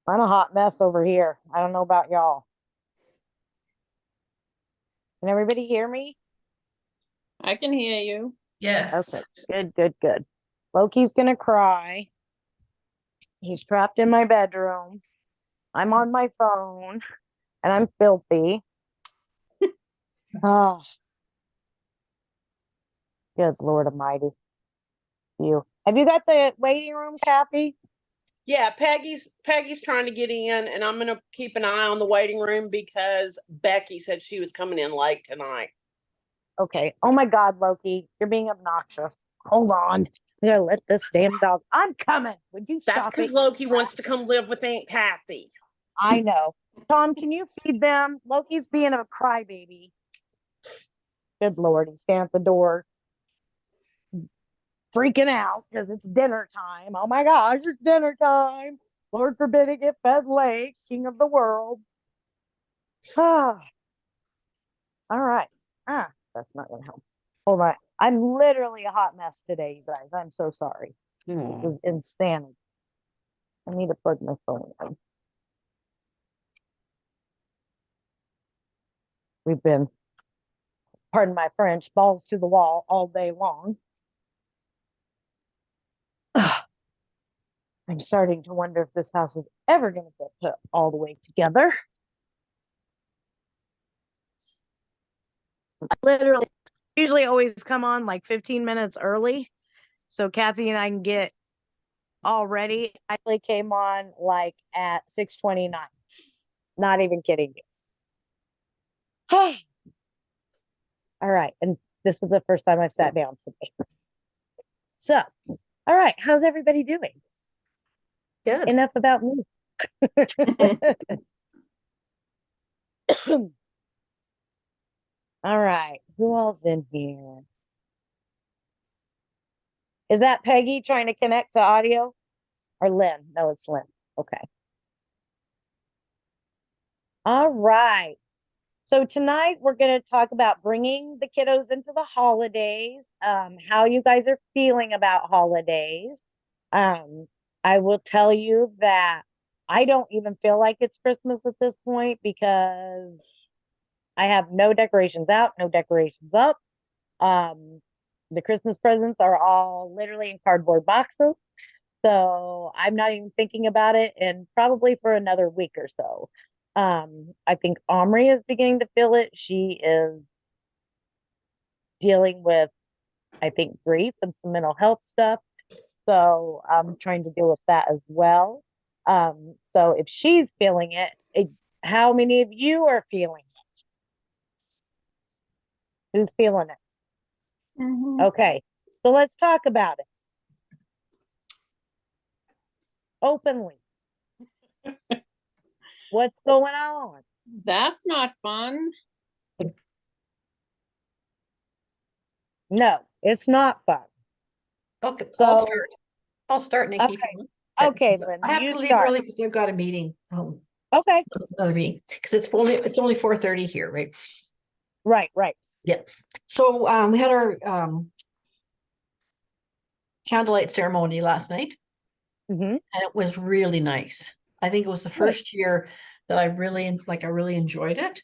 I'm a hot mess over here. I don't know about y'all. Can everybody hear me? I can hear you. Yes. Okay, good, good, good. Loki's gonna cry. He's trapped in my bedroom. I'm on my phone and I'm filthy. Oh, good Lord Almighty. You. Have you got the waiting room, Kathy? Yeah, Peggy's trying to get in, and I'm gonna keep an eye on the waiting room because Becky said she was coming in late tonight. Okay. Oh my God, Loki, you're being obnoxious. Hold on. I'm gonna let this damn dog. I'm coming. Would you That's stop because it? Loki wants to come live with Aunt Kathy. I know. Tom, can you feed them? Loki's being a crybaby. Good Lord, he's standing at the door, freaking out because it's dinner time. Oh my gosh, it's dinner time. Lord forbid it get fed late, king of the world. Ah, all right. That's not gonna help. Hold on. I'm literally a hot mess today, you guys. I'm so sorry. This is insanity. I need to plug my phone in. We've been, pardon my French, balls to the wall all day long. Ah, I'm starting to wonder if this house is ever going to get put all the way together. I literally usually always come on like 15 minutes early so Kathy and I can get all ready. I actually came on like at 6:29. Not even kidding you. All right. And this is the first time I've sat down today. So, all right. How's everybody doing? Good. Enough about me. All right. Who else in here? Is that Peggy trying to connect to audio or Lynn? No, it's Lynn. Okay. All right. So tonight we're going to talk about bringing the kiddos into the holidays, how you guys are feeling about holidays. Um, I will tell you that I don't even feel like it's Christmas at this point because I have no decorations out, no decorations up. Um, the Christmas presents are all literally in cardboard boxes. So I'm not even thinking about it and probably for another week or so. I think Omri is beginning to feel it. She is dealing with, I think, grief and some mental health stuff. So I'm trying to deal with that as well. So if she's feeling it, how many of you are feeling it? Who's feeling it? Mhm. Okay. So let's talk about it openly. What's going on? That's not fun. No, it's not fun. Okay, I'll So, start. I'll start, Nikki, if you okay. want. Okay. Okay, 'Cause Lynn, I have you to leave start. early because I've got a meeting. Okay. Another meeting because it's only 4:30 here, right? Right, right. Yeah. So we had our candlelight ceremony last night, Hmm. and it was really nice. I think it was the Good. first year that I really enjoyed it.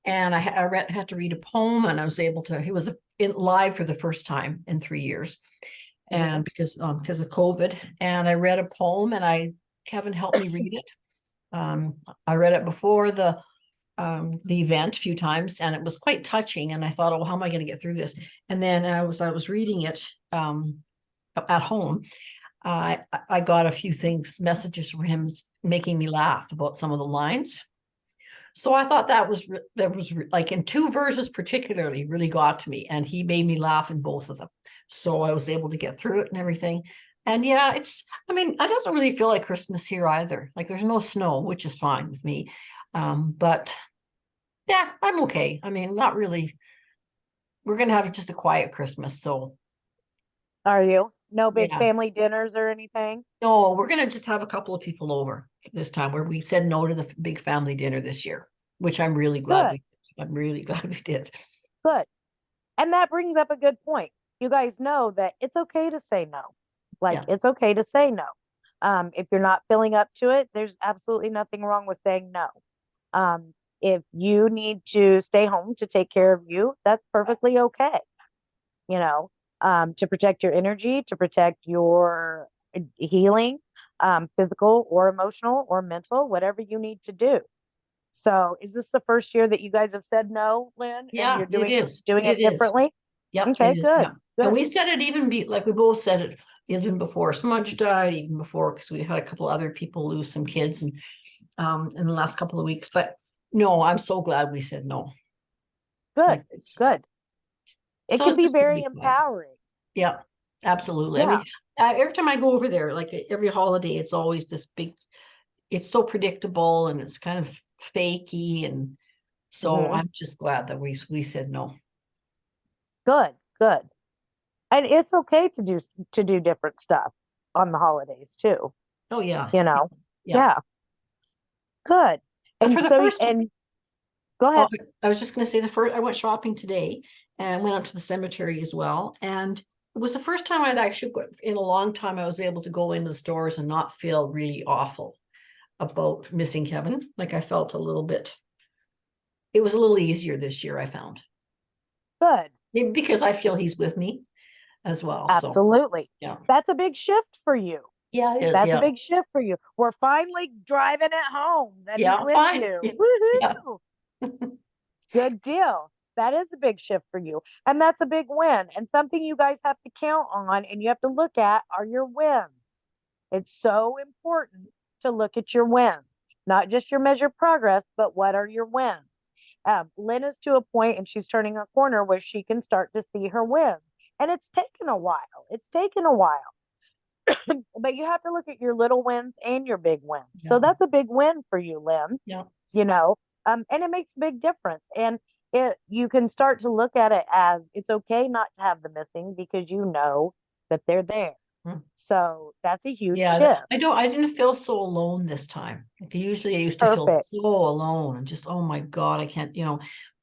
And had to read a poem, and I was able to. He was in live for the first time in 3 years, Hmm. and because of COVID, and I read a poem, and Kevin helped me read it. I read it before the event a few times, and it was quite touching. And I thought, oh, how am I going to get through this? And then I was reading it at home. I got a few messages from him making me laugh about some of the lines. So I thought that was like in two verses particularly really got to me, and he made me laugh in both of them. So I was able to get through it and everything. And yeah, I mean, it doesn't really feel like Christmas here either. Like there's no snow, which is fine with me. But yeah, I'm okay. I mean, not really. We're gonna have just a quiet Christmas. So Are you? No big yeah. family dinners or anything? No, we're gonna just have a couple of people over this time where we said no to the big family dinner this year, which Good, I'm really glad we did. good. And that brings up a good point. You guys know that it's okay to say no. Like, Yeah. it's okay to say no. If you're not feeling up to it, there's absolutely nothing wrong with saying no. If you need to stay home to take care of you, that's perfectly okay. You know, to protect your energy, to protect your healing, physical or emotional or mental, whatever you need to do. So is this the first year that you guys have said no, Lynn, and Yeah, you're it is. doing it It is. differently? Yep, Okay, it is. good, Yeah. And good. we said it even like we both said it even before Smudge died, even before, because we had a couple other people lose some kids and in the last couple of weeks. But no, I'm so glad we said no. Good, It's, good. It so can it's be just gonna very be fun. empowering. Yeah, absolutely. I Yeah. mean, every time I go over there, like every holiday, it's always this big, it's so predictable and it's kind of fakey. And so Hmm. I'm just glad that we said no. Good, good. And it's okay to do different stuff on the holidays too, Oh yeah. you know. Yeah. Yeah, good. But And for the so first and go Oh, ahead. I was just going to say the first, I went shopping today and went up to the cemetery as well. And it was the first time I'd actually, in a long time, I was able to go into the stores and not feel really awful about missing Kevin. Like I felt a little bit, it was a little easier this year, I found. Good. Maybe because I feel he's with me as well. So, Absolutely. yeah. That's a big shift for you. Yeah, it is. That's a Yeah. big shift for you. We're finally driving it home that he's Yeah. with Fine. you. Yeah. Woohoo! Good deal. That is a big shift for you. And that's a big win. And something you guys have to count on and you have to look at are your wins. It's so important to look at your wins, not just your measured progress, but what are your wins? Lynn is to a point and she's turning a corner where she can start to see her wins. And it's taken a while. It's taken a while. But you have to look at your little wins and your big wins. So Yeah. that's a big win for you, Lynn, Yeah. you know, and it makes a big difference. And you can start to look at it as it's okay not to have the missing because you know that they're there. Mm. So that's a huge Yeah, shift. I didn't feel so alone this time. Like usually I used to feel Perfect. so alone and just, oh my God, I can't,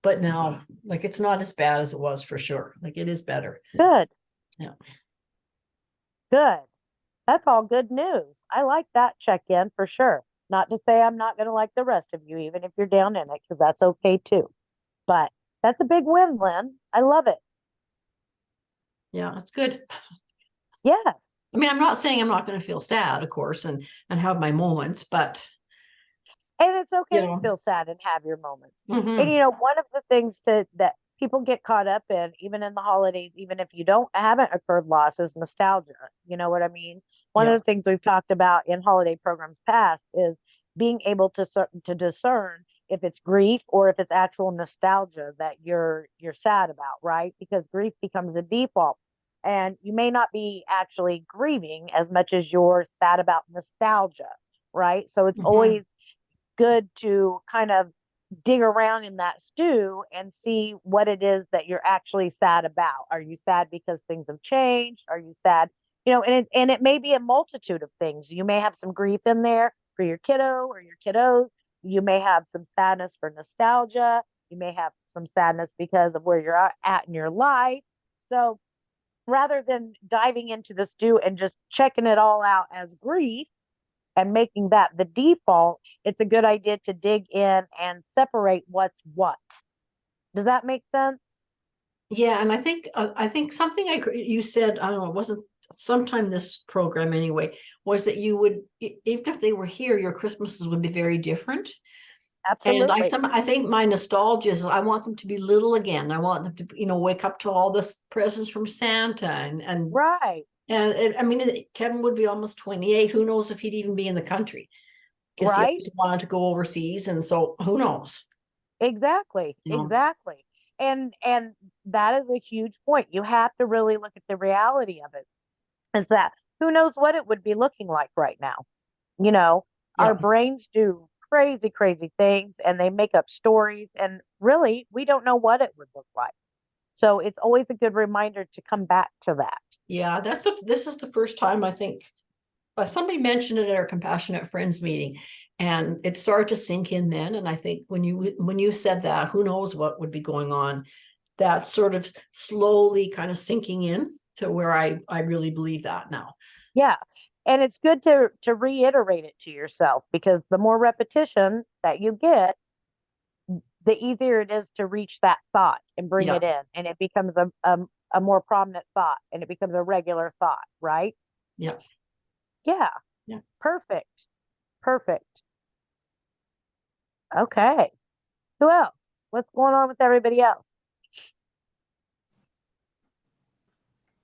but now like it's not as bad as it was for sure. Like it is better. Good. Yeah. Good. That's all good news. I like that check in for sure. Not to say I'm not going to like the rest of you, even if you're down in it, because that's okay too. But that's a big win, Lynn. I love it. Yeah, that's good. Yes. I mean, I'm not saying I'm not going to feel sad, of course, and have my moments, but And it's you okay to know, feel sad and have your moments. And mhm, one of the things that people get caught up in, even in the holidays, even if you don't haven't occurred loss, is nostalgia. You know what I mean? One yeah, of the things we've talked about in holiday programs past is being able to discern if it's grief or if it's actual nostalgia that you're sad about, right? Because grief becomes a default. And you may not be actually grieving as much as you're sad about nostalgia, right? So it's mhm, always good to kind of dig around in that stew and see what it is that you're actually sad about. Are you sad because things have changed? Are you sad? And it may be a multitude of things. You may have some grief in there for your kiddo or your kiddos. You may have some sadness for nostalgia. You may have some sadness because of where you're at in your life. So rather than diving into the stew and just checking it all out as grief, and making that the default, it's a good idea to dig in and separate what's what. Does that make sense? yeah. And I think something you said, I don't know, it wasn't sometime this program anyway, was that you would, even if they were here, your Christmases would be very different. And Absolutely. I think my nostalgia is I want them to be little again. I want them to, wake up to all this presents from Santa Right. I mean, Kevin would be almost 28. Who knows if he'd even be in the country because he Right. always wanted to go overseas. And so who knows? Exactly. You know? Exactly. And that is a huge point. You have to really look at the reality of it. Is that who knows what it would be looking like right now? You know, our Yeah. brains do crazy, crazy things and they make up stories. And really, we don't know what it would look like. So it's always a good reminder to come back to that. Yeah. This is the first time I think somebody mentioned it at our Compassionate Friends meeting, and it started to sink in then. And I think when you said that, who knows what would be going on, that sort of slowly kind of sinking in to where I really believe that now. Yeah. And it's good to reiterate it to yourself, because the more repetition that you get, the easier it is to reach that thought and bring Yeah. it in, and it becomes a more prominent thought, and it becomes a regular thought, right? Yeah. Yeah. Yeah. Perfect. Perfect. Okay. Who else? What's going on with everybody else?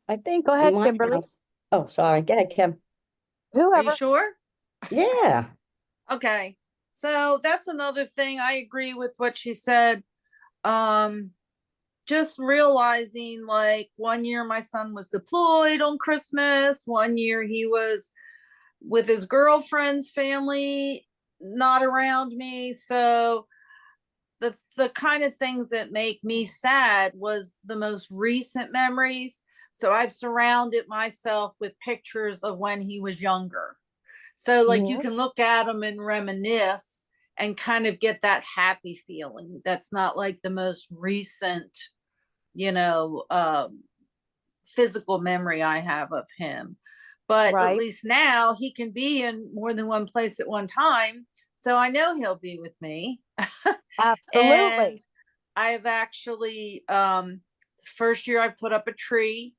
I think Go ahead, my Kimberly. house. Oh, sorry. Go ahead, Kim. Are you Whoever. sure? Yeah. Okay. So that's another thing. I agree with what she said. Just realizing, like, one year my son was deployed on Christmas, one year he was with his girlfriend's family, not around me. So the kind of things that make me sad was the most recent memories. So I've surrounded myself with pictures of when he was younger. So like you Mhm. can look at them and reminisce and kind of get that happy feeling. That's not like the most recent, you know, physical memory I have of him. But at Right. least now he can be in more than one place at one time. So I know he'll be with me. Absolutely. And I've actually, first year I put up a tree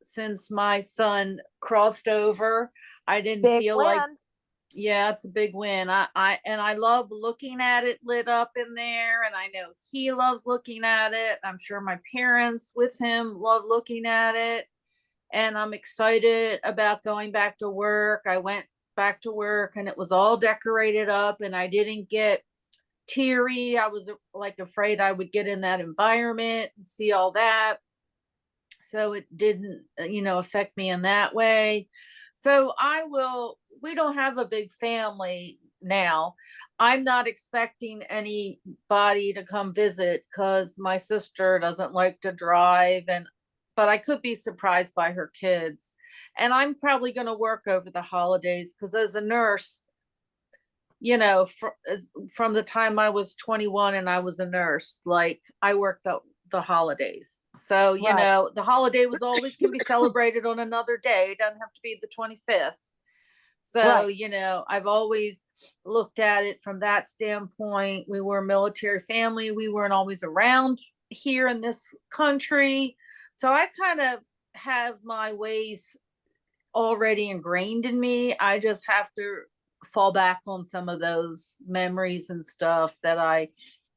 since my son crossed over. I didn't Big feel like, win. yeah, it's a big win. I love looking at it lit up in there, and I know he loves looking at it. I'm sure my parents with him love looking at it, and I'm excited about going back to work. I went back to work and it was all decorated up, and I didn't get teary. I was like afraid I would get in that environment and see all that. So it didn't, affect me in that way. So we don't have a big family now. I'm not expecting anybody to come visit because my sister doesn't like to drive, but I could be surprised by her kids. And I'm probably going to work over the holidays because as a nurse, from the time I was 21 and I was a nurse, like I worked the holidays. So, Right. the holiday was always can be celebrated on another day. It doesn't have to be the 25th. So, Right. I've always looked at it from that standpoint. We were a military family. We weren't always around here in this country. So I kind of have my ways already ingrained in me. I just have to fall back on some of those memories and stuff that I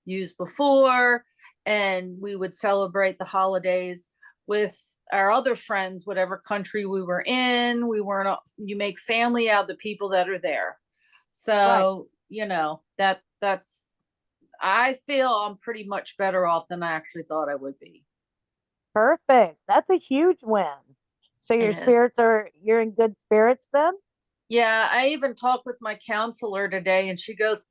used before. And we would celebrate the holidays with our other friends, whatever country we were in. You make family out of the people that are there. So, that's, I feel I'm pretty much better off than I actually thought I would be. Perfect. That's a huge win. So Yeah. you're in good spirits then? Yeah, I even talked with my counselor today and she goes,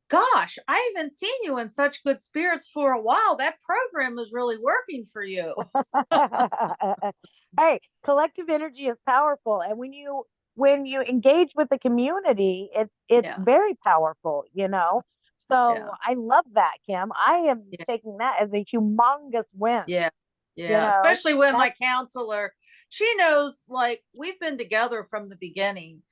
"Gosh, I haven't seen you in such good spirits for a while. That program is really working for you." Hey, collective energy is powerful, and when you engage with the community, it's Yeah. very powerful, you know. So Yeah. I love that, Kim. I am Yeah. taking that as a humongous win. Yeah. You Yeah. know, Especially when my that's counselor, she knows, like, we've been together from the beginning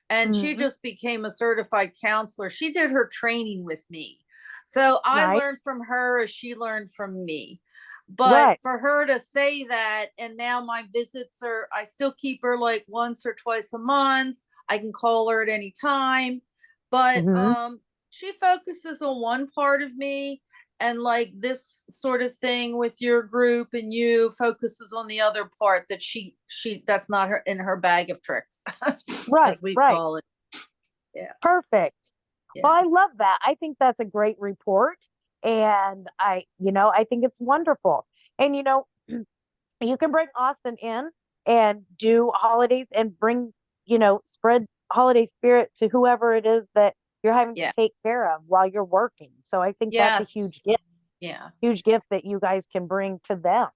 and she mhm, just became a certified counselor. She did her training with me. So I nice, learned from her as she learned from me. But right? for her to say that, and now my visits I still keep her like once or twice a month. I can call her at any time. But Hmm. she focuses on one part of me, and like this sort of thing with your group and you focuses on the other part that she that's not her in her bag of tricks, Right, as we right. call it. Yeah. Perfect. Well, Yeah. I love that. I think that's a great report. And I think it's wonderful. And you can bring Austin in and do holidays and spread holiday spirit to whoever it is that you're having to Yeah. take care of while you're working. So I think that's a Yes. Yeah. huge gift that you guys can bring to them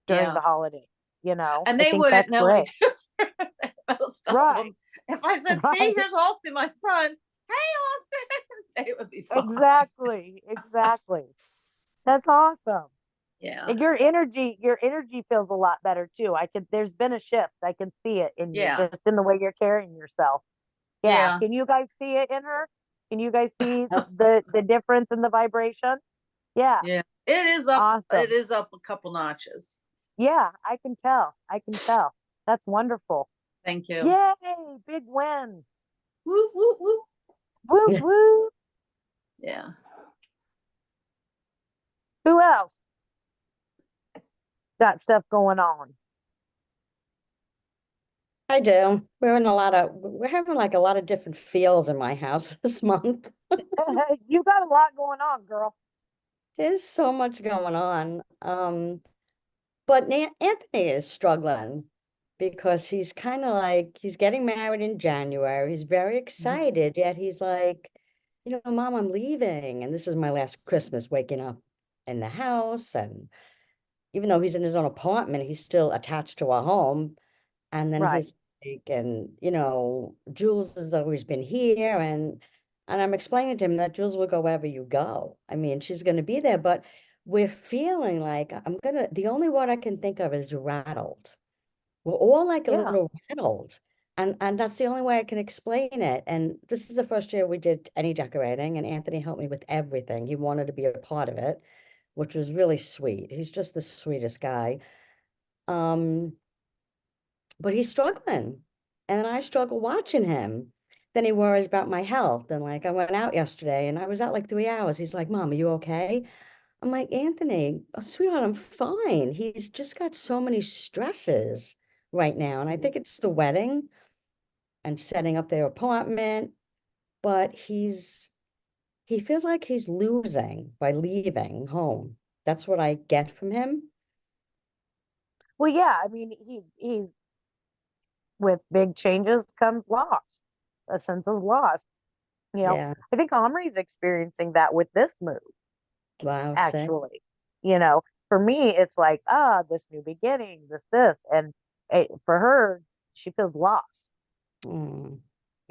during Yeah. the holiday. And I they think wouldn't that's know any great. different. Most of Right, them. If I said, "See, right. here's Austin, my son. Hey, Austin," they would be fine. Exactly, exactly. That's awesome. Yeah. And your energy feels a lot better too. There's been a shift. I can see it in you, Yeah. just in the way you're carrying yourself. Yeah. Yeah. Can you guys see it in her? Can you guys see Oh, the difference in the vibration? Yeah. Yeah. It Awesome. is up a couple notches. Yeah, I can tell. I can tell. That's wonderful. Thank you. Yay, big win. Woo, woo, woo. Woo woo. Yeah. Who else got stuff going on? I do. We're having like a lot of different feels in my house this month. You got a lot going on, girl. There's so much going on. But Anthony is struggling because he's kind of like, he's getting married in January. He's very excited, yet he's like, Mom, I'm leaving. And this is my last Christmas waking up in the house. And even though he's in his own apartment, he's still attached to our home. And then Right. he's like, and Jules has always been here, and I'm explaining to him that Jules will go wherever you go. I mean, she's going to be there, but we're feeling like the only word I can think of is rattled. We're all like a Yeah. little rattled. And that's the only way I can explain it. And this is the first year we did any decorating, and Anthony helped me with everything. He wanted to be a part of it, which was really sweet. He's just the sweetest guy. Um, but he's struggling. And I struggle watching him. Then he worries about my health. And like I went out yesterday and I was out like 3 hours. He's like, Mom, are you okay? I'm like, Anthony, sweetheart, I'm fine. He's just got so many stresses right now. And I think it's the wedding and setting up their apartment. But he feels like he's losing by leaving home. That's what I get from him. Well, yeah, I mean, he's with big changes comes loss, a sense of loss. Yeah. I think Omri's experiencing that with this move, Wow. Same. actually. You know, for me, it's like, this new beginning, this, and for her, she feels lost. Mm,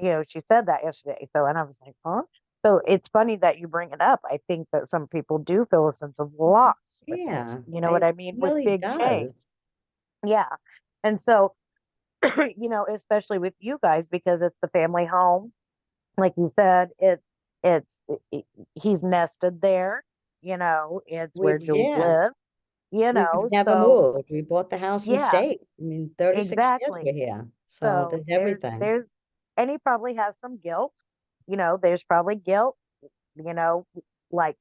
She said that yesterday. So, and I was like, huh? So it's funny that you bring it up. I think that some people do feel a sense of loss with it. yeah. You know what I mean? With Really big change. does. Yeah. And so, especially with you guys, because it's the family home, like you said, it's, he's nested there, it's where Jules Yeah. lives, We've never so moved. We bought the house and yeah, stayed. I mean, 36 years exactly. we're here. So So there's everything. and he probably has some guilt, there's probably guilt, you know, like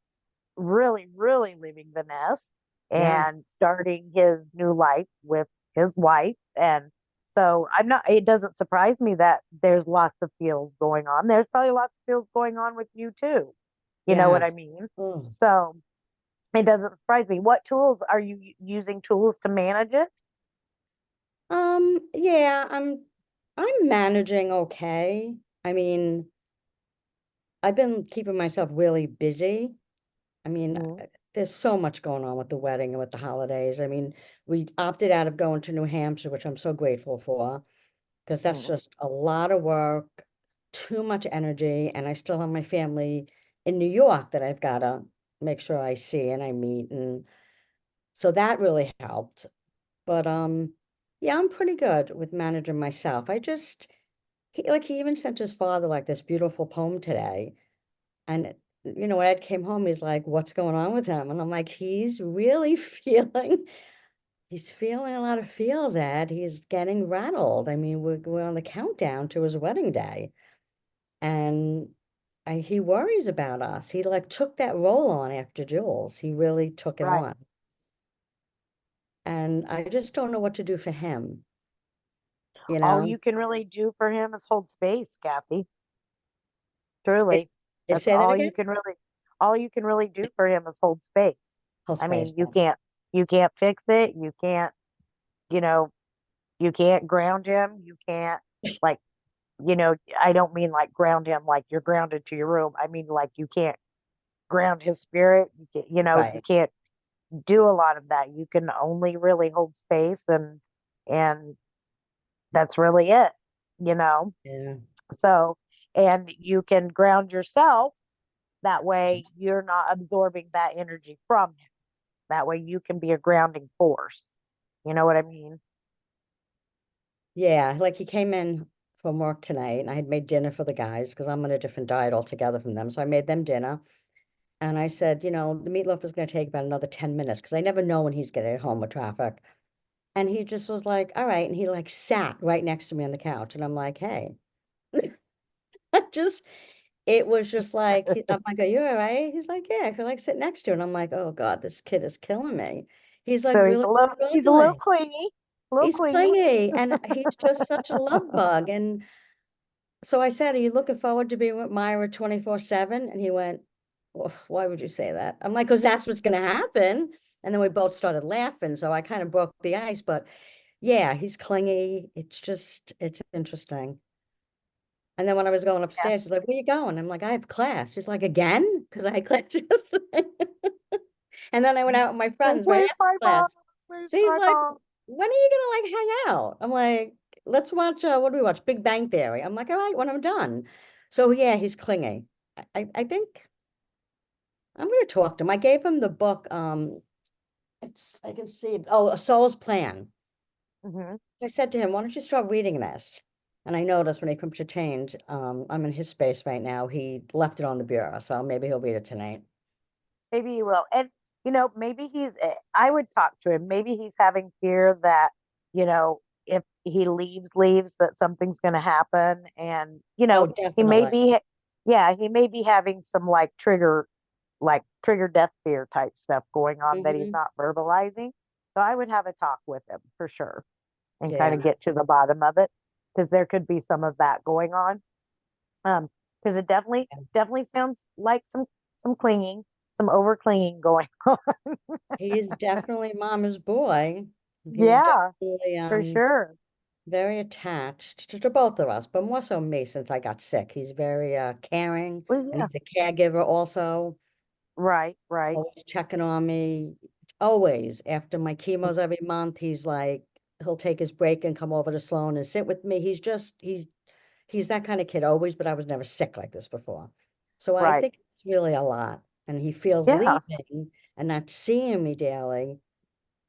really, really leaving the nest Yeah. and starting his new life with his wife. And so it doesn't surprise me that there's lots of feels going on. There's probably lots of feels going on with you too. You know what I Yes. mean? Oh. So it doesn't surprise me. What tools are you using tools to manage it? Yeah, I'm managing okay. I mean, I've been keeping myself really busy. I mean, Mhm. there's so much going on with the wedding and with the holidays. I mean, we opted out of going to New Hampshire, which I'm so grateful for, because that's Mhm. just a lot of work, too much energy, and I still have my family in New York that I've got to make sure I see and I meet, and so that really helped. But yeah, I'm pretty good with managing myself. He even sent his father like this beautiful poem today, and Ed came home, he's like, "What's going on with him?" And I'm like, "He's really He's feeling a lot of feels, Ed. He's getting rattled. I mean, we're on the countdown to his wedding day, and he worries about us. He like took that role on after Jules. He really took it Right. on, and I just don't know what to do for him. You All know, you can really do for him is hold space, Kathy. it, Truly. That's say that again. all you can really do for him is hold space. Whole I space. mean, you can't fix it. You know, you can't ground him. You can't like, I don't mean like ground him like you're grounded to your room. I mean like you can't ground his spirit. You Right. can't do a lot of that. You can only really hold space and that's really it, you know. Yeah. So, and you can ground yourself that way you're not absorbing that energy from him. That way you can be a grounding force. You know what I mean? Yeah, like he came in from work tonight and I had made dinner for the guys because I'm on a different diet altogether from them. So I made them dinner. And I said, you know, the meatloaf is going to take about another 10 minutes because I never know when he's getting home with traffic. And he just was like, all right. And he like sat right next to me on the couch. And I'm like, hey, just, it was just like, I'm like, are you all right? He's like, yeah, I feel like sitting next to you. And I'm like, oh God, this kid is killing me. He's like So really he's a little struggling. clingy, a little He's clingy. clingy and he's just such a love bug. And so I said, are you looking forward to being with Myra 24/7? And he went, well, why would you say that? I'm like, because that's what's going to happen. And then we both started laughing. So I kind of broke the ice. But yeah, he's clingy. It's just, it's interesting. And then when I was going Yeah. upstairs, he's like, where you going? I'm like, I have class. He's like, again? Because I had class yesterday. And then I went out with my Like, friends right where's after my mom? class. Where's So he's my like, mom? when are you gonna like hang out? I'm like, let's watch what do we watch? Big Bang Theory. I'm like, all right, when I'm done. So yeah, he's clingy. I think I'm gonna talk to him. I gave him the book, it's I can see it. Oh, A Soul's Plan. Hmm. I said to him, why don't you start reading this? And I noticed when he comes to change, I'm in his space right now. He left it on the bureau, so maybe he'll read it tonight. Maybe he will. And, maybe I would talk to him. Maybe he's having fear that, if he leaves, that something's going to happen. And, Oh, he may definitely. be, yeah, he may be having some trigger death fear type stuff going on that he's Hmm. not verbalizing. So I would have a talk with him for sure and kind Yeah. of get to the bottom of it because there could be some of that going on. Because it definitely sounds like some clinging, some over clinging going on. He's definitely mama's boy. He's Yeah, definitely for sure. very attached to both of us, but more so me since I got sick. He's very caring Well, and yeah, he's a caregiver also, right. always checking on me. Always after my chemos every month, he's like, he'll take his break and come over to Sloan and sit with me. He's that kind of kid always, but I was never sick like this before. So I Right. think it's really a lot. And he feels Yeah, leaving and not seeing me daily.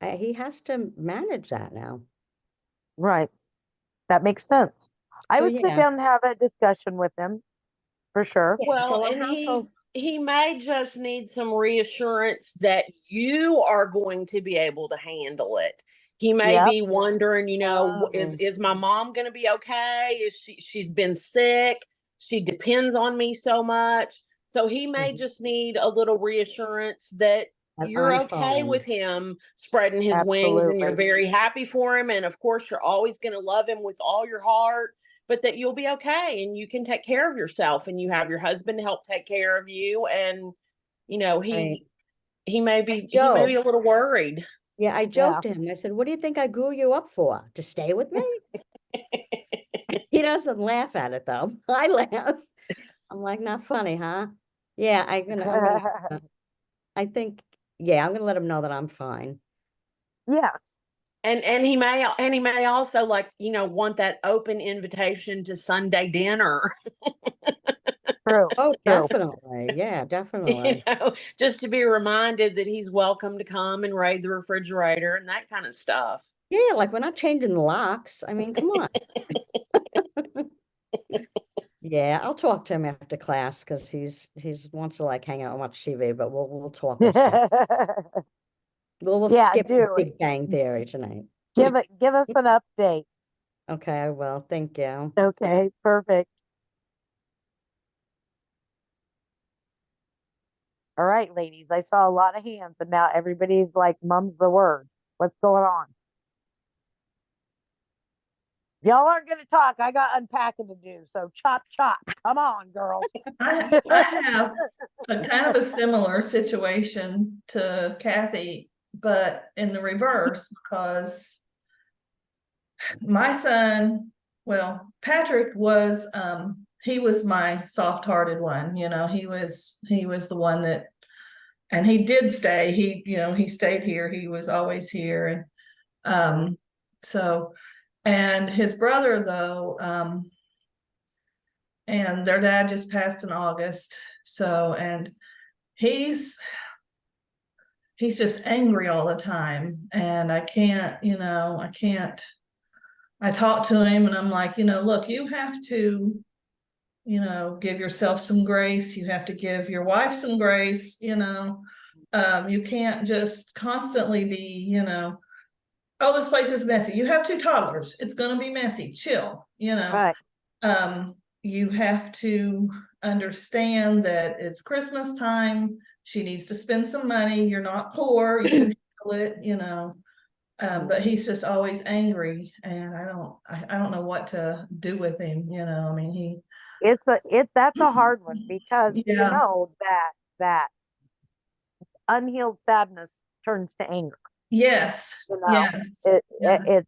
He has to manage that now. right. That makes sense. I So would sit yeah, down and have a discussion with him for sure. yeah. Well, So a and household. he may just need some reassurance that you are going to be able to handle it. He may Yep. be wondering, Oh, is my mom going to be okay? She's been sick. She depends on me so much. So he may mhm. just need a little reassurance that And you're I'm okay with fine. him spreading his wings and you're Absolutely. very happy for him. And of course, you're always going to love him with all your heart, but that you'll be okay and you can take care of yourself and you have your husband to help take care of you. And, you know, Right. he may be a Joked. little worried. Yeah, I Yeah. joked to him. I said, "What do you think I grew you up for? To stay with me?" He doesn't laugh at it though. I laugh. I'm like, not funny, huh? Yeah, I think, yeah, I'm gonna let him know that I'm fine. Yeah, And he may also, like, want that open invitation to Sunday dinner. true, Oh, true. definitely. Yeah, definitely. Just to be reminded that he's welcome to come and raid the refrigerator and that kind of stuff. Yeah, like we're not changing the locks. I mean, come on. Yeah, I'll talk to him after class because he's wants to like hang out and watch TV, but we'll talk and stuff. We'll Yeah, skip the do. Big Bang Theory tonight. Give us an update. Okay, I will. Thank you. Okay, perfect. All right, ladies. I saw a lot of hands, and now everybody's like, "Mum's the word." What's going on? Y'all aren't gonna talk. I got unpacking to do. So chop chop. Come on, girls. I have a kind of a similar situation to Kathy, but in the reverse, because my son, well, Patrick was he was my soft-hearted one, he was the one that, and he did stay. He stayed here. He was always here. And so, and his brother though, and their dad just passed in August. So, and he's he's just angry all the time. And I can't, I can't, I talk to him and I'm like, look, you have to, give yourself some grace. You have to give your wife some grace, you can't just constantly be, oh, this place is messy. You have 2 toddlers. It's going to be messy. Chill, Right. You have to understand that it's Christmas time. She needs to spend some money. You're not poor. You can handle it, but he's just always angry, and I don't know what to do with him. I mean, That's a hard one because yeah, that unhealed sadness turns to anger. yes, yes. Yes.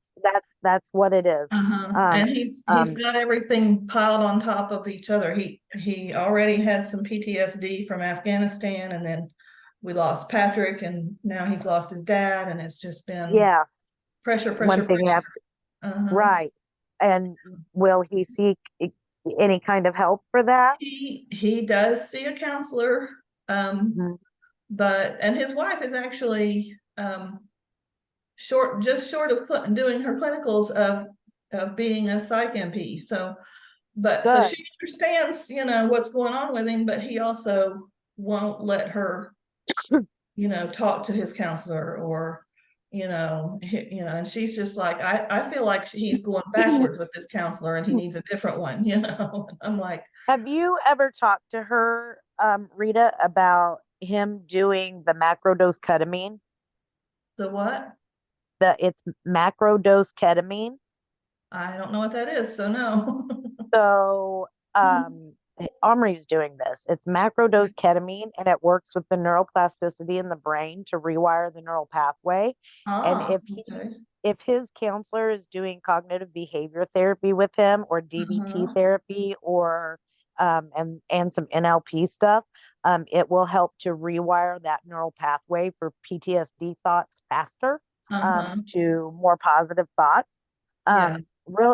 That's what it is. And he's got everything piled on top of each other. He already had some PTSD from Afghanistan, and then we lost Patrick, and now he's lost his dad, and it's just been Yeah, pressure, one thing pressure. right. And will he seek any kind of help for that? He does see a counselor, Mhm. and his wife is actually short of doing her clinicals of being a psych NP. So she understands, what's going on with him, but he also won't let her, talk to his counselor or, and she's just like, I feel like he's going backwards with this counselor and he needs a different one, I'm like, Have you ever talked to her, Rita, about him doing the macrodose ketamine? the what? It's macrodose ketamine. I don't know what that is, so no. So, Omri's doing this. It's macrodose ketamine, and it works with the neuroplasticity in the brain to rewire the neural pathway. And Okay. if his counselor is doing cognitive behavior therapy with him, or DBT therapy, or and some NLP stuff, it will help to rewire that neural pathway for PTSD thoughts faster, to more positive thoughts. Yeah.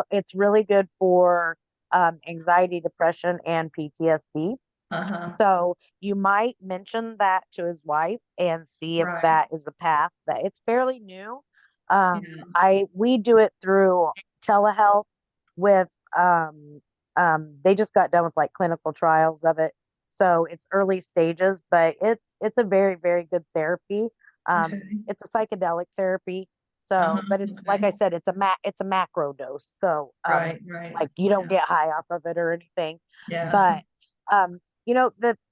It's really good for anxiety, depression, and PTSD. So you might mention that to his wife and see if Right. that is a path that it's fairly new. Yeah. We do it through telehealth with they just got done with like clinical trials of it. So it's early stages, but it's a very, very good therapy. Okay. It's a psychedelic therapy. So, but it's like I Okay. said, it's a macro dose. So, Right. like you don't get high off of it or anything. Yeah. But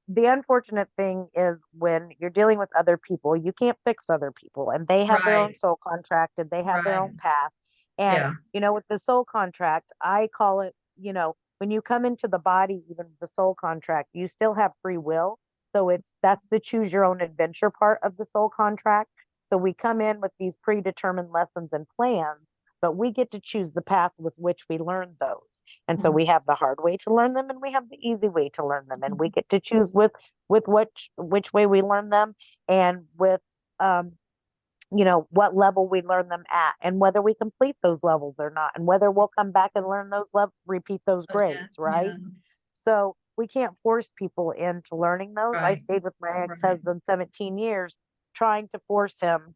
the unfortunate thing is when you're dealing with other people, you can't fix other people, and they have their own Right. soul contract, and they have their Right. own path. And Yeah. with the soul contract, I call it, when you come into the body, even the soul contract, you still have free will. So that's the choose your own adventure part of the soul contract. So we come in with these predetermined lessons and plans, but we get to choose the path with which we learn those. And so we have the hard way to learn them, and we have the easy way to learn them, and we get to choose with which way we learn them, and with what level we learn them at, and whether we complete those levels or not, and whether we'll come back and learn repeat those grades, right? Yeah. So we can't force people into learning those. I Right. stayed with my Right. ex-husband 17 years trying to force him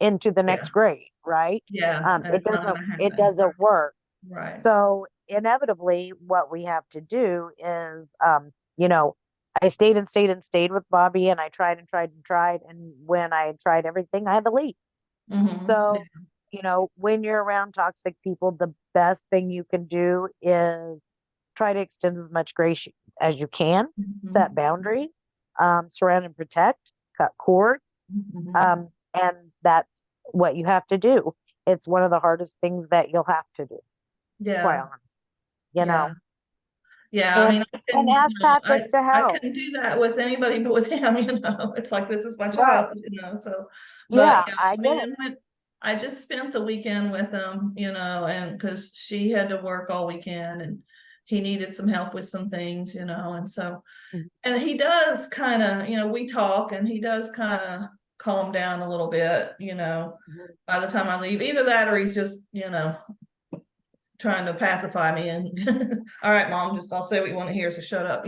into the next grade, right? Yeah. And It it's not doesn't gonna it happen. doesn't work. Right. So inevitably, what we have to do is, I stayed and stayed and stayed with Bobby, and I tried and tried and tried. And when I had tried everything, I had to leave. So, when you're around toxic people, the best thing you can do is try to extend as much grace as you can, set boundaries, surround and protect, cut cords. And that's what you have to do. It's one of the hardest things that you'll have to do. Yeah. Quite honest, Yeah. I mean, and ask Patrick to I help. couldn't do that with anybody but with him, it's like, this is my Right. child, so, Yeah, but I get it. I just spent the weekend with him, and because she had to work all weekend and he needed some help with some things, and so, and he does kind of, we talk, and he does kind of calm down a little bit, by the time I leave. Either that or he's just, trying to pacify me and all right, Mom, just I'll say what you want to hear, so shut up,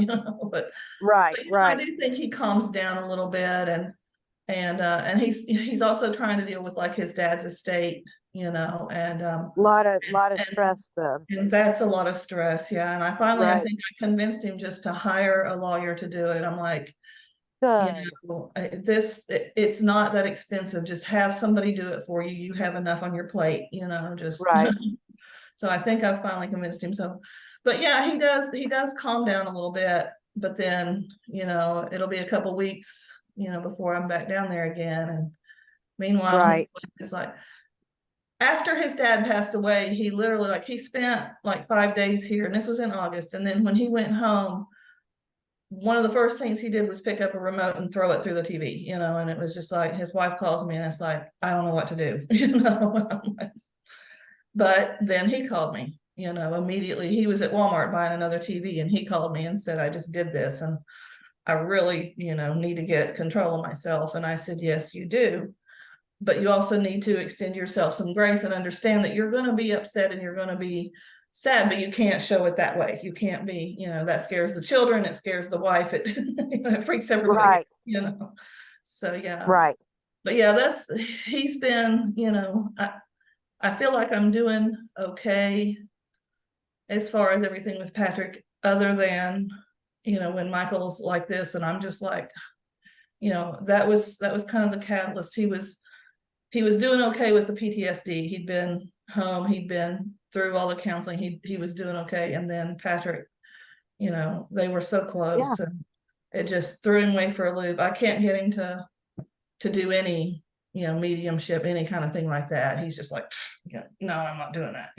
but Right. I do think he calms down a little bit, and And he's also trying to deal with like his dad's estate, and Lot of and stress then. and that's a lot of stress, yeah. And I finally, I Right. think I convinced him just to hire a lawyer to do it. I'm like, Good. it's not that expensive. Just have somebody do it for you. You have enough on your plate, just. Right. So I think I finally convinced him. So, but yeah, he does calm down a little bit, but then, it'll be a couple weeks, before I'm back down there again. And meanwhile, his Right. wife is like, after his dad passed away, he literally, like, he spent like 5 days here, and this was in August. And then when he went home, one of the first things he did was pick up a remote and throw it through the TV, and it was just like, his wife calls me and it's like, I don't know what to do, I'm like, but then he called me, immediately. He was at Walmart buying another TV, and he called me and said, I just did this, and I really, need to get control of myself. And I said, yes, you do. But you also need to extend yourself some grace and understand that you're going to be upset and you're going to be sad, but you can't show it that way. You can't be, that scares the children, it scares the wife, it, it freaks everybody, Right. So yeah. Right. But yeah, he's been, I feel like I'm doing okay as far as everything with Patrick, other than, when Michael's like this, and I'm just like, that was kind of the catalyst. He was doing okay with the PTSD. He'd been home, he'd been through all the counseling, he was doing okay. And then Patrick, they were so close, and it just threw him away for a loop. I can't get him to do any, mediumship, any kind of thing like that. He's just like, no, I'm not doing that.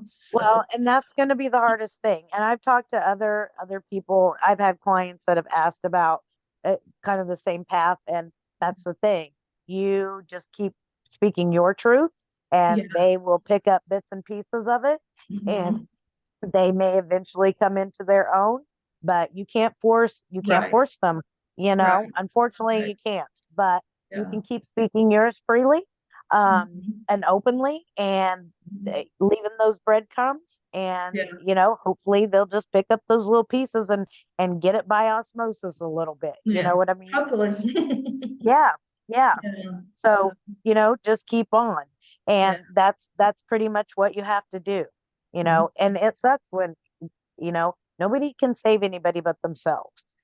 So, Well, and that's going to be the hardest thing. And I've talked to other people. I've had clients that have asked about kind of the same path, and that's the thing. You just keep speaking your truth, and yeah. they will pick up bits and pieces of it, Mhm. and they may eventually come into their own. But you can't force Right. them. Right. Unfortunately, Right. you can't. But you Yeah. can keep speaking yours freely. Mhm. And openly, and Mhm. leaving those breadcrumbs, and Yeah. hopefully they'll just pick up those little pieces and get it by osmosis a little bit. You Yeah. know what I mean? Hopefully. Yeah. Yeah. So, just keep on. And that's pretty much what you have to do. Mhm. And it sucks when, nobody can save anybody but themselves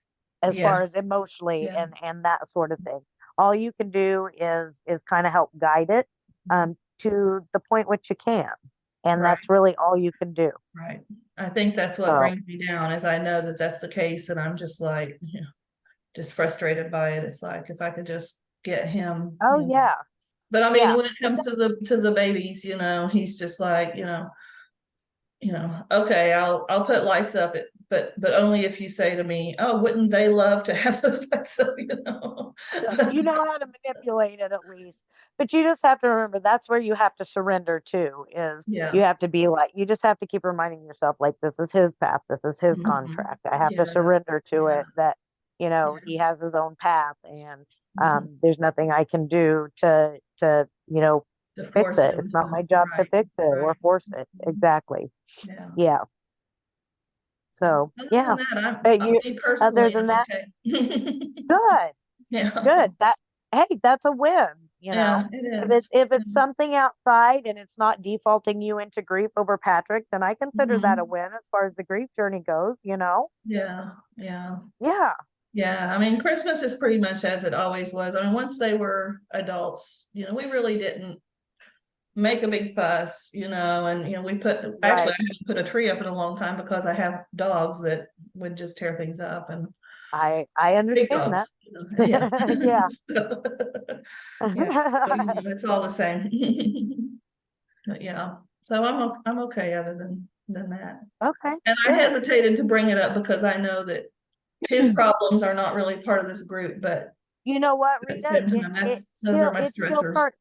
as Yeah. far as emotionally Yeah. and that sort of thing. All you can do is kind of help guide it to the point which you can. And Right. that's really all you can do. Right. I think that's what So, brings me down, is I know that that's the case, and I'm just like, just frustrated by it. It's like, if I could just get him. oh yeah. But I mean, Yeah. when it comes to the babies, he's just like, okay, I'll put lights up, but only if you say to me, oh, wouldn't they love to have those lights up, You know how to manipulate it at least. But you just have to remember that's where you have to surrender to is you Yeah. have to be like, you just have to keep reminding yourself, like, this is his path, this is his Mhm. contract. I have Yeah. to surrender to Yeah. it that, Yeah. he has his own path, and Mhm. there's nothing I can do to To fix force it. him It's not to, my job to right, fix it or right. force it. Mhm. Exactly. Yeah. Yeah. So Other yeah. than that, But me other personally, than I'm that, okay. good. Yeah. Good. Hey, that's a win, Yeah, it If is. it's something outside and it's not defaulting you into grief over Patrick, then I consider that a Mhm. win as far as the grief journey goes, Yeah, yeah, Yeah. yeah. I mean, Christmas is pretty much as it always was. I mean, once they were adults, we really didn't make a big fuss, and we actually, I Right. haven't put a tree up in a long time because I have dogs that would just tear things up, and I big understand dogs. that. Yeah. Yeah. So, yeah, so, it's all the same. But yeah, so I'm okay other than that. Okay. And I Good. hesitated to bring it up because I know that his problems are not really part of this group, but You know what, at the Rita? same time, those are my It's still stressors. part.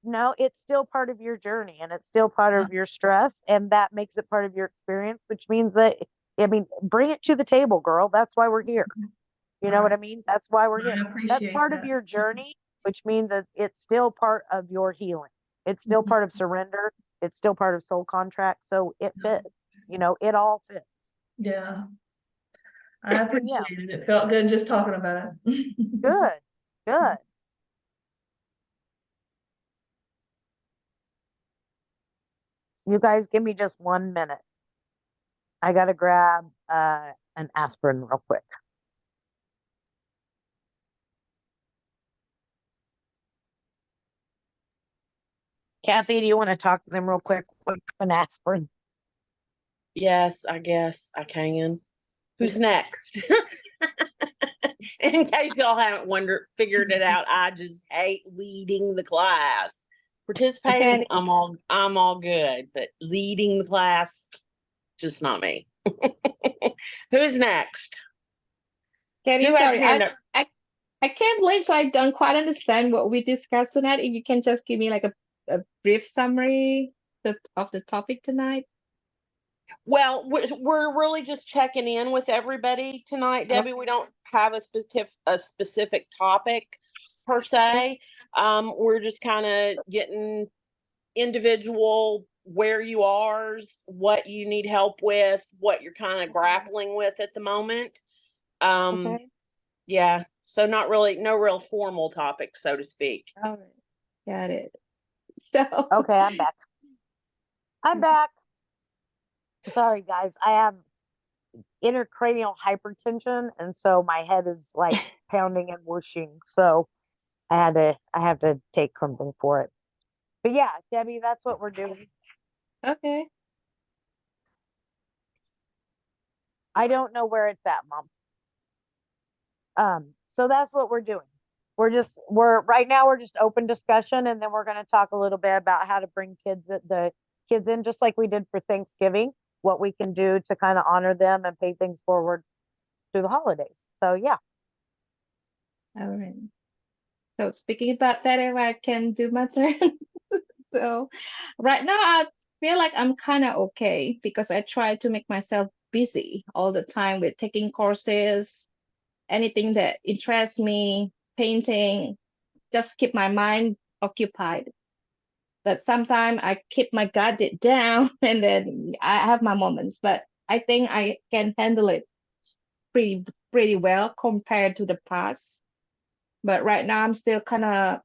No, it's still part of your journey, and it's still part of your stress, and that makes it part of your experience, which means that, bring it to the table, girl. That's why we're here. You know what I Right. mean? That's why we're here. I That's appreciate part of that. your journey, which means that it's still part of your healing. It's still part of surrender. It's still part of soul contract. So it fits, it all fits. Yeah, I Yeah. appreciate it. It felt good just talking about it. Good. Good. You guys give me just 1 minute. I gotta grab an aspirin real quick. Kathy, do you want to talk to them real quick with an aspirin? Yes, I guess I can. Who's next? In case y'all haven't figured it out, I just hate leading the class. Participating, Okay. I'm all good, but leading the class, just not me. Who's next? Kenny, Who has sorry, their hand up? I can't believe so I don't quite understand what we discussed tonight. If you can just give me like a brief summary of the topic tonight. Well, we're really just checking in with everybody tonight, Debbie. We don't have a specific topic per se. We're just kind of getting individual where you are, what you need help with, what you're kind of grappling with at the moment. Okay. Yeah. So not really, no real formal topic, so to speak. All right. Got it. So Okay, I'm back. I'm back. Sorry, guys. I have intracranial hypertension, and so my head is like pounding and whooshing. So I have to take something for it. But yeah, Debbie, that's what we're doing. okay. I don't know where it's at, Mom. So that's what we're doing. We're right now we're just open discussion, and then we're going to talk a little bit about how to bring the kids in, just like we did for Thanksgiving, what we can do to kind of honor them and pay things forward through the holidays. So yeah. All right. So speaking about that, if I can do my turn. So right now I feel like I'm kind of okay because I try to make myself busy all the time with taking courses, anything that interests me, painting, just keep my mind occupied. But sometimes I keep my guard down and then I have my moments, but I think I can handle it pretty well compared to the past. But right now I'm still kind of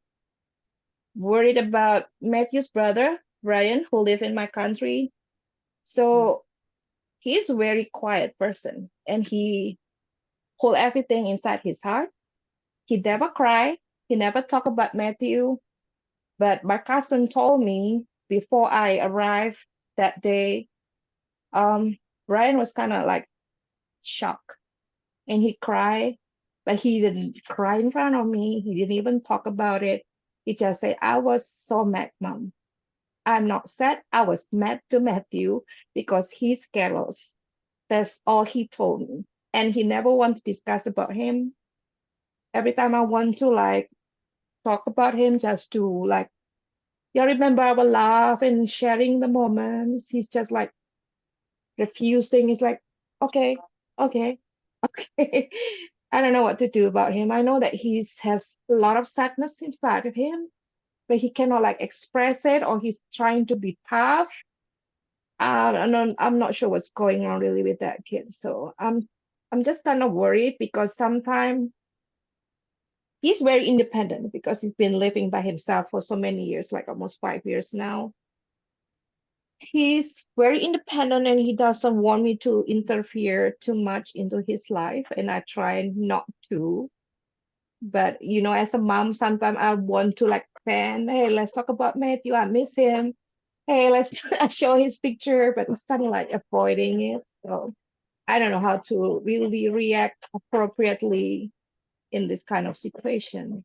worried about Matthew's brother, Brian, who live in my country. So he's a very quiet person and he hold everything inside his heart. He never cry. He never talk about Matthew. But my cousin told me before I arrived that day, Brian was kind of like shocked and he cried, but he didn't cry in front of me. He didn't even talk about it. He just said, I was so mad, Mom. I'm not sad. I was mad to Matthew because he's careless. That's all he told me. And he never want to discuss about him. Every time I want to like talk about him just to like, yeah, remember our laugh and sharing the moments. He's just like refusing. He's like, okay, okay, okay. I don't know what to do about him. I know that he has a lot of sadness inside of him, but he cannot like express it or he's trying to be tough. I'm not sure what's going on really with that kid. So I'm just kind of worried because sometimes he's very independent because he's been living by himself for so many years, like almost 5 years now. He's very independent and he doesn't want me to interfere too much into his life, and I try not to. But you know, as a mom, sometimes I want to like fan, hey, let's talk about Matthew. I miss him. Hey, let's show his picture, but it's kind of like avoiding it. So I don't know how to really react appropriately in this kind of situation.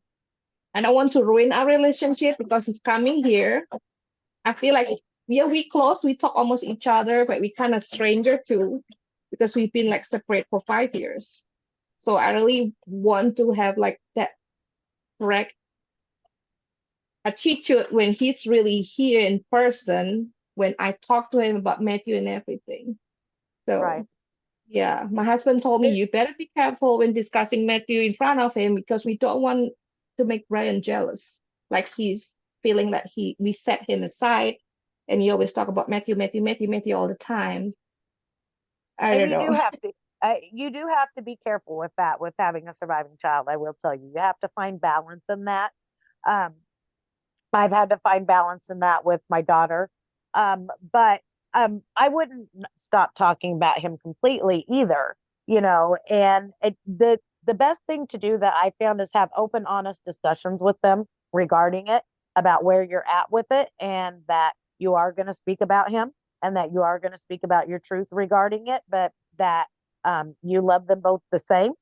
I don't want to ruin our relationship because he's coming here. I feel like yeah, we close, we talk almost each other, but we kind of stranger too, because we've been like separate for 5 years. So I really want to have like that correct attitude when he's really here in person, when I talk to him about Matthew and everything. So Right. yeah, my husband told me you better be careful when discussing Matthew in front of him because we don't want to make Brian jealous. Like he's feeling that we set him aside and you always talk about Matthew, Matthew, Matthew, Matthew all the time. I And don't know. you do have to be careful with that, with having a surviving child. I will tell you, you have to find balance in that. Um, I've had to find balance in that with my daughter. But I wouldn't stop talking about him completely either, you know, and the best thing to do that I found is have open, honest discussions with them regarding it, about where you're at with it, and that you are going to speak about him, and that you are going to speak about your truth regarding it, but that you love them both the same,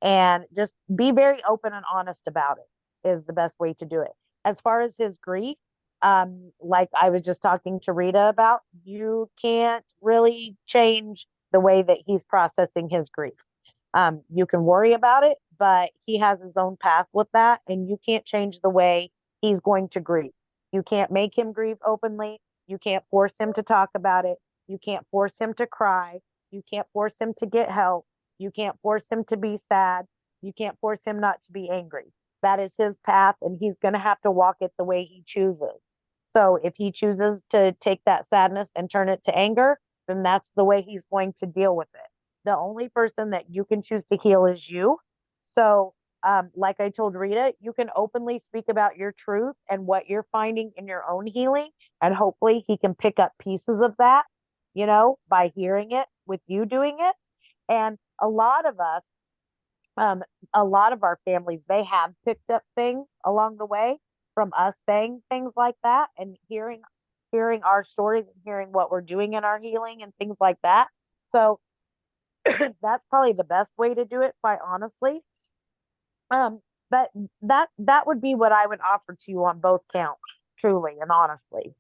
and just be very open and honest about it is the best way to do it. As far as his grief, like I was just talking to Rita about, you can't really change the way that he's processing his grief. You can worry about it, but he has his own path with that, and you can't change the way he's going to grieve. You can't make him grieve openly. You can't force him to talk about it. You can't force him to cry. You can't force him to get help. You can't force him to be sad. You can't force him not to be angry. That is his path, and he's going to have to walk it the way he chooses. So if he chooses to take that sadness and turn it to anger, then that's the way he's going to deal with it. The only person that you can choose to heal is you. So, like I told Rita, you can openly speak about your truth and what you're finding in your own healing, and hopefully he can pick up pieces of that, you know, by hearing it with you doing it. And a lot of us, a lot of our families, they have picked up things along the way from us saying things like that, and hearing our stories and hearing what we're doing in our healing and things like that. So that's probably the best way to do it, quite honestly. But that would be what I would offer to you on both counts, truly and honestly.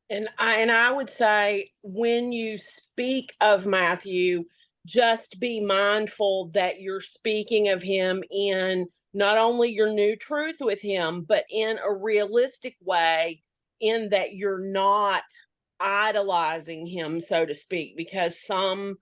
And I would say, when you speak of Matthew, just be mindful that you're speaking of him in not only your new truth with him, but in a realistic way, in that you're not idolizing him, so to speak, because some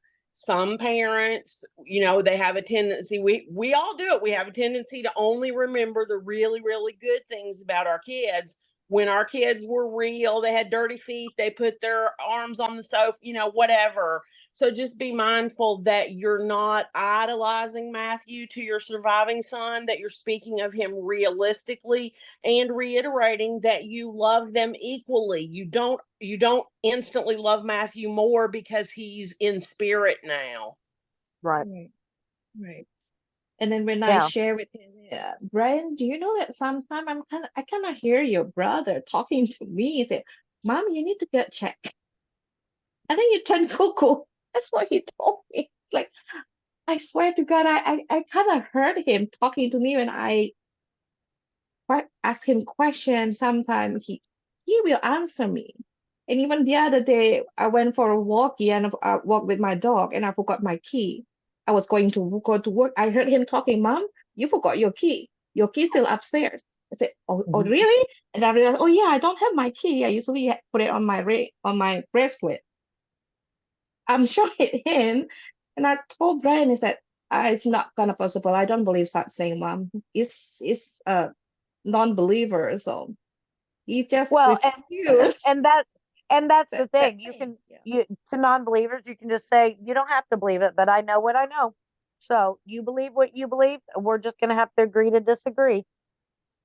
parents, you know, they have a tendency, we all do it, we have a tendency to only remember the really, really good things about our kids. When our kids were real, they had dirty feet, they put their arms on the sofa, you know, whatever. So just be mindful that you're not idolizing Matthew to your surviving son, that you're speaking of him realistically, and reiterating that you love them equally. You don't instantly love Matthew more because he's in spirit now. Right. Right. Right. And then when I Yeah. share with him, yeah, Brian, do you know that sometimes I kind of hear your brother talking to me. He said, "Mom, you need to get checked." And then you turn cuckoo. That's what he told me. It's like, I swear to God, I kind of heard him talking to me when I ask him questions. Sometimes he will answer me. And even the other day, I went for a walk and I walked with my dog, and I forgot my key. I was going to go to work. I heard him talking, "Mom, you forgot your key. Your key's still upstairs." I said, "Oh, Mhm. really?" And I realized, "Oh yeah, I don't have my key. I usually put it on my bracelet." I'm showing him, and I told Brian, "Is that it's not gonna possible. I don't believe such thing, Mom. It's a non-believer, so he just Well, refused." and that's the That thing. You thing. can, Yeah. you, to non-believers, you can just say, you don't have to believe it, but I know what I know. So you believe what you believe. We're just going to have to agree to disagree.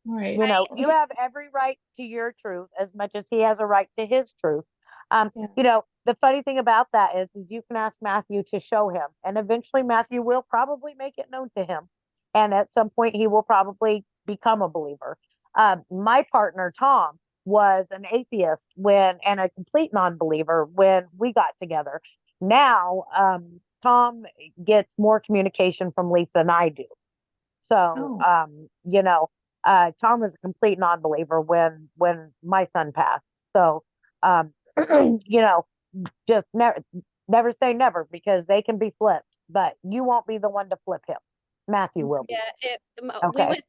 Right. You know, you have every right to your truth as much as he has a right to his truth. Yeah. You know, the funny thing about that is you can ask Matthew to show him, and eventually Matthew will probably make it known to him. And at some point, he will probably become a believer. My partner, Tom, was an atheist and a complete non-believer when we got together. Now, Tom gets more communication from Lisa than I do. So, Oh. you know, Tom was a complete non-believer when my son passed. So, you know, just never say never, because they can be flipped, but you won't be the one to flip him. Matthew will be. Yeah, Okay.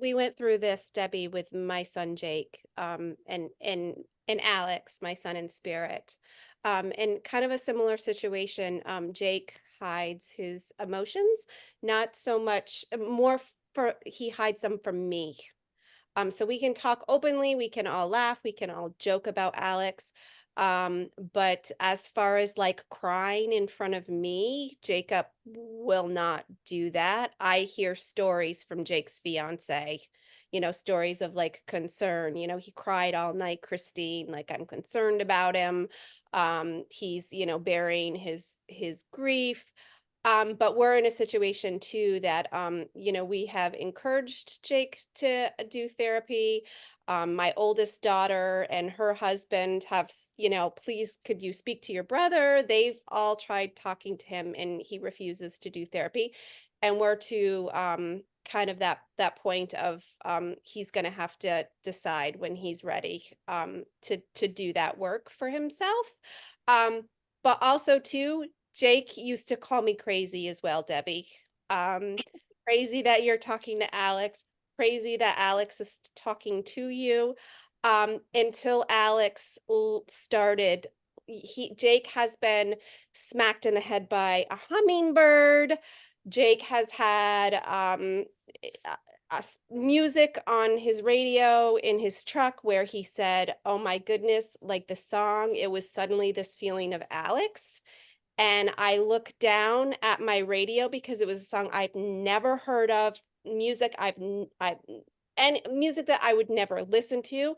we went through this, Debbie, with my son Jake, and Alex, my son in spirit. In kind of a similar situation, Jake hides his emotions, not so much, more for he hides them from me. So we can talk openly, we can all laugh, we can all joke about Alex. But as far as like crying in front of me, Jacob will not do that. I hear stories from Jake's fiance, stories of like concern. He cried all night, Christine, like I'm concerned about him. He's, bearing his grief. But we're in a situation too that, we have encouraged Jake to do therapy. My oldest daughter and her husband have, please, could you speak to your brother? They've all tried talking to him and he refuses to do therapy. And we're to kind of that point of he's going to have to decide when he's ready to do that work for himself. But also too, Jake used to call me crazy as well, Debbie. Um, Crazy that you're talking to Alex, crazy that Alex is talking to you. Until Alex started, Jake has been smacked in the head by a hummingbird. Jake has had music on his radio in his truck where he said, "Oh my goodness," like the song, it was suddenly this feeling of Alex. And I looked down at my radio because it was a song I've never heard of, music and music that I would never listen to.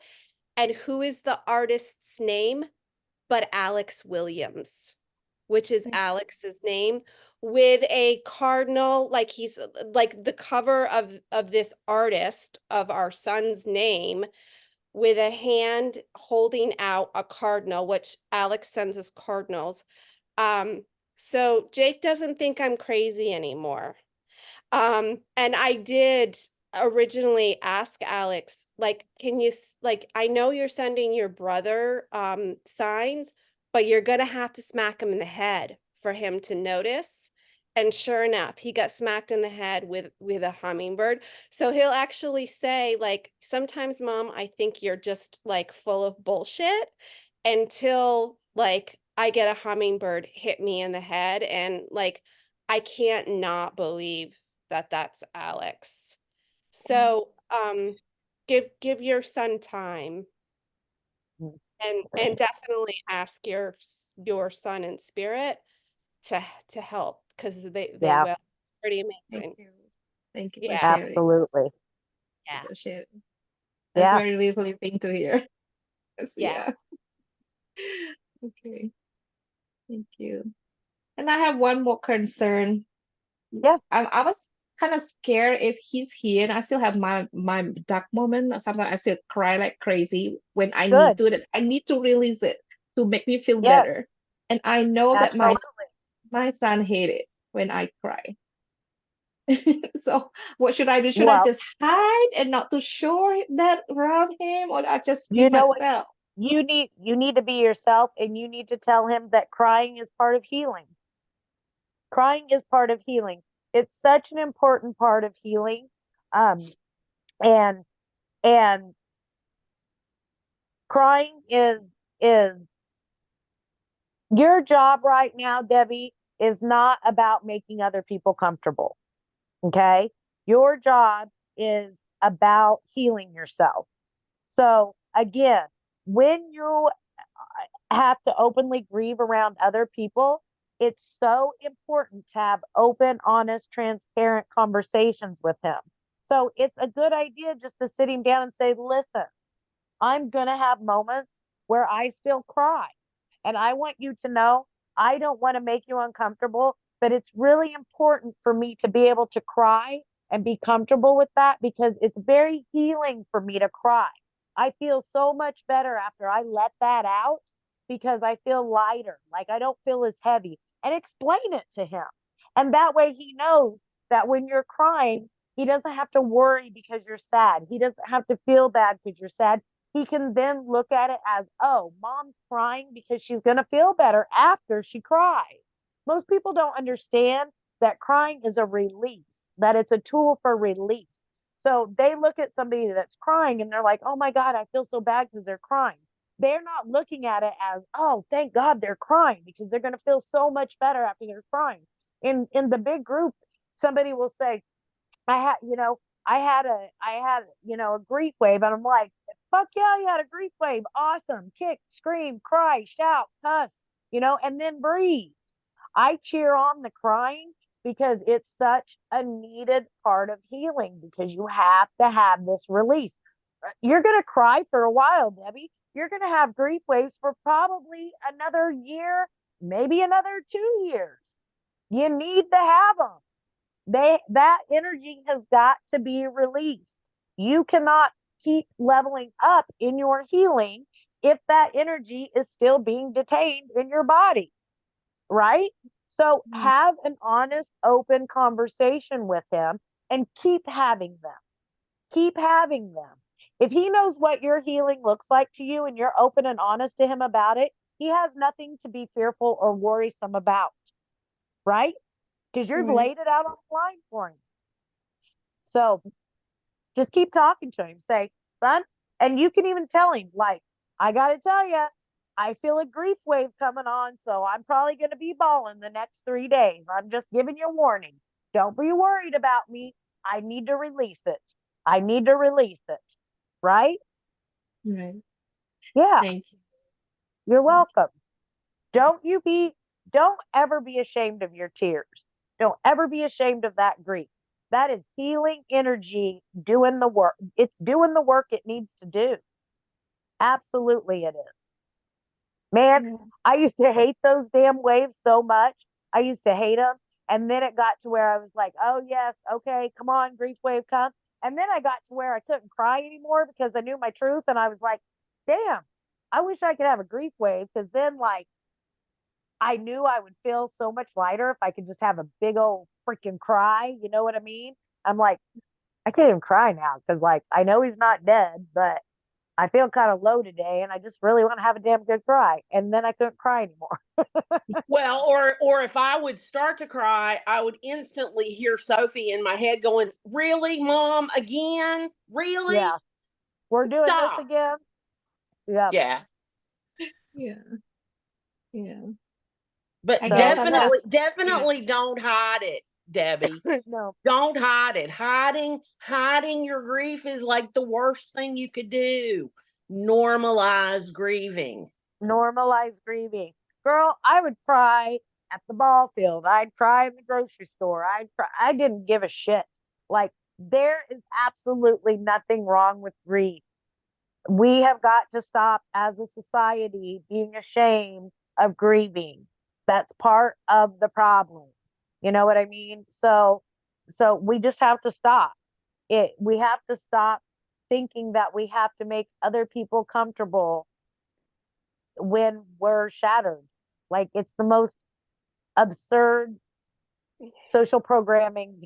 And who is the artist's name but Alex Williams, which is Alex's name, with a cardinal, like he's like the cover of this artist of our son's name, with a hand holding out a cardinal, which Alex sends us cardinals. So Jake doesn't think I'm crazy anymore. And I did originally ask Alex, like, can you, like, I know you're sending your brother signs, but you're gonna have to smack him in the head for him to notice. And sure enough, he got smacked in the head with a hummingbird. So he'll actually say, like, sometimes, Mom, I think you're just like full of bullshit, until like I get a hummingbird hit me in the head, and like I can't not believe that that's Alex. So give your son time, Mm. and definitely ask your son in spirit to help, because they Yeah, will. It's pretty Thank amazing. you. Thank you for Yeah. sharing. absolutely. Yeah. For sharing. That's Yeah. very relieving to hear. Yes, Yeah. Okay. Thank you. And I have one more concern. Yeah. I was kind of scared if he's here, and I still have my dark moment. Sometimes I still cry like crazy when I need Good. to. That I need to release it to make me feel Yes. better. And I know that Absolutely. my son hates it when I cry. So what should I do? Should I Well, just hide and not to show that around him, or I just be you know what? myself? You need to be yourself, and you need to tell him that crying is part of healing. Crying is part of healing. It's such an important part of healing. Um, and and crying is your job right now, Debbie, is not about making other people comfortable. Okay? Your job is about healing yourself. So again, when you have to openly grieve around other people, it's so important to have open, honest, transparent conversations with him. So it's a good idea just to sit him down and say, listen, I'm going to have moments where I still cry. And I want you to know I don't want to make you uncomfortable, but it's really important for me to be able to cry and be comfortable with that, because it's very healing for me to cry. I feel so much better after I let that out, because I feel lighter, like I don't feel as heavy, and explain it to him. And that way he knows that when you're crying, he doesn't have to worry because you're sad. He doesn't have to feel bad because you're sad. He can then look at it as, oh, Mom's crying because she's going to feel better after she cries. Most people don't understand that crying is a release, that it's a tool for release. So they look at somebody that's crying and they're like, oh my God, I feel so bad because they're crying. They're not looking at it as, oh, thank God they're crying, because they're going to feel so much better after they're crying. In the big group, somebody will say, I had, a grief wave. And I'm like, fuck yeah, you had a grief wave. Awesome. Kick, scream, cry, shout, cuss, and then breathe. I cheer on the crying because it's such a needed part of healing because you have to have this release. You're going to cry for a while, Debbie. You're going to have grief waves for probably another year, maybe another 2 years. You need to have them. That energy has got to be released. You cannot keep leveling up in your healing if that energy is still being detained in your body, right? So have an honest, open conversation with him and keep having them. Keep having them. If he knows what your healing looks like to you and you're open and honest to him about it, he has nothing to be fearful or worrisome about, right? Because you've Right. laid it out on the line for him. So just keep talking to him. Say, son, and you can even tell him, like, I got to tell you, I feel a grief wave coming on, so I'm probably going to be bawling the next 3 days. I'm just giving you a warning. Don't be worried about me. I need to release it. I need to release it. Right? Right. Yeah, Thank you. you're welcome. Don't ever be ashamed of your tears. Don't ever be ashamed of that grief. That is healing energy doing the work. It's doing the work it needs to do. Absolutely, it is. Man, I used to hate those damn waves so much. I used to hate them. And then it got to where I was like, oh, yes, okay, come on, grief wave, come. And then I got to where I couldn't cry anymore because I knew my truth. And I was like, damn, I wish I could have a grief wave because then, like, I knew I would feel so much lighter if I could just have a big old freaking cry. You know what I mean? I'm like, I can't even cry now because, like, I know he's not dead, but I feel kind of low today and I just really want to have a damn good cry. And then I couldn't cry anymore. Well, or if I would start to cry, I would instantly hear Sophie in my head going, "Really, Mom, again? Really? Yeah. We're doing this Stop." again. Yeah. Yeah. Yeah. Yeah. But I So, guess I'm definitely, just, definitely don't hide it, Debbie. no, Don't hide it. Hiding your grief is like the worst thing you could do. Normalize grieving. normalize grieving. Girl, I would cry at the ball field. I'd cry in the grocery store. I'd cry. I didn't give a shit. Like, there is absolutely nothing wrong with grief. We have got to stop as a society being ashamed of grieving. That's part of the problem. You know what I mean? So we just have to stop it. We have to stop thinking that we have to make other people comfortable when we're shattered. Like, it's the most absurd social programming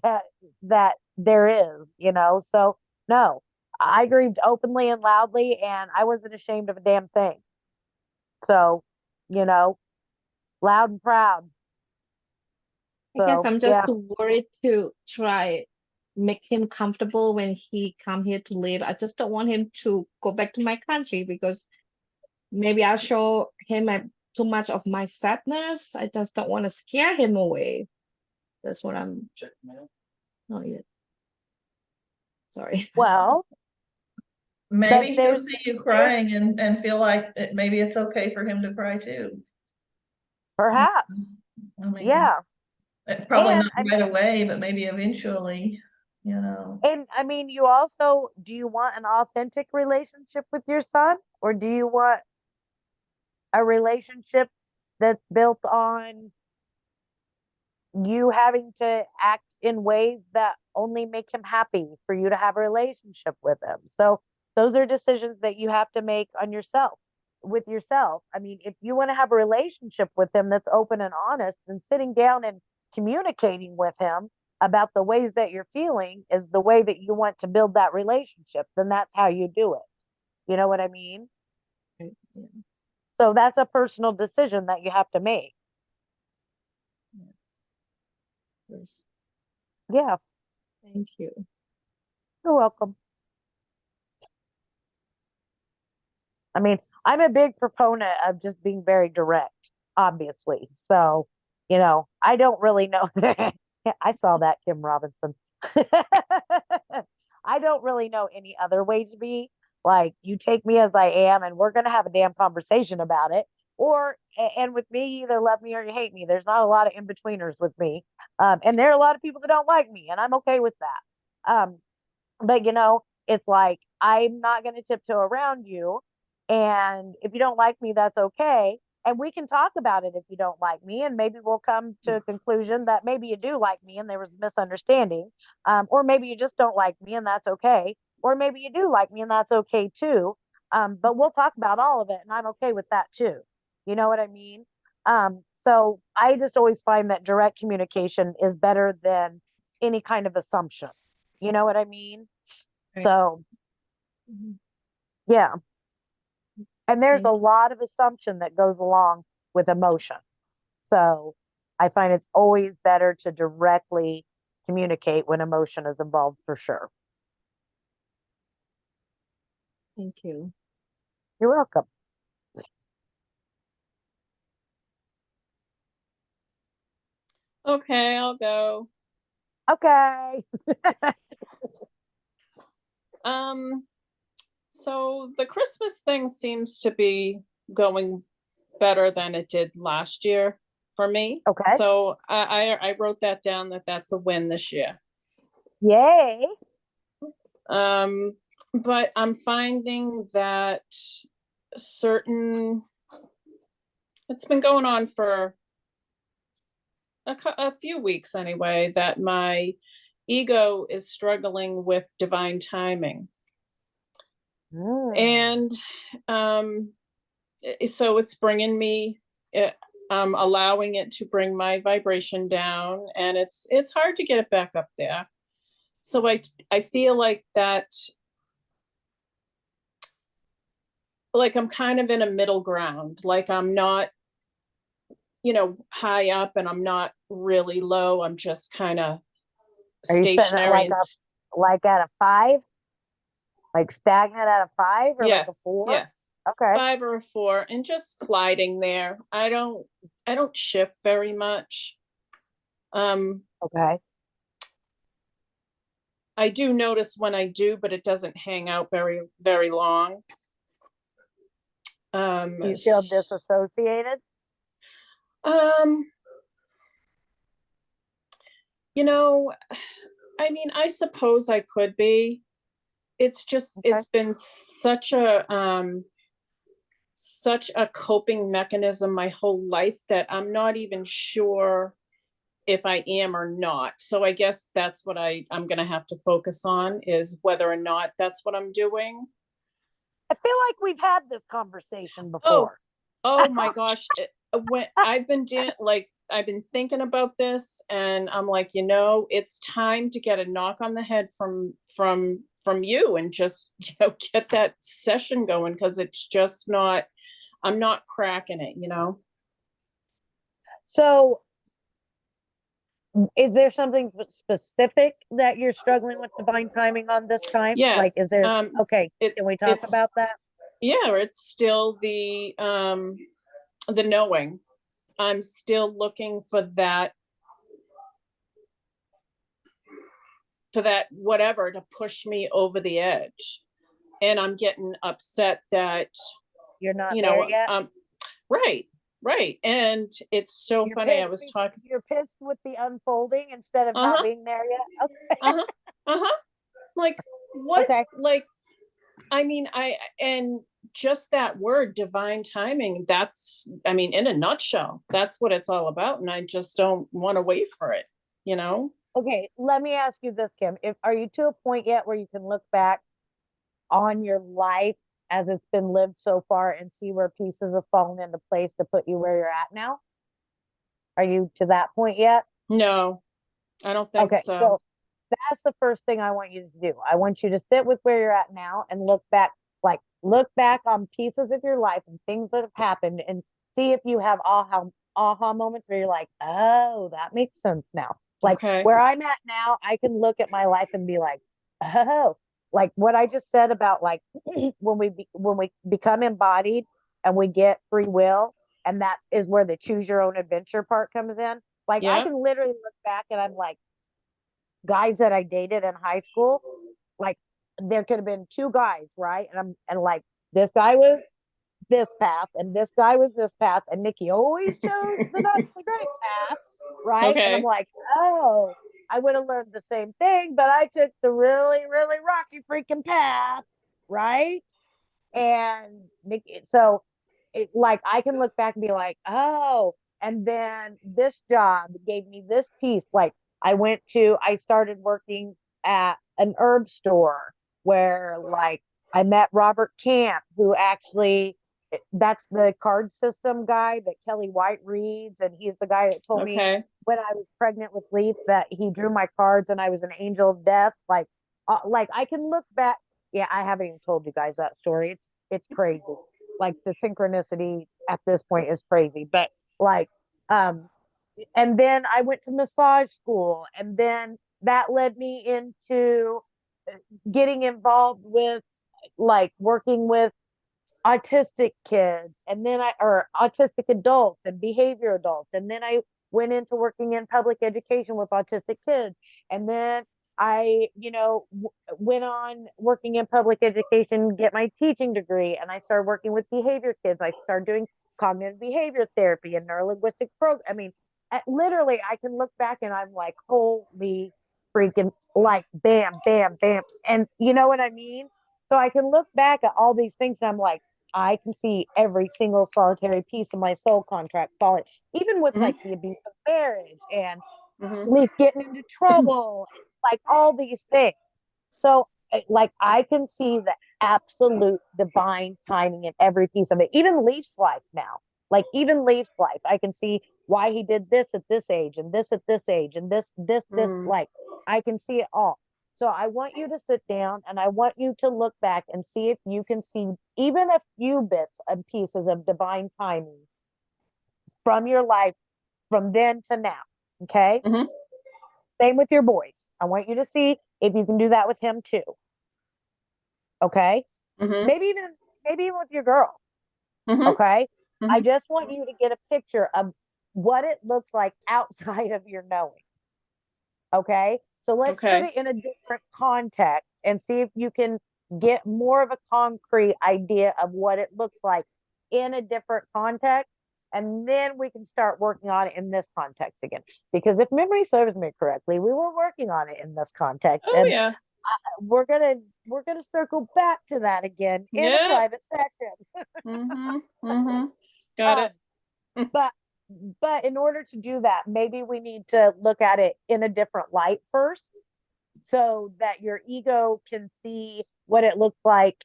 that there is, you know. So no, I grieved openly and loudly and I wasn't ashamed of a damn thing. So, you know, loud and proud. I guess So I'm just yeah, too worried to try make him comfortable when he come here to live. I just don't want him to go back to my country because maybe I'll show him too much of my sadness. I just don't want to scare him away. That's what I'm. Oh yeah. Sorry. well, but Maybe he'll there's see you there's crying and feel like maybe it's okay for him to cry too. perhaps, I mean, yeah. probably And not right away, but maybe eventually, you know. I mean, you also, do you want an authentic relationship with your son, or do you want a relationship that's built on you having to act in ways that only make him happy for you to have a relationship with him? So those are decisions that you have to make on yourself, with yourself. I mean, if you want to have a relationship with him that's open and honest, and sitting down and communicating with him about the ways that you're feeling is the way that you want to build that relationship, then that's how you do it. You know what I mean? Right, yeah. So that's a personal decision that you have to make. Yes. Yeah, Thank you. you're welcome. I mean, I'm a big proponent of just being very direct, obviously. So, you know, I don't really know. I saw that, Kim Robinson. I don't really know any other way to be. Like, you take me as I am, and we're going to have a damn conversation about it. And with me, you either love me or you hate me. There's not a lot of in-betweeners with me. And there are a lot of people that don't like me, and I'm okay with that. But it's like, I'm not going to tiptoe around you. And if you don't like me, that's okay. And we can talk about it if you don't like me. And maybe we'll come to a conclusion that maybe you do like me and there was a misunderstanding. Or maybe you just don't like me and that's okay. Or maybe you do like me and that's okay too. But we'll talk about all of it and I'm okay with that too. You know what I mean? So I just always find that direct communication is better than any kind of assumption. You know what I mean? Right. So, Mhm. yeah. And there's a Thank lot of assumption that goes along with emotion. So I find it's always better to directly communicate when emotion is involved for sure. Thank you. You're welcome. Okay, I'll go. Okay. So the Christmas thing seems to be going better than it did last year for me. Okay. So I wrote that down, that that's a win this year. Yay. But I'm finding that it's been going on for a few weeks anyway, that my ego is struggling with divine timing. And so it's bringing me, allowing it to bring my vibration down, and it's hard to get it back up there. So I feel like that, like I'm kind of in a middle ground, like I'm not, high up and I'm not really low. I'm just kind of Are you setting it stationary. like at a 5? Like stagnant at a 5 or like a Yes, 4? yes. Okay. 5 or a 4, and just gliding there. I don't shift very much. Okay. I do notice when I do, but it doesn't hang out very, very long. Do you feel disassociated? I mean, I suppose I could be. It's just, Okay. it's been such a coping mechanism my whole life that I'm not even sure if I am or not. So I guess that's what I'm going to have to focus on, is whether or not that's what I'm doing. I feel like we've had this conversation Oh, before. oh my gosh. When I've been thinking about this, and I'm like, it's time to get a knock on the head from you, and just, get that session going, because it's just not, I'm not cracking it, So is there something specific that you're struggling with divine timing on this time? Like, is Yes. there, okay, can we talk it's about that? Yeah, it's still the knowing. I'm still looking for that whatever to push me over the edge. And I'm getting upset that, You're not there yet? Right. And it's so You're funny. I pissed was be- talking. You're pissed with the unfolding instead of not Uh-huh. being there yet? Okay. Uh-huh. Like, what? Okay. Like, I mean, and just that word, divine timing, that's, I mean, in a nutshell, that's what it's all about. And I just don't want to wait for it, Okay, let me ask you this, Kim. Are you to a point yet where you can look back on your life as it's been lived so far and see where pieces have fallen into place to put you where you're at now? Are you to that point yet? No, I don't think Okay, so. so that's the first thing I want you to do. I want you to sit with where you're at now and look back on pieces of your life and things that have happened, and see if you have aha moments where you're like, oh, that makes sense now. Like, Okay. where I'm at now, I can look at my life and be like, oh, like what I just said about, like, when we become embodied and we get free will, and that is where the choose your own adventure part comes in. Like, I Yeah. can literally look back and I'm like, guys that I dated in high school, like, there could have been 2 guys, right? And like, this guy was this path and this guy was this path and Nikki always chose the not so great path, right? And I'm Okay. like, oh, I would have learned the same thing, but I took the really, really rocky freaking path, right? And Nikki, so like I can look back and be like, oh, and then this job gave me this piece. Like I started working at an herb store where like I met Robert Camp, who actually that's the card system guy that Kelly White reads, and he's the guy that told me Okay. when I was pregnant with Leaf that he drew my cards and I was an angel of death. Like I can look back. Yeah, I haven't even told you guys that story. It's crazy. Like the synchronicity at this point is crazy. But like, and then I went to massage school, and then that led me into getting involved with like working with autistic kids, and then or autistic adults and behavior adults, and then I went into working in public education with autistic kids, and then I went on working in public education, get my teaching degree, and I started working with behavior kids. I started doing cognitive behavior therapy and neurolinguistic program. I mean, literally I can look back and I'm like, holy freaking, like bam bam bam, and you know what I mean. So I can look back at all these things and I'm like, I can see every single solitary piece of my soul contract falling, even with like the abuse of marriage and Leaf getting into trouble, like all these things. So like I can see the absolute divine timing in every piece of it. Even Leaf's life now, like even Leaf's life, I can see why he did this at this age and this at this age and this, like I can see it all. So I want you to sit down and I want you to look back and see if you can see even a few bits and pieces of divine timing from your life from then to now. Okay. Same with your boys. I want you to see if you can do that with him too. Okay. Maybe even with your girl. Okay. I just want you to get a picture of what it looks like outside of your knowing. Okay. So let's put it in a different context and see if you can get more of a concrete idea of what it looks like in a different context. And then we can start working on it in this context again. Because if memory serves me correctly, we were working on it in this context. Oh yeah. We're gonna circle back to that again in a private session. Got it. But in order to do that, maybe we need to look at it in a different light first, so that your ego can see what it looks like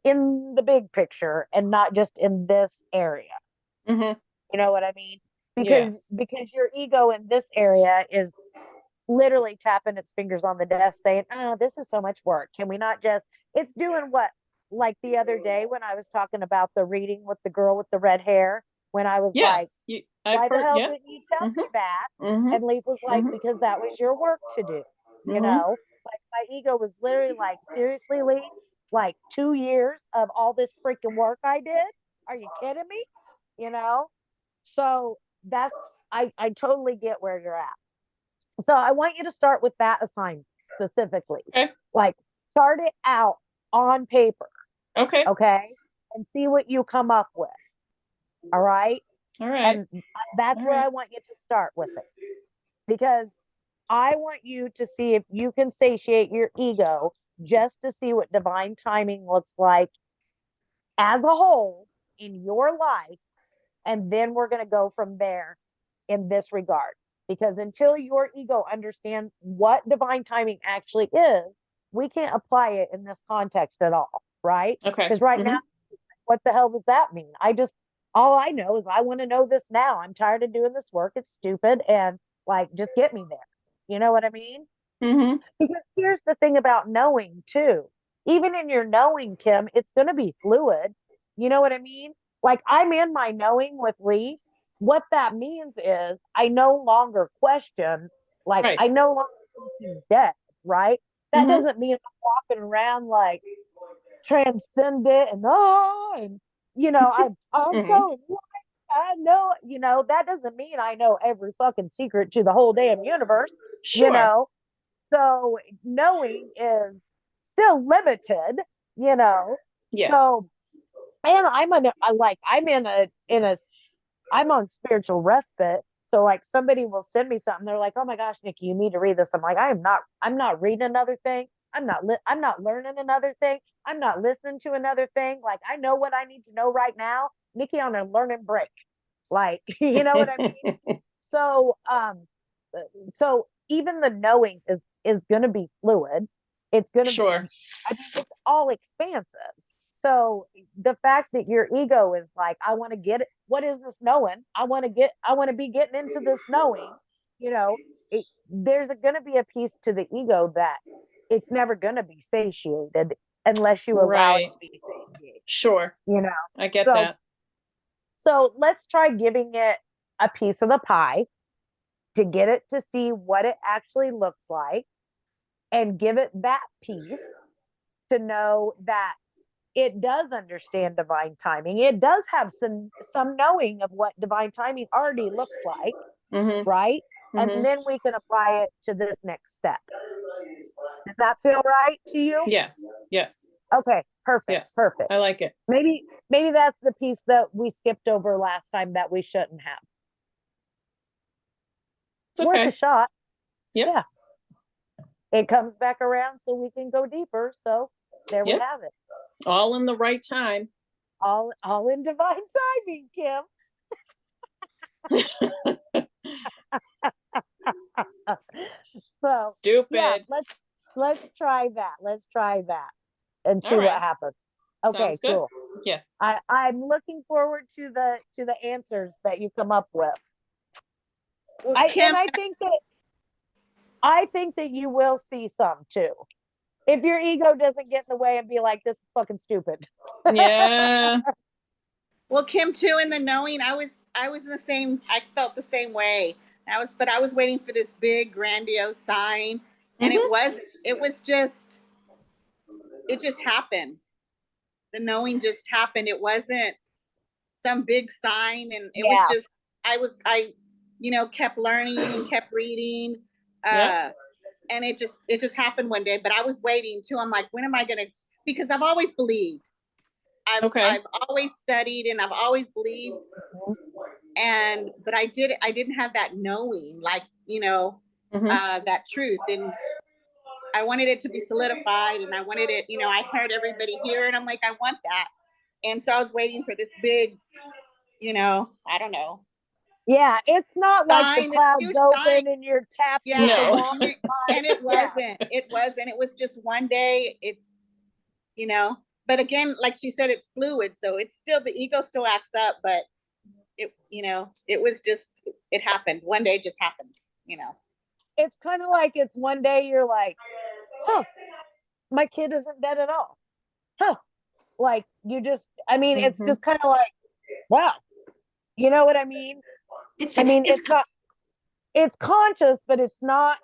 in the big picture and not just in this area. You know what I mean? Because your ego in this area is literally tapping its fingers on the desk saying, oh, this is so much work. Can we not just, it's doing what, like the other day when I was talking about the reading with the girl with the red hair, when I was like, why the hell didn't you tell me that? And Leaf was like, because that was your work to do. You know, like my ego was literally like, seriously, Leaf, like 2 years of all this freaking work I did? Are you kidding me? You know? So that's, I totally get where you're at. So I want you to start with that assignment specifically. Like start it out on paper. Okay. And see what you come up with. All right. And that's where I want you to start with it. Because I want you to see if you can satiate your ego just to see what divine timing looks like as a whole in your life. And then we're going to go from there in this regard. Because until your ego understands what divine timing actually is, we can't apply it in this context at all, right? Because right now, what the hell does that mean? All I know is I want to know this now. I'm tired of doing this work. It's stupid. And like, just get me there. You know what I mean? Because here's the thing about knowing too. Even in your knowing, Kim, it's going to be fluid. You know what I mean? Like I'm in my knowing with Leaf. What that means is I no longer question, like I no longer think he's dead, right? That doesn't mean I'm walking around like transcendent and you know, I'm so I know, you know, that doesn't mean I know every fucking secret to the whole damn universe, you know. So knowing is still limited, you know. So And I'm on spiritual respite. So like somebody will send me something. They're like, "Oh my gosh, Nikki, you need to read this." I'm like, I'm not reading another thing. I'm not learning another thing. I'm not listening to another thing. Like I know what I need to know right now. Nikki on a learning break. Like, you know what I mean? So, so even the knowing is going to be fluid. It's going to be, Sure. I mean, it's all expansive. So the fact that your ego is like, I want to get it. What is this knowing? I want to be getting into this knowing, you know, there's going to be a piece to the ego that it's never going to be satiated unless you allow it Right. to be satiated, Sure. you know? I get So, that. so let's try giving it a piece of the pie to get it to see what it actually looks like and give it that piece to know that it does understand divine timing. It does have some knowing of what divine timing already looks like, Mm-hmm. right? And Mm-hmm. then we can apply it to this next step. Does that feel right to you? Yes. Yes. Okay, perfect. Yes. Perfect. I like it. Maybe that's the piece that we skipped over last time that we shouldn't have. It's Worth a okay. shot. Yep. Yeah. It comes back around so we can go deeper. So there we Yep. have it. All in the right time. All in divine timing, Kim. So Stupid. yeah, let's try that. Let's try that and see All what right. happens. Okay, Sounds good. cool. Yes. I'm looking forward to the answers that you come up with. Well, I Kim, think that you will see some too. If your ego doesn't get in the way and be like, this is fucking stupid. Yeah. well, Kim too, in the knowing, I was in the same, I felt the same way. But I was waiting for this big grandiose sign, and Mm-hmm. it just happened. The knowing just happened. It wasn't some big sign, and it was Yeah. just, I kept learning and kept reading. Yeah. And it just happened one day, but I was waiting too. I'm like, when am I gonna, because I've always believed. Okay. I've always studied and I've always believed, but I didn't have that knowing, like, Mm-hmm. that truth. And I wanted it to be solidified, and I wanted it, I heard everybody here, and I'm like, I want that. And so I was waiting for this big, I don't know. Yeah, it's not like the Sign, this clouds huge open sign. and you're tapped with Yeah. the No. wand. And it wasn't. It was just one day. It's, but again, like she said, it's fluid. So it's still, the ego still acts up, but it, it was just, it happened. One day just happened, It's kind of like it's one day you're like, huh, my kid isn't dead at all. Huh. Like you just, I mean, it's Mhm. just kind of like, wow. You know what I mean? It's I mean, it's it's not, it's conscious, but it's not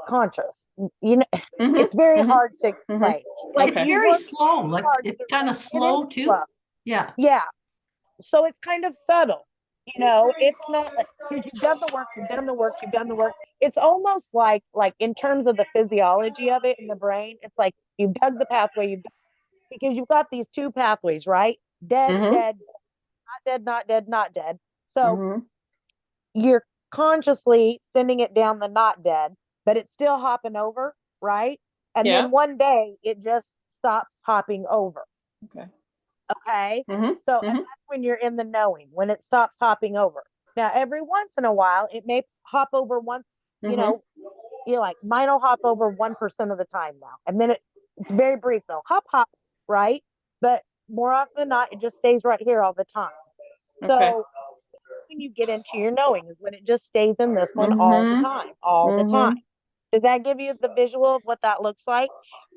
conscious. You know, Mhm. it's very Mhm. hard to Mhm. explain. Like it's Okay. you very work slow, like hard it's to kind of it is slow too. slow. Yeah. Yeah. So it's kind of subtle. It's not like, because you've done the work, you've done the work, you've done the work. It's almost like in terms of the physiology of it in the brain, it's like you've dug the pathway, because you've got these two pathways, right? Dead, Mhm. dead, not dead, not dead, not dead. So Mhm. you're consciously sending it down the not dead, but it's still hopping over, right? And Yeah. then one day it just stops hopping over. Okay. Okay. Mhm. So, and Mhm. that's when you're in the knowing, when it stops hopping over. Now, every once in a while, it may hop over once, Mhm. you're like, mine will hop over 1% of the time now. And then it's very brief though. Hop, hop, right? But more often than not, it just stays right here all the time. Okay. So when you get into your knowing is when it just stays in this one all the Mhm. time, all the time. Mhm. Does that give you the visual of what that looks like?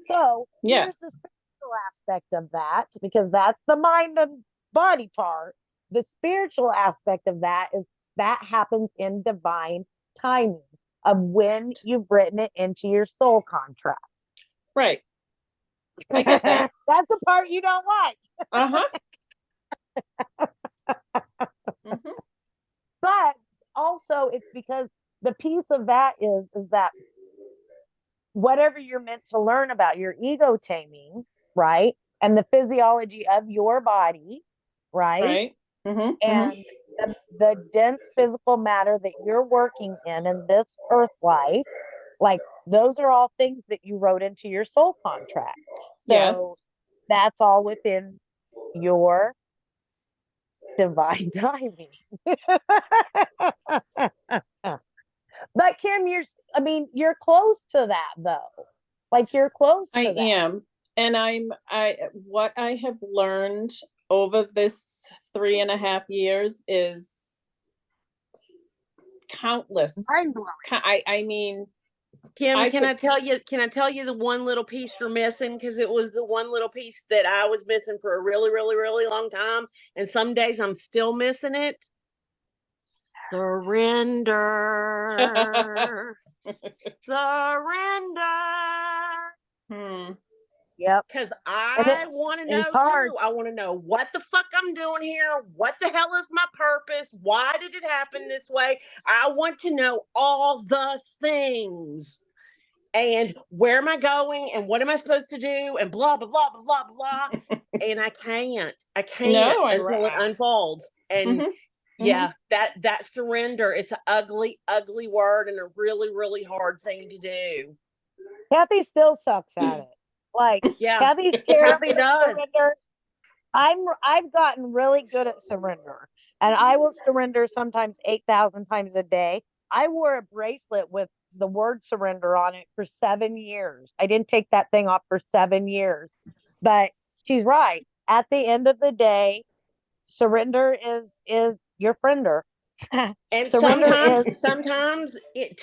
So here's Yes. the spiritual aspect of that, because that's the mind and body part. The spiritual aspect of that is that happens in divine timing of when you've written it into your soul contract. Right. I get that. That's the part you don't like. Uh-huh. Mhm. But also it's because the piece of that is that whatever you're meant to learn about your ego taming, right? and the physiology of your body, right? Right. Mm-hmm. And the dense physical matter that you're working in this earth life, like those are all things that you wrote into your soul contract. So Yes. that's all within your divine timing. But Kim, I mean, you're close to that though. Like you're close to I that. am. And what I have learned over this 3.5 years is countless. Mind-blowing. I mean, Kim, I can I could- tell you the one little piece you're missing? Because it was the one little piece that I was missing for a really, really, really long time. And some days I'm still missing it. Surrender. Surrender. Yep. Because And I want to know it's hard. too. I want to know what the fuck I'm doing here. What the hell is my purpose? Why did it happen this way? I want to know all the things. And where am I going? And what am I supposed to do? And blah, blah, blah, blah, blah, blah. And I can't No, until it unfolds. And Mhm. yeah, that surrender is an ugly, ugly word and a really, really hard thing to do. Kathy still sucks at it. Like Yeah, Kathy's terrible Kathy at does. surrender. I've gotten really good at surrender, and I will surrender sometimes 8,000 times a day. I wore a bracelet with the word surrender on it for 7 years. I didn't take that thing off for 7 years. But she's right. At the end of the day, surrender is your friender. And Surrender sometimes it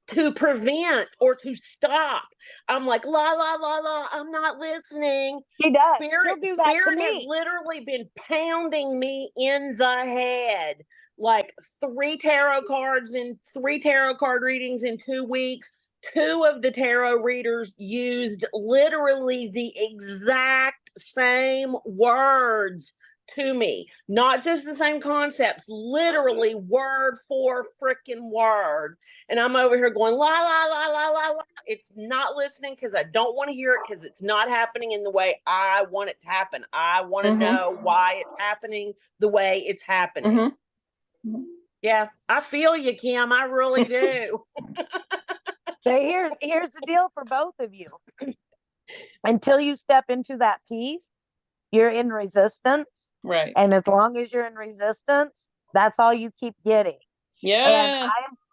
to prevent or to stop. I'm like, la la la la, I'm not listening. She does. She'll Spirit do that to Spirit has me. literally been pounding me in the head. Like 3 tarot cards and 3 tarot card readings in 2 weeks. 2 of the tarot readers used literally the exact same words to me, not just the same concepts, literally word for freaking word. And I'm over here going, la, la, la, la, la, la. It's not listening because I don't want to hear it because it's not happening in the way I want it to happen. I want to know why it's happening the way it's happening. Yeah, I feel you, Kim. I really do. So here's the deal for both of you. Until you step into that peace, you're in resistance. Right. And as long as you're in resistance, that's all you keep getting. Yes.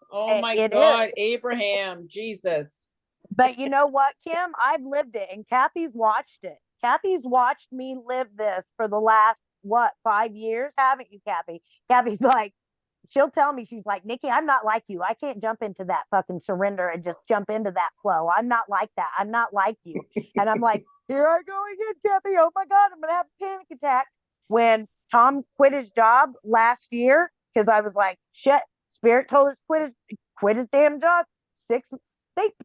Oh my God, Abraham, Jesus. But you know what, Kim? I've lived it, and Kathy's watched it. Kathy's watched me live this for the last, 5 years? Haven't you, Kathy? Kathy's like, she'll tell me, she's like, Nikki, I'm not like you. I can't jump into that fucking surrender and just jump into that flow. I'm not like that. I'm not like you. And I'm like, here I go again, Kathy. Oh my God, I'm going to have a panic attack. When Tom quit his job last year, because I was like, shit, Spirit told us quit his damn job. They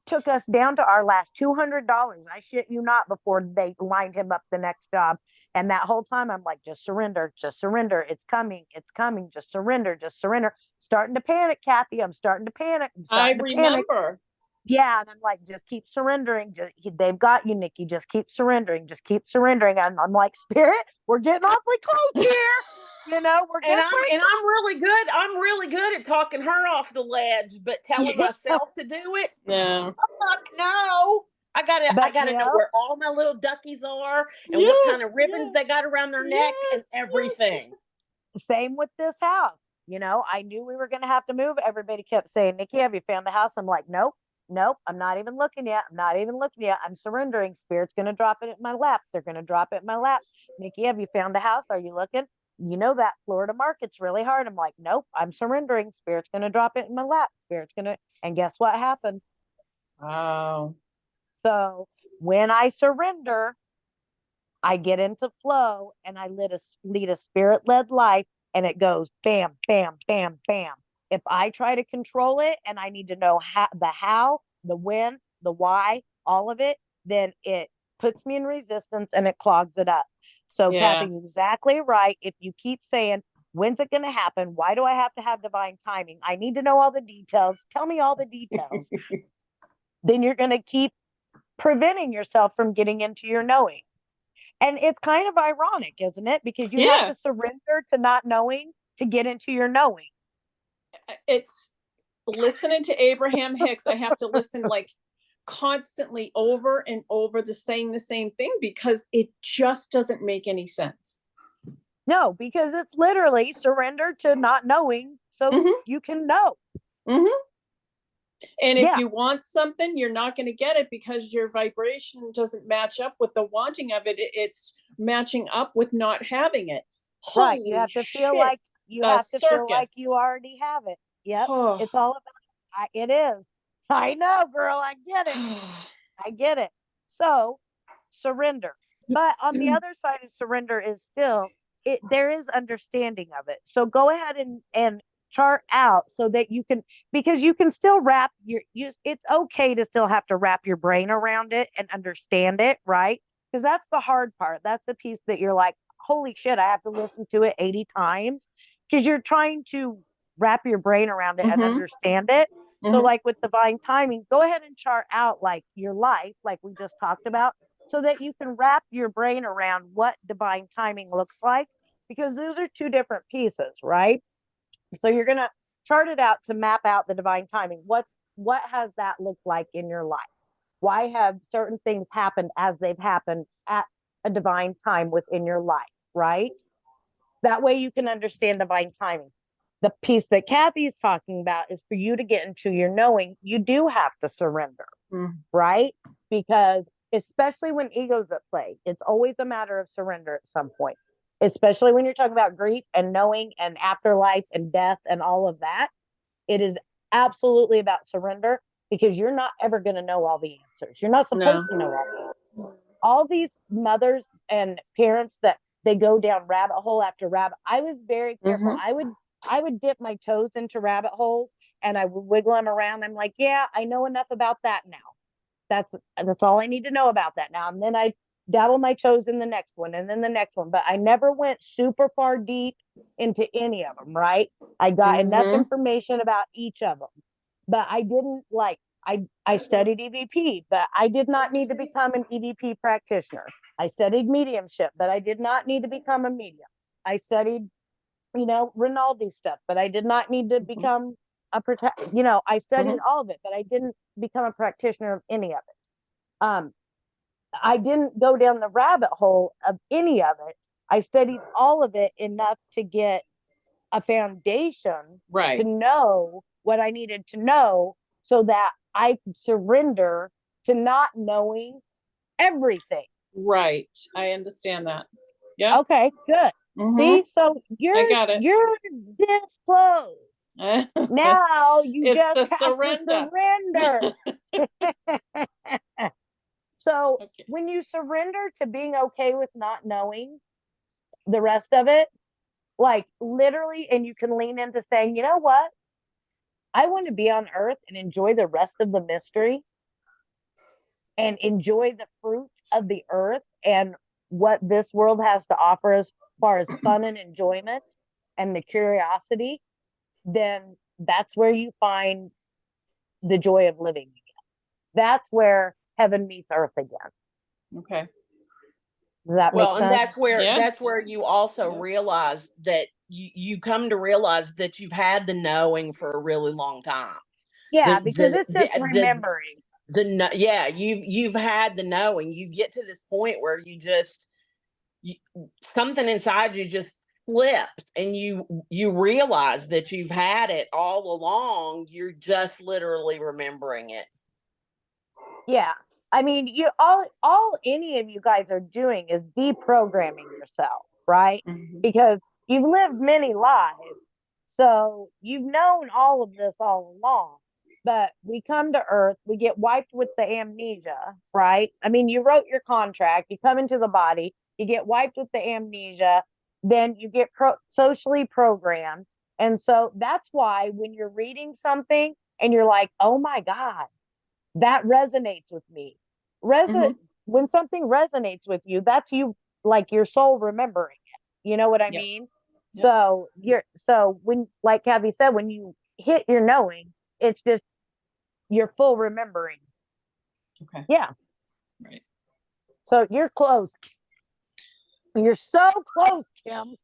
took us down to our last $200. I shit you not, before they lined him up the next job. And that whole time I'm like, just surrender, just surrender. It's coming, just surrender, just surrender. Starting to panic, Kathy. I'm starting to panic. I remember. Yeah, and I'm like, just keep surrendering. They've got you, Nikki. Just keep surrendering. Just keep surrendering. And I'm like, Spirit, we're getting awfully close here. You know, we're getting I'm really good. I'm really good at talking her off the ledge, but telling myself to do it, no. Fuck no. I gotta know where all my little duckies are and what kind of ribbons they got around their neck and everything. Same with this house. You know, I knew we were going to have to move. Everybody kept saying, Nikki, have you found the house? I'm like, nope, I'm not even looking yet. I'm surrendering. Spirit's going to drop it in my lap. They're going to drop it in my lap. Nikki, have you found the house? Are you looking? You know that Florida market's really hard. I'm like, nope, I'm surrendering. Spirit's going to drop it in my lap. And guess what happened? Wow. So when I surrender, I get into flow and I lead a spirit-led life, and it goes bam, bam, bam, bam. If I try to control it and I need to know how, the when, the why, all of it, then it puts me in resistance and it clogs it up. So Kathy's exactly right. If you keep saying, when's it going to happen? Why do I have to have divine timing? I need to know all the details. Tell me all the details. Then you're going to keep preventing yourself from getting into your knowing. And it's kind of ironic, isn't it? Because you Yeah. have to surrender to not knowing to get into your knowing. It's listening to Abraham Hicks. I have to listen like constantly over and over the same thing because it just doesn't make any sense. No, because it's literally surrender to not knowing so Mhm. you can know. And if Yeah. you want something, you're not going to get it because your vibration doesn't match up with the wanting of it. It's matching up with not having it. Right. You Holy have to feel shit, like you a have to feel like circus. you already have it. Yep. Oh. It's all about it is. I know, girl. I get it. I get it. So surrender. But on the other side of surrender is still there is understanding of it. So go ahead and chart out so that you can, because you can still wrap it's okay to still have to wrap your brain around it and understand it, right? Because that's the hard part. That's the piece that you're like, holy shit, I have to listen to it 80 times because you're trying to wrap your brain around it and Mhm. understand it. So Mhm. like with divine timing, go ahead and chart out like your life, like we just talked about, so that you can wrap your brain around what divine timing looks like, because those are two different pieces, right? So you're going to chart it out to map out the divine timing. What has that looked like in your life? Why have certain things happened as they've happened at a divine time within your life, right? That way you can understand divine timing. The piece that Kathy's talking about is for you to get into your knowing, you do have to surrender, right? Because especially when ego's at play, it's always a matter of surrender at some point, especially when you're talking about grief and knowing and afterlife and death and all of that. It is absolutely about surrender because you're not ever going to know all the answers. You're not supposed to know all these mothers and parents that they go down rabbit hole after rabbit. I was very careful. I would dip my toes into rabbit holes and I would wiggle them around. I'm like, yeah, I know enough about that now. That's all I need to know about that now. And then I dabble my toes in the next one and then the next one. But I never went super far deep into any of them, right? I got enough information about each of them. But I didn't like I studied EVP, but I did not need to become an EVP practitioner. I studied mediumship, but I did not need to become a medium. I studied, Rinaldi stuff, but I did not need to become I studied all of it, but I didn't become a practitioner of any of it. I didn't go down the rabbit hole of any of it. I studied all of it enough to get a foundation to know what I needed to know so that I could surrender to not knowing everything. Right. I understand that. Yeah. Okay, good. See, so I got it. you're this close. Now you It's just the have to surrender. So when you surrender to being okay with not knowing the rest of it, like literally, and you can lean into saying, you know what? I want to be on earth and enjoy the rest of the mystery and enjoy the fruits of the earth and what this world has to offer as far as fun and enjoyment and the curiosity, then that's where you find the joy of living again. That's where heaven meets earth again. Okay. Does that make sense? And that's where you also realize that you come to realize that you've had the knowing for a really long time. Yeah, because it's just remembering. You've had the knowing. You get to this point where something inside you just flips and you realize that you've had it all along. You're just literally remembering it. Yeah. I mean, all any of you guys are doing is deprogramming yourself, right? Because you've lived many lives. So you've known all of this all along. But we come to earth, we get wiped with the amnesia, right? I mean, you wrote your contract, you come into the body, you get wiped with the amnesia, then you get socially programmed. And so that's why when you're reading something and you're like, oh my God, that resonates with me. When something resonates with you, that's you, like your soul remembering it. You know what I mean? So when, like Kathy said, when you hit your knowing, it's just your full remembering. Okay. Yeah. Right. So you're close. You're so close, Kim.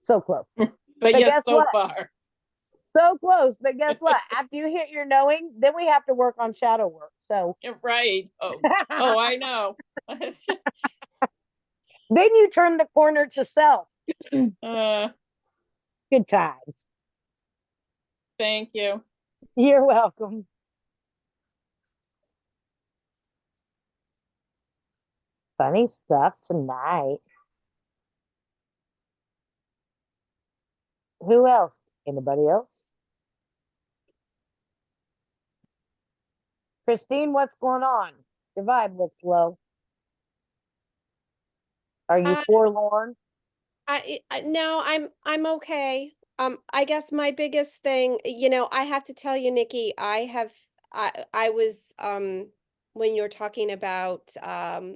So close. But yes, guess so what? far. So close. But guess what? After you hit your knowing, then we have to work on shadow work. So You're right. Oh, I know. then you turn the corner to self. Uh, Good times. thank you. You're welcome. Funny stuff tonight. Who else? Anybody else? Christine, what's going on? Your vibe looks low. Are you Uh, forlorn? No, I'm okay. I guess my biggest thing, I have to tell you, Nikki, I was when you're talking about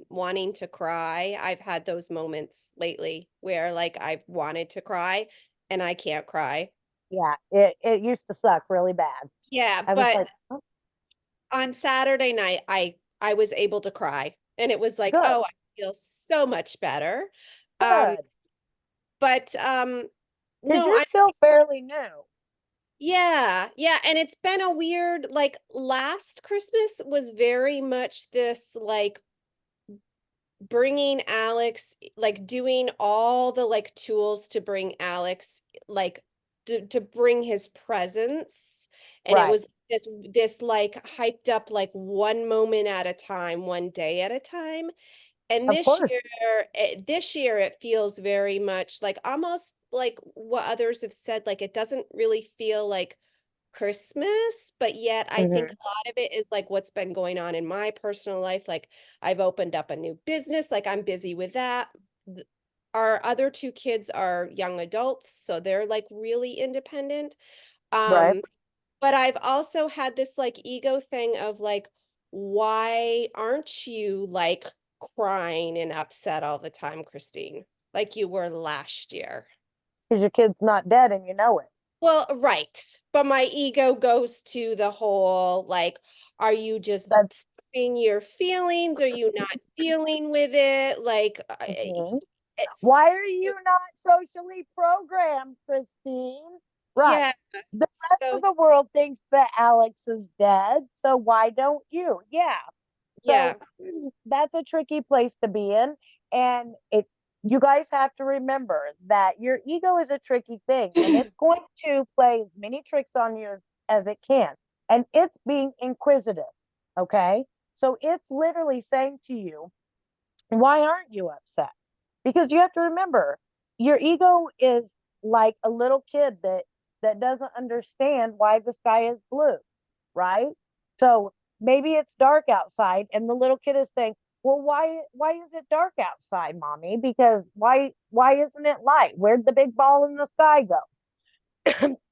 wanting to cry, I've had those moments lately where like I've wanted to cry and I can't cry. Yeah, it used to suck really bad. Yeah, I was but like, oh, on Saturday night I was able to cry and it was like, good, oh, I feel so much better. Um, good. but Because no, you're still fairly new. yeah, yeah, and it's been a weird, like last Christmas was very much this like bringing Alex, like doing all the like tools to bring Alex, like to bring his presence. And it Right. was this like hyped up like one moment at a time, one day at a time. And Of course. this year it feels very much like almost like what others have said, like it doesn't really feel like Christmas, but yet I think Mhm. a lot of it is like what's been going on in my personal life. Like I've opened up a new business, like I'm busy with that. Our other two kids are young adults, so they're like really independent. Right. But I've also had this like ego thing of like, why aren't you like crying and upset all the time, Christine, like you were last year? Because your kid's not dead and you know it. Well, right. But my ego goes to the whole like, are you just That's stuffing your feelings? Are you not dealing with it? Like, mhm. it's, Why are you not socially programmed, Christine? Right. yeah. The rest of So, the world thinks that Alex is dead, so why don't you? Yeah. yeah. So that's a tricky place to be in. And you guys have to remember that your ego is a tricky thing and it's going to play as many tricks on you as it can. And it's being inquisitive. Okay. So it's literally saying to you, why aren't you upset? Because you have to remember, your ego is like a little kid that doesn't understand why the sky is blue, right? So maybe it's dark outside and the little kid is saying, well, why is it dark outside, mommy? Because why isn't it light? Where'd the big ball in the sky go?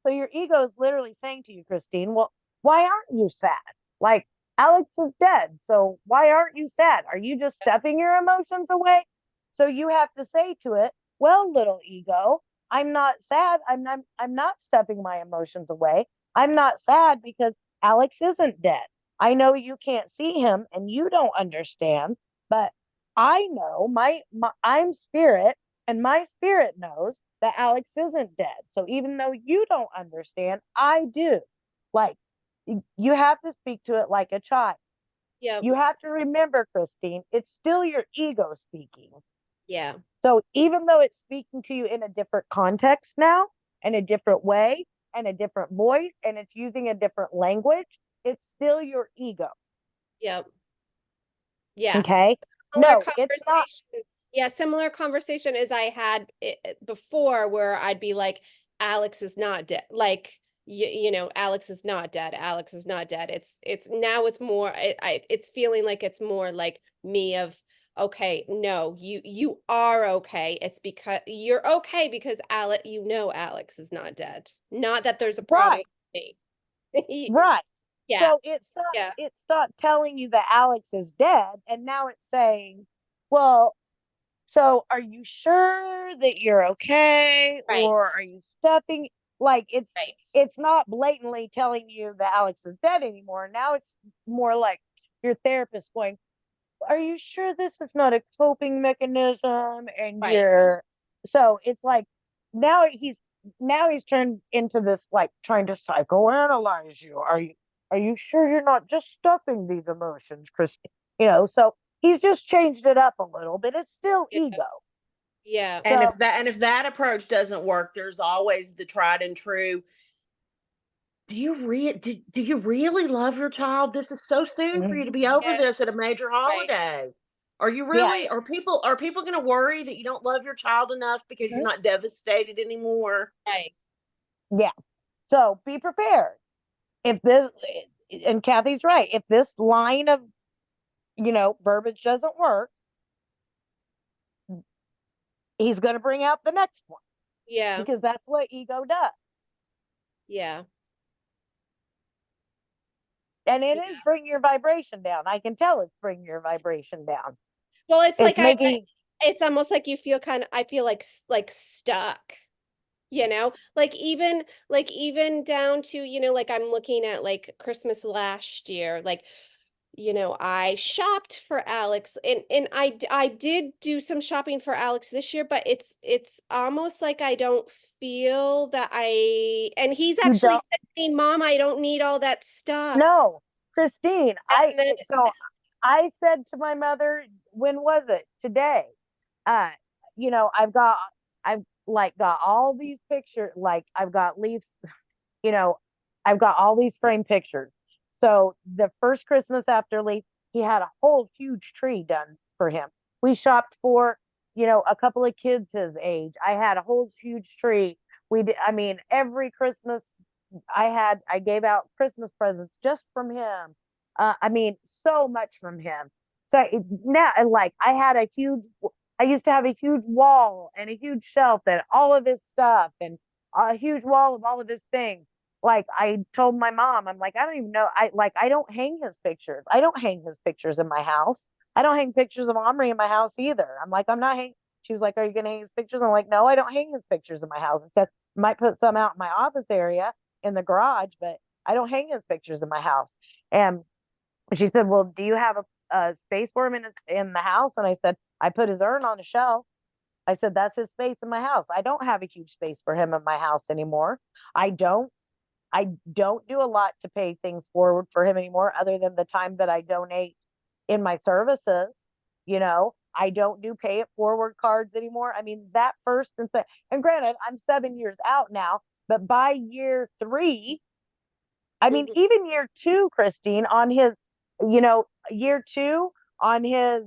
So your ego is literally saying to you, Christine, well, why aren't you sad? Like Alex is dead. So why aren't you sad? Are you just stuffing your emotions away? So you have to say to it, well, little ego, I'm not sad. I'm not stuffing my emotions away. I'm not sad because Alex isn't dead. I know you can't see him and you don't understand, but I know I'm spirit and my spirit knows that Alex isn't dead. So even though you don't understand, I do. Like you have to speak to it like a child. Yeah. You have to remember, Christine, it's still your ego speaking. Yeah. So even though it's speaking to you in a different context now, in a different way, and a different voice, and it's using a different language, it's still your ego. Yeah. Yeah. Okay. Similar No, it's not. conversation. Yeah, similar conversation as I had before where I'd be like, Alex is not dead. Like, Alex is not dead. Alex is not dead. It's now it's more, it's feeling like it's more like me of, okay, no, you are okay. It's because you're okay because Alex is not dead. Not that there's a problem Right. with me. Right. Yeah. So Yeah. it stopped telling you that Alex is dead, and now it's saying, well, so are you sure that you're okay? Right. Or are you stuffing like Right. it's not blatantly telling you that Alex is dead anymore. Now it's more like your therapist going, are you sure this is not a coping mechanism? And Right. so it's like now he's turned into this, like, trying to psychoanalyze you. Are you sure you're not just stuffing these emotions, Christine? So he's just changed it up a little bit. It's still Yeah. ego. Yeah. And So if that approach doesn't work, there's always the tried and true. Do you really love your child? This is so soon for you to mhm, be over Yeah. this at a major Right. holiday. Are you yeah, really? Are people going to worry that you don't love your child enough because you're mhm, not devastated anymore? Right. yeah. So be prepared. If this, and Kathy's right, if this line of, verbiage doesn't work, he's going to bring out the next one, Yeah. because that's what ego does. Yeah. And it is Yeah. bringing your vibration down. I can tell it's bringing your vibration down. Well, it's It's like making, it's almost like you feel I feel like like stuck, like even down to, like I'm looking at like Christmas last year, like, I shopped for Alex and I did do some shopping for Alex this year, but it's almost like I don't feel that and he's you actually don't said to me, Mom, I don't need all that stuff. know, Christine. And then So I said to my mother, when was it? Today. Uh, I've like got all these pictures, like I've got leaves, you know, I've got all these framed pictures. So the first Christmas after Leaf, he had a whole huge tree done for him. We shopped for, a couple of kids his age. I had a whole huge tree. We did, I mean, every Christmas I gave out Christmas presents just from him. I mean, so much from him. So now, like, I used to have a huge wall and a huge shelf and all of his stuff and a huge wall of all of his things. Like, I told my mom, I'm like, I don't even know. I don't hang his pictures. I don't hang his pictures in my house. I don't hang pictures of Omri in my house either. I'm like, I'm not hanging. She was like, are you going to hang his pictures? I'm like, no, I don't hang his pictures in my house. I said, might put some out in my office area in the garage, but I don't hang his pictures in my house. And she said, well, do you have a space for him in the house? And I said, I put his urn on a shelf. I said, that's his space in my house. I don't have a huge space for him in my house anymore. I don't. I don't do a lot to pay things forward for him anymore, other than the time that I donate in my services. I don't do pay it forward cards anymore. I mean, that first and granted, I'm 7 years out now, but by year 3, I mean, Mhm. even year 2, Christine, on his, year 2 on his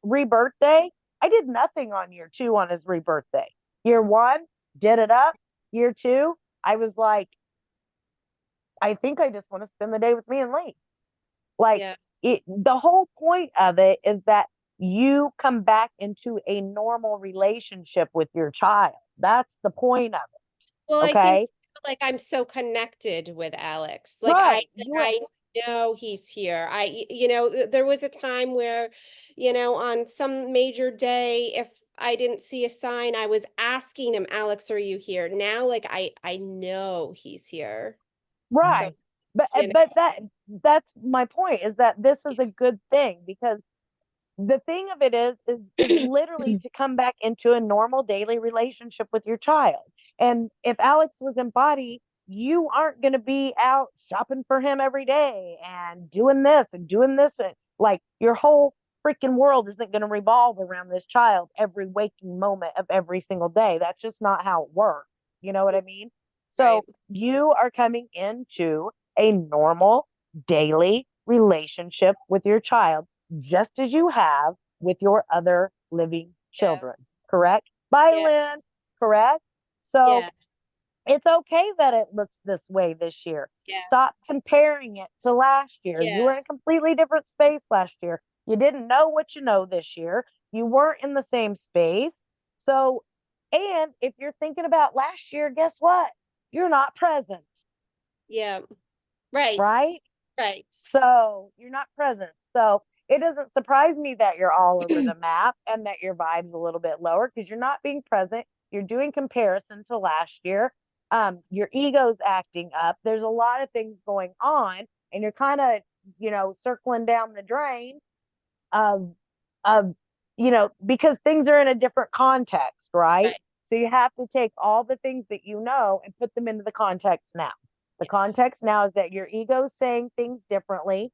rebirth day, I did nothing on year 2 on his rebirth day. Year 1, did it up. Year 2, I was like, I think I just want to spend the day with me and Lee. Like, Yeah. the whole point of it is that you come back into a normal relationship with your child. That's the point of Well, it. I think Okay. like I'm so connected with Alex. Right. I know he's here. There was a time where, on some major day, if I didn't see a sign, I was asking him, Alex, are you here? Now, like I know he's here. So, Right. But you know, that's my point, is that this is a good thing, because the thing of it is literally to come back into a normal daily relationship with your child. And if Alex was in body, you aren't going to be out shopping for him every day and doing this and doing this, and like, your whole freaking world isn't going to revolve around this child every waking moment of every single day. That's just not how it works. You know what I mean? right. So you are coming into a normal daily relationship with your child, just as you have with your other living Yeah. children. Correct? Bye, Yeah. Lynn. Correct? So Yeah. it's okay that it looks this way this year. Yeah. Stop comparing it to last year. You were Yeah. in a completely different space last year. You didn't know what you know this year. You weren't in the same space. So, and if you're thinking about last year, guess what? You're not present, Yeah. Right. right? Right. So you're not present. So it doesn't surprise me that you're all over the map and that your vibe's a little bit lower, because you're not being present. You're doing comparison to last year. Your ego's acting up. There's a lot of things going on, and you're kind of, circling down the drain. of of because things are in a different context, right? Right. So you have to take all the things that you know and put them into the context now. The Yeah. context now is that your ego's saying things differently.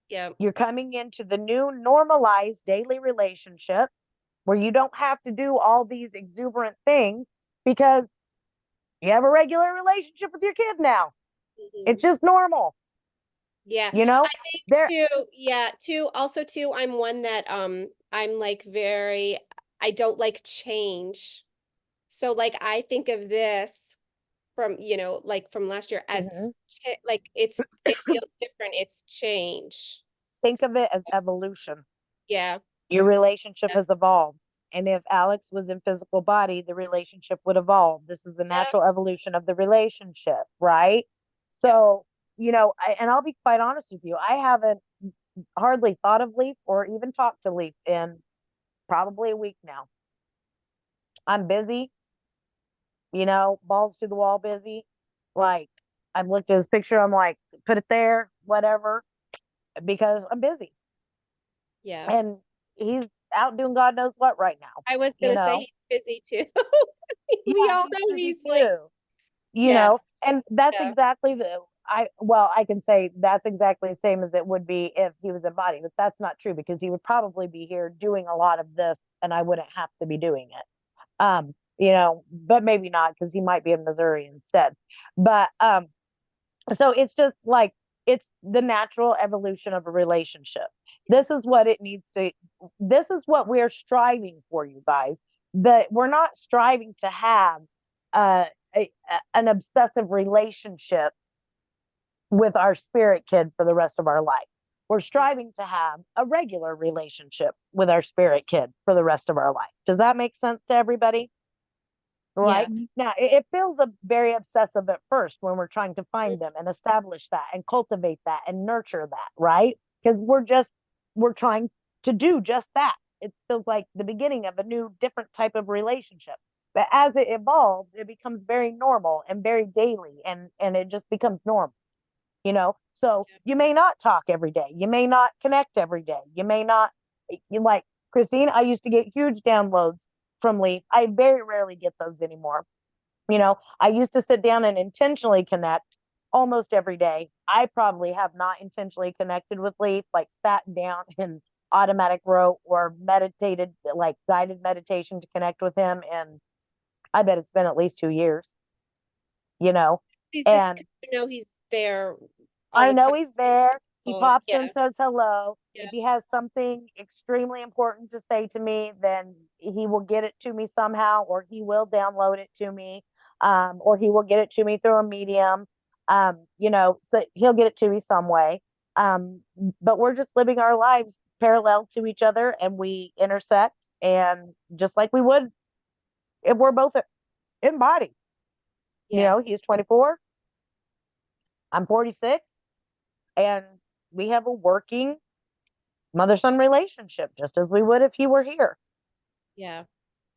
Yeah. You're coming into the new normalized daily relationship where you don't have to do all these exuberant things because you have a regular relationship with your kid now. It's Mhm. just normal, Yeah. you know? I think There too, yeah, too, also too, I'm one that I'm like very, I don't like change. So like I think of this from, like from last year as Mhm. like it feels different. It's change. Think of it as evolution. Yeah. Your relationship Yeah. has evolved. And if Alex was in physical body, the relationship would evolve. This is the Yeah. natural evolution of the relationship, right? Yeah. So, and I'll be quite honest with you, I haven't hardly thought of Leaf or even talked to Leaf in probably a week now. I'm busy, balls to the wall busy. Like, I've looked at his picture, I'm like, put it there, whatever, because I'm busy. Yeah. And he's out doing God knows what right now, I was you gonna say know? he's busy too. Yeah, We all he's know busy he's like, too, yeah, and that's yeah, exactly I can say that's exactly the same as it would be if he was in body, but that's not true because he would probably be here doing a lot of this and I wouldn't have to be doing it. But maybe not because he might be in Missouri instead. But so it's just like it's the natural evolution of a relationship. This is what it needs to, this is what we're striving for, you guys. That we're not striving to have uh, an obsessive relationship with our spirit kid for the rest of our life. We're striving to have a regular relationship with our spirit kid for the rest of our life. Does that make sense to everybody? yeah, Right now, it feels very obsessive at first when we're trying to find them and establish that and cultivate that and nurture that, right? Because we're trying to do just that. It feels like the beginning of a new, different type of relationship. But as it evolves, it becomes very normal and very daily, and it just becomes normal. So you may not talk every day, you may not connect every day, you may not. You like Christine, I used to get huge downloads from Leaf. I very rarely get those anymore. I used to sit down and intentionally connect almost every day. I probably have not intentionally connected with Leaf, like sat down and automatic wrote or meditated, like guided meditation to connect with him, and I bet it's been at least 2 years, you know he's just and good to know he's there all I the know time. he's there. He Oh, pops yeah, in, says hello. yeah, If he has something extremely important to say to me, then he will get it to me somehow, or he will download it to me, or he will get it to me through a medium. So he'll get it to me some way. But we're just living our lives parallel to each other, and we intersect, and just like we would if we're both in body. yeah, He's 24, I'm 46, and we have a working mother-son relationship just as we would if he were here. yeah,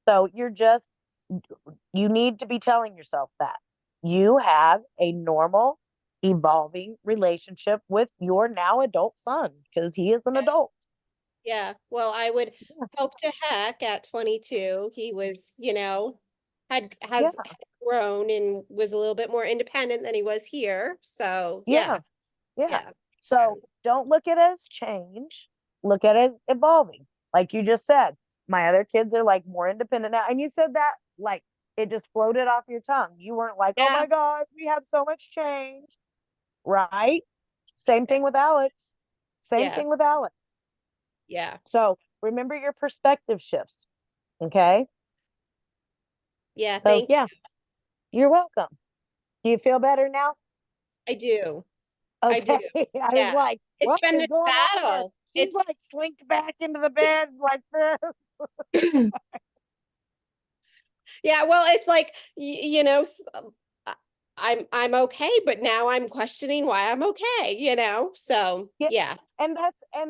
So you need to be telling yourself that you have a normal evolving relationship with your now adult son because he is an yeah, adult. yeah. Well, I would Yeah. hope to heck at 22, he was, has Yeah. grown and was a little bit more independent than he was here. So Yeah. yeah, Yeah. yeah, So don't look at it as change. Look at it evolving. Like you just said, my other kids are like more independent now. And you said that like it just floated off your tongue. You weren't like, oh yeah, my God, we have so much change. Right? Same yeah, thing with Alex. Same yeah, thing with Alex. yeah, So remember your perspective shifts. Okay. yeah. So Thank you. yeah, you're welcome. Do you feel better now? I do. I do. Okay. I was Yeah. like, It's what been is this going on with her? battle. She's like slinked back into the bed like this. Yeah, well, it's like I'm okay, but now I'm questioning why I'm okay. So Yeah. yeah, And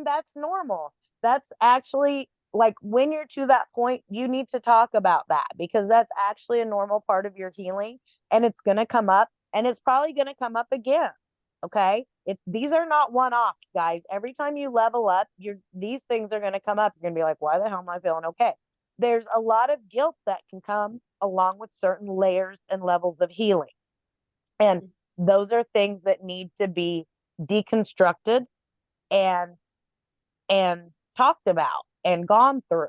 that's normal. That's actually like when you're to that point, you need to talk about that because that's actually a normal part of your healing and it's going to come up and it's probably going to come up again. Okay. These are not one-offs, guys. Every time you level up, these things are going to come up. You're going to be like, why the hell am I feeling okay? There's a lot of guilt that can come along with certain layers and levels of healing. And those are things that need to be deconstructed and talked about and gone through.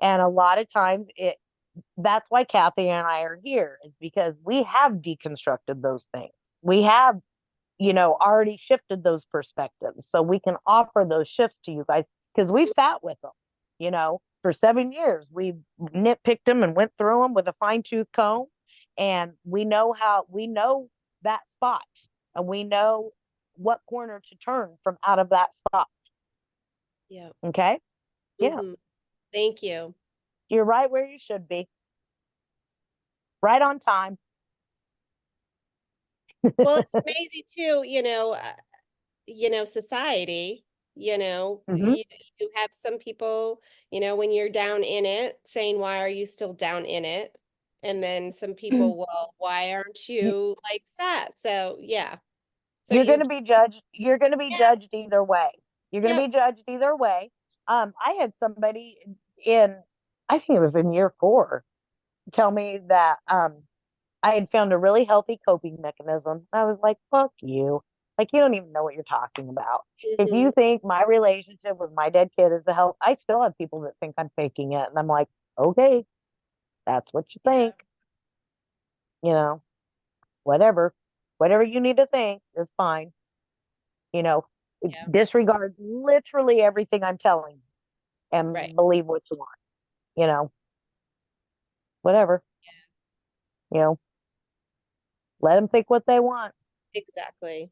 And a lot of times that's why Kathy and I are here, is because we have deconstructed those things. We have, already shifted those perspectives. So we can offer those shifts to you guys because we've sat with them, for 7 years. We nitpicked them and went through them with a fine tooth comb. And we know that spot, and we know what corner to turn from out of that spot. Yeah. Okay. Yeah. Mhm. Thank you. You're right where you should be. Right on time. Well, it's amazing too, society, Mhm. you have some people, when you're down in it, saying, why are you still down in it? And then some people, well, why aren't you like sad? So yeah. So You're going to be judged. You're going to be Yeah. judged either way. You're going to Yep. be judged either way. I had somebody I think it was in year 4, tell me that I had found a really healthy coping mechanism. I was like, fuck you. Like, you don't even know what you're talking about. If you Mhm. think my relationship with my dead kid is the health, I still have people that think I'm faking it. And I'm like, okay, that's what you think. Whatever. Whatever you need to think is fine. Yeah. Disregard literally everything I'm telling you and Right. believe what you want, whatever, you know, let them think what they want. Exactly.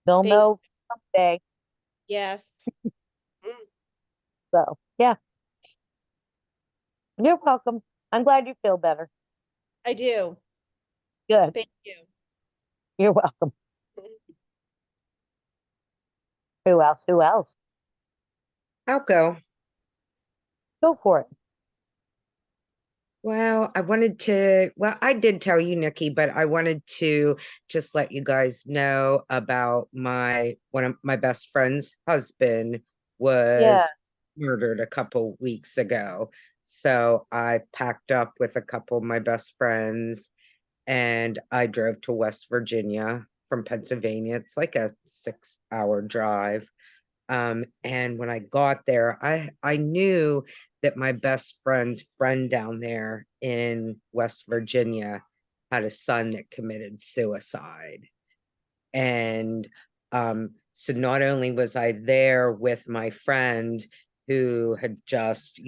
They'll Thank know someday. Yes. So, yeah, you're welcome. I'm glad you feel better. I do. Good. Thank you. You're welcome. Who else? Who else? I'll go. Go for it. Well, I did tell you, Nikki, but I wanted to just let you guys know about one of my best friend's husband was Yeah. murdered a couple weeks ago. So I packed up with a couple of my best friends and I drove to West Virginia from Pennsylvania. It's like a 6-hour drive. And when I got there, I knew that my best friend's friend down there in West Virginia had a son that committed suicide. And so not only was I there with my friend who had just,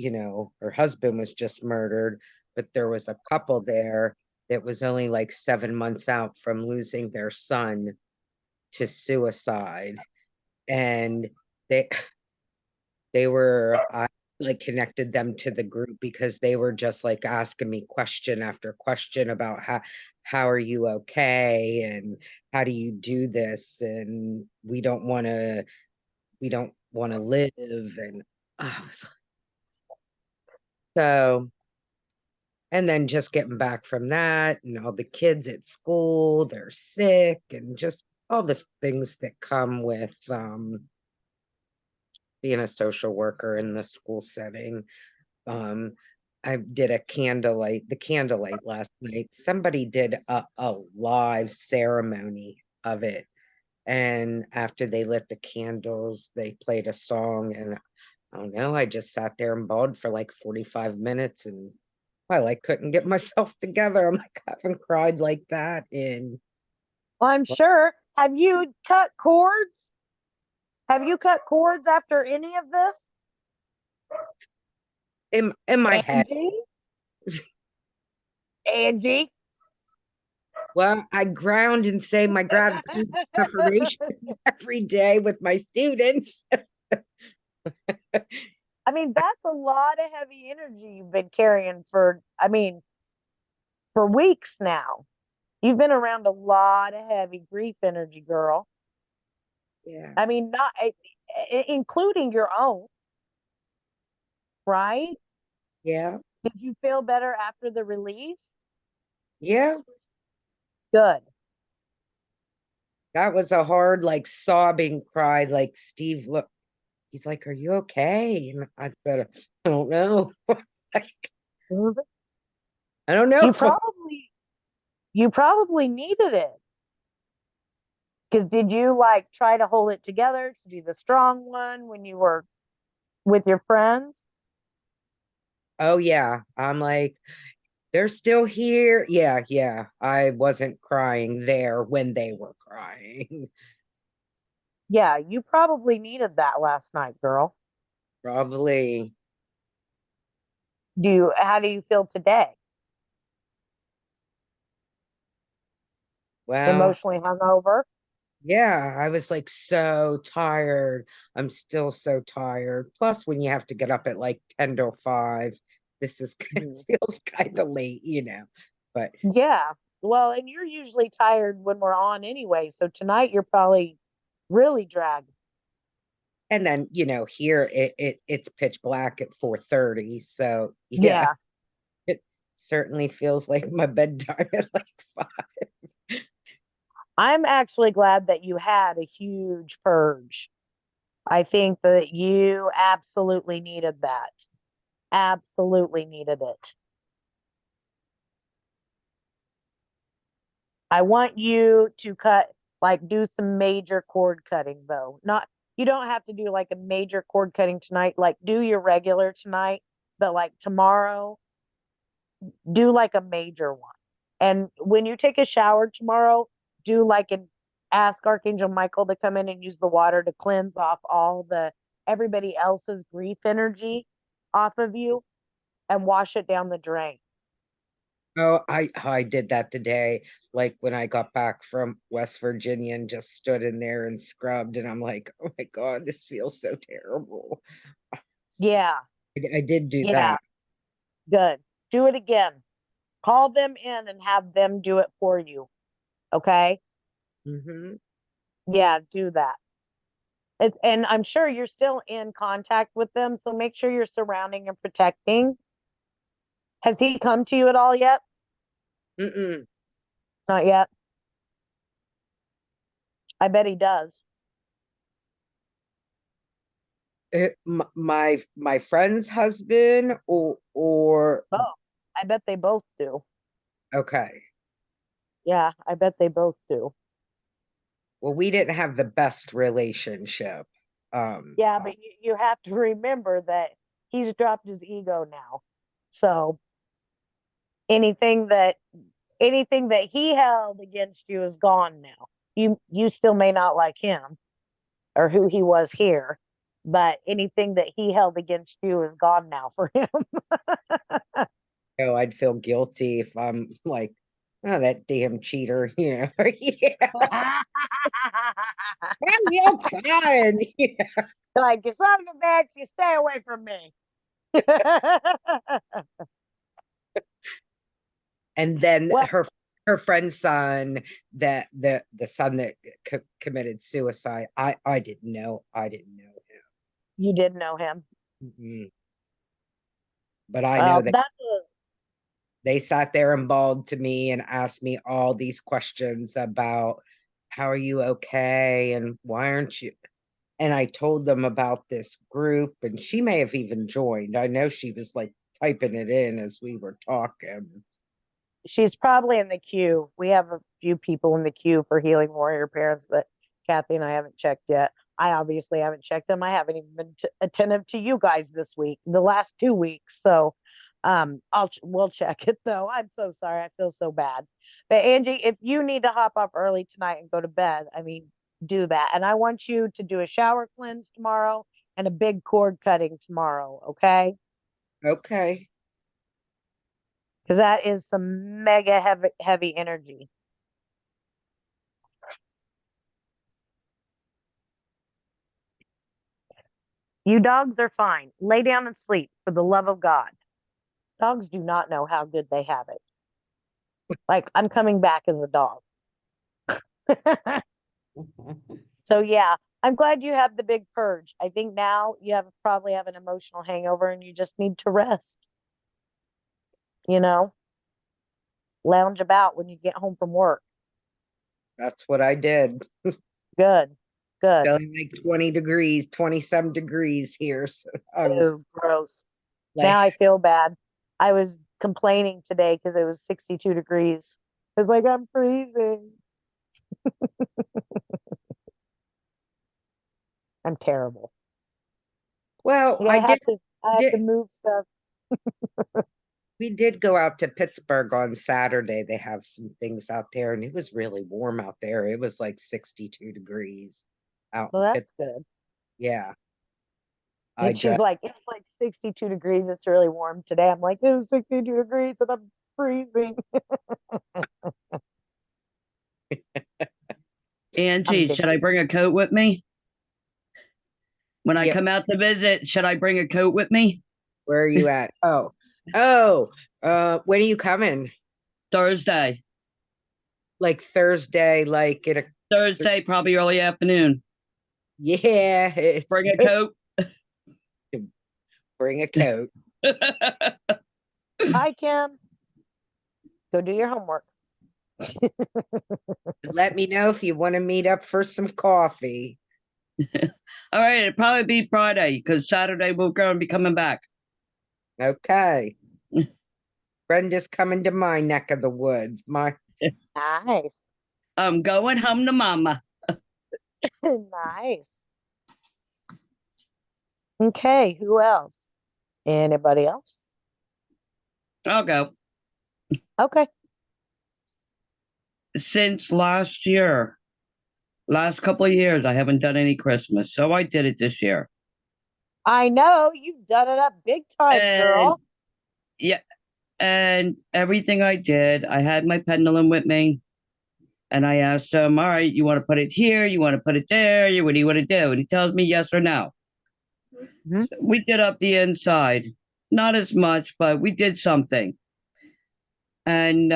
her husband was just murdered, but there was a couple there that was only like 7 months out from losing their son to suicide. And they were I like connected them to the group because they were just like asking me question after question about how are you okay and how do you do this, and we don't want to live. And I was so, and then just getting back from that and all the kids at school, they're sick, and just all the things that come with being a social worker in the school setting. I did the candlelight last night. Somebody did a live ceremony of it. And after they lit the candles, they played a song. And I don't know, I just sat there and bawled for like 45 minutes and I couldn't get myself together. I'm like, I haven't cried like that in Well, I'm sure. Have you cut cords? Have you cut cords after any of this? in my head. Angie? Well, I ground and say my gratitude preparation every day with my students. I mean, that's a lot of heavy energy you've been carrying for weeks now. You've been around a lot of heavy grief energy, girl. Yeah. I mean, not including your own, right? Yeah. Did you feel better after the release? Yeah. Good. That was a hard, like sobbing cry. Like Steve looked, he's like, "Are you okay?" And I said, "I don't know." Like, I don't know. You probably needed it. Because did you like try to hold it together to do the strong one when you were with your friends? Oh yeah. I'm like, they're still here. Yeah, yeah. I wasn't crying there when they were crying. Yeah, you probably needed that last night, girl. Probably. How do you feel today? Well, Emotionally hungover? yeah, I was like so tired. I'm still so tired. Plus, when you have to get up at like 10 to 5, this is kind Mhm. of feels kind of late, you know. But Yeah. Well, and you're usually tired when we're on anyway, so tonight you're probably really dragged. and then, here it's pitch black at 4:30. So yeah, Yeah. it certainly feels like my bedtime at like 5. I'm actually glad that you had a huge purge. I think that you absolutely needed that. Absolutely needed it. I want you to do some major cord cutting though. You don't have to do like a major cord cutting tonight. Like, do your regular tonight, but like tomorrow, do like a major one. And when you take a shower tomorrow, do like an ask Archangel Michael to come in and use the water to cleanse off everybody else's grief energy off of you and wash it down the drain. Oh, I did that today. Like when I got back from West Virginia and just stood in there and scrubbed, and I'm like, oh my God, this feels so terrible. Yeah, I did do yeah, that. good. Do it again. Call them in and have them do it for you. Okay? Hmm. Yeah, do that. And I'm sure you're still in contact with them, so make sure you're surrounding and protecting. Has he come to you at all yet? Mm-mm. Not yet. I bet he does. My friend's husband or Oh, I bet they both do. okay. Yeah, I bet they both do. Well, we didn't have the best relationship. Yeah, but you have to remember that he's dropped his ego now. So anything that anything that he held against you is gone now. You still may not like him or who he was here, but anything that he held against you is gone now for him. I'd feel guilty if I'm like, oh, that damn cheater, Yeah. Real fun. Like, you son of a bitch, you stay away from me. And then Well, her friend's son, that the son that committed suicide. I didn't know. I didn't know you did know him. him. Mhm. But I know Well, that that's they sat there and bawled to me and asked me all these questions about how are you okay and why aren't you. And I told them about this group, and she may have even joined. I know she was like typing it in as we were talking. she's probably in the queue. We have a few people in the queue for Healing Warrior Parents that Kathy and I haven't checked yet. I obviously haven't checked them. I haven't even been attentive to you guys this week, the last 2 weeks. So, we'll check it though. I'm so sorry. I feel so bad. But Angie, if you need to hop up early tonight and go to bed, I mean, do that. And I want you to do a shower cleanse tomorrow and a big cord cutting tomorrow. Okay? Okay. Because that is some mega heavy energy. You dogs are fine. Lay down and sleep for the love of God. Dogs do not know how good they have it. Like, I'm coming back as a dog. So yeah, I'm glad you have the big purge. I think now you probably have an emotional hangover and you just need to rest. You know, lounge about when you get home from work. That's what I did. Good, good. Feeling like 20 degrees, 20-some degrees here. So I was Ew, gross. like, Now I feel bad. I was complaining today because it was 62 degrees. I was like, I'm freezing. I'm terrible. well, Like, I have to did move stuff. we did go out to Pittsburgh on Saturday. They have some things out there, and it was really warm out there. It was like 62 degrees out Well, in that's Pittsburgh. good. Yeah. I And she's just like, it's like 62 degrees. It's really warm today. I'm like, it was 62 degrees and I'm freezing. Angie, big- should I bring a coat with me? When I Yep. come out to visit, should I bring a coat with me? Where are you at? Oh, when are you coming? Thursday. Like Thursday, like at a Thursday, probably early afternoon. yeah, Bring a coat. bring a coat. Hi, Kim. Go do your homework. Let me know if you want to meet up for some coffee. All right, it'll probably be Friday because Saturday we're going to be coming back. Okay. Brenda's coming to my neck of the woods. Nice. I'm going home to mama. Nice. Okay, who else? Anybody else? I'll go. Okay. Since last year, last couple of years, I haven't done any Christmas, so I did it this year. I know you've done it up big time, And girl. yeah, and everything I did, I had my pendulum with me, and I asked him, "All right, you want to put it here? You want to put it there? What do you want to do?" And he tells me yes or no. Mhm. So we did up the inside, not as much, but we did something. And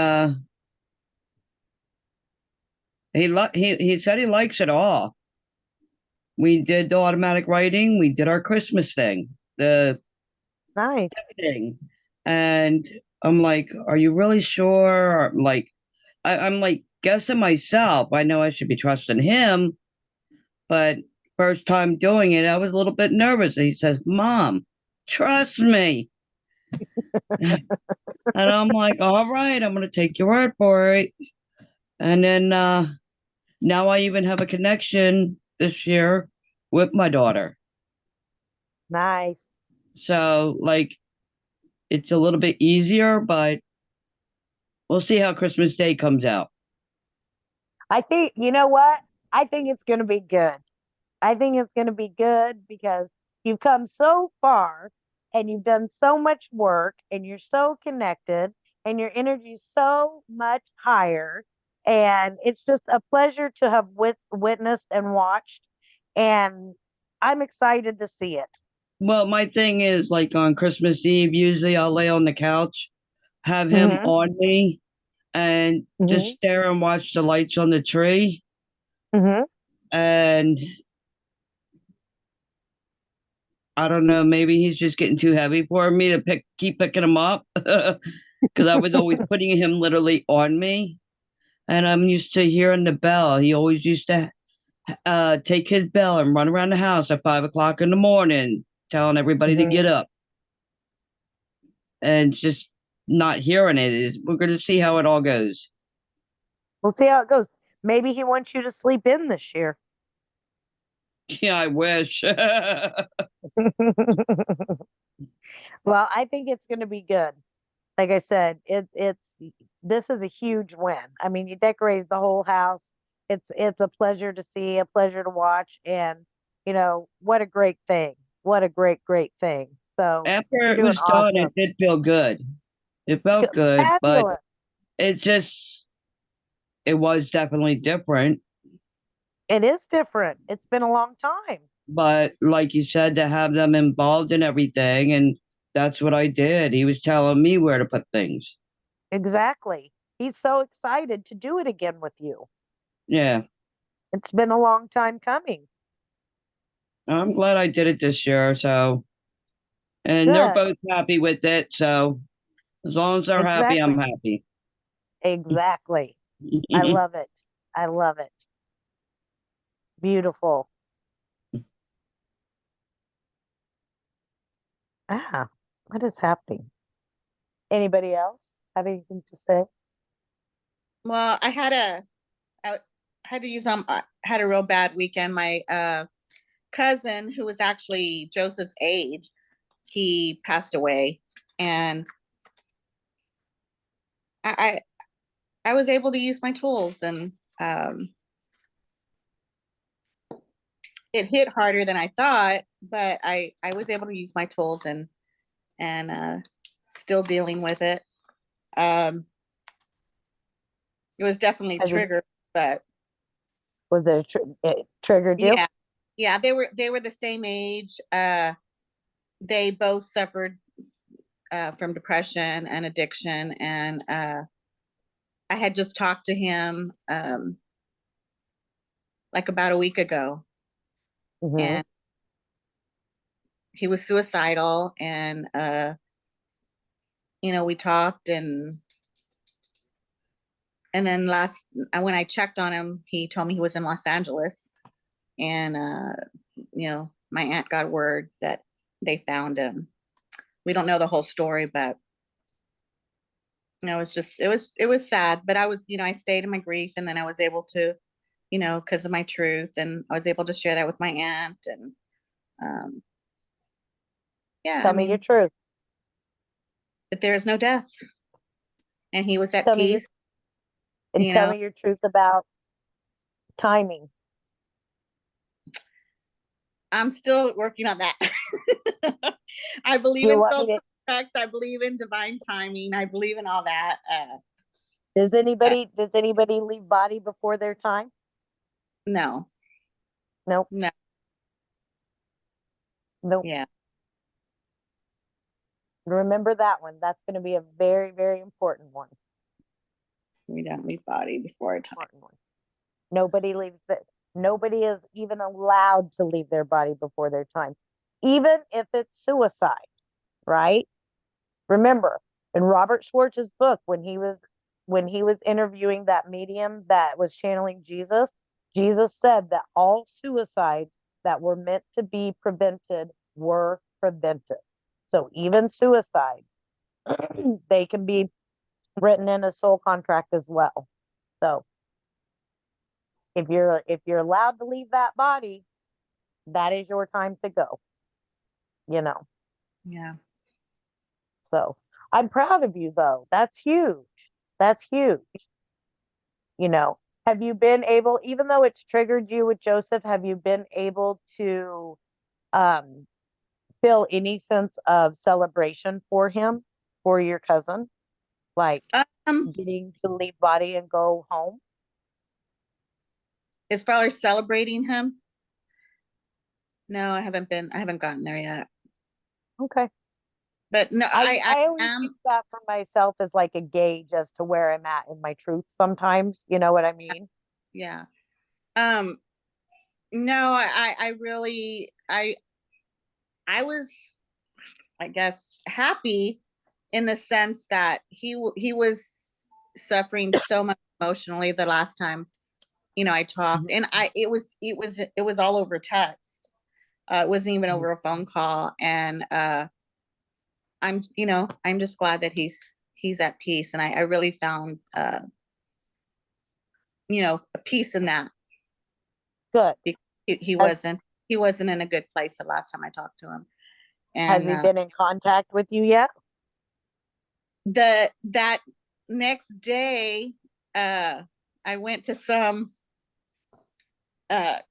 he said he likes it all. We did the automatic writing. We did our Christmas thing, the Nice. thing, and I'm like, "Are you really sure?" Like, I'm like guessing myself. I know I should be trusting him, but first time doing it, I was a little bit nervous. And he says, "Mom, trust me," and I'm like, "All right, I'm gonna take your word for it." And then now I even have a connection this year with my daughter. Nice. So, like, it's a little bit easier, but we'll see how Christmas Day comes out. I think, you know what? I think it's going to be good. I think it's going to be good because you've come so far and you've done so much work and you're so connected and your energy's so much higher. And it's just a pleasure to have witnessed and watched. And I'm excited to see it. Well, my thing is, like, on Christmas Eve, usually I'll lay on the couch, have him Mhm. on me, and just Mhm. stare and watch the lights on the tree. Mhm. And I don't know, maybe he's just getting too heavy for me to keep picking him up because I was always putting him literally on me. And I'm used to hearing the bell. He always used to take his bell and run around the house at 5 o'clock in the morning, telling everybody to get Mhm. up. And just not hearing it is, we're going to see how it all goes. We'll see how it goes. Maybe he wants you to sleep in this year. Yeah, I wish. Well, I think it's going to be good. Like I said, this is a huge win. I mean, you decorated the whole house. It's a pleasure to see, a pleasure to watch, and what a great thing. What a great thing. So After you're it doing was done, awesome. it did feel good. It felt good, but Fabulous. it just, it was definitely different. It is different. It's been a long time. But like you said, to have them involved in everything, and that's what I did. He was telling me where to put things. Exactly. He's so excited to do it again with you. Yeah, It's been a long time coming. I'm glad I did it this year. So, and they're Good. both happy with it. So, as long as they're happy, I'm Exactly. happy. Exactly. I love it. I love it. Beautiful. Ah, what is happening? Anybody else have anything to say? Well, I had to use had a real bad weekend. My cousin, who was actually Joseph's age, he passed away, and I I was able to use my tools, and it hit harder than I thought, but I was able to use my tools, and still dealing with it. It was definitely Has it- triggered, but Was it, it triggered you? yeah, they were the same age. They both suffered from depression and addiction, and I had just talked to him like about a week ago, Mhm. and he was suicidal, and we talked, and then when I checked on him, he told me he was in Los Angeles, and my aunt got word that they found him. We don't know the whole story, but it was sad. But I stayed in my grief, and then I was able to, because of my truth, and I was able to share that with my aunt, and yeah, Tell me your truth. that there is no death, and he was at Tell me your, peace. and you tell know. me your truth about timing. I'm still working on that. I believe You in want soul me to, contracts. I believe in divine timing. I believe in all that. does anybody leave body before their time? No, Nope. no, Nope. yeah, Remember that one. That's going to be a very, very important one. we don't leave body before our time. Important one. Nobody is even allowed to leave their body before their time, even if it's suicide, right? Remember, in Robert Schwartz's book, when he was interviewing that medium that was channeling Jesus, Jesus said that all suicides that were meant to be prevented were prevented. So even suicides, they can be written in a soul contract as well. So if you're allowed to leave that body, that is your time to go. Yeah. So I'm proud of you though. That's huge. That's huge. Have you been able, even though it's triggered you with Joseph, have you been able to um feel any sense of celebration for him, for your cousin? Like getting to leave body and go home? As far as celebrating him, no, I haven't gotten there yet. Okay. But no, I I always am. use that for myself as like a gauge as to where I'm at in my truth sometimes. You know what I mean? Yeah. No, I really, I was, I guess, happy in the sense that he was suffering so much emotionally the last time, I talked, and it was all over text. It wasn't even over a phone call, and I'm just glad that he's at peace, and I really found a peace in that. Good. He wasn't in a good place the last time I talked to him. Has And he been in contact with you yet? that next day, I went to some I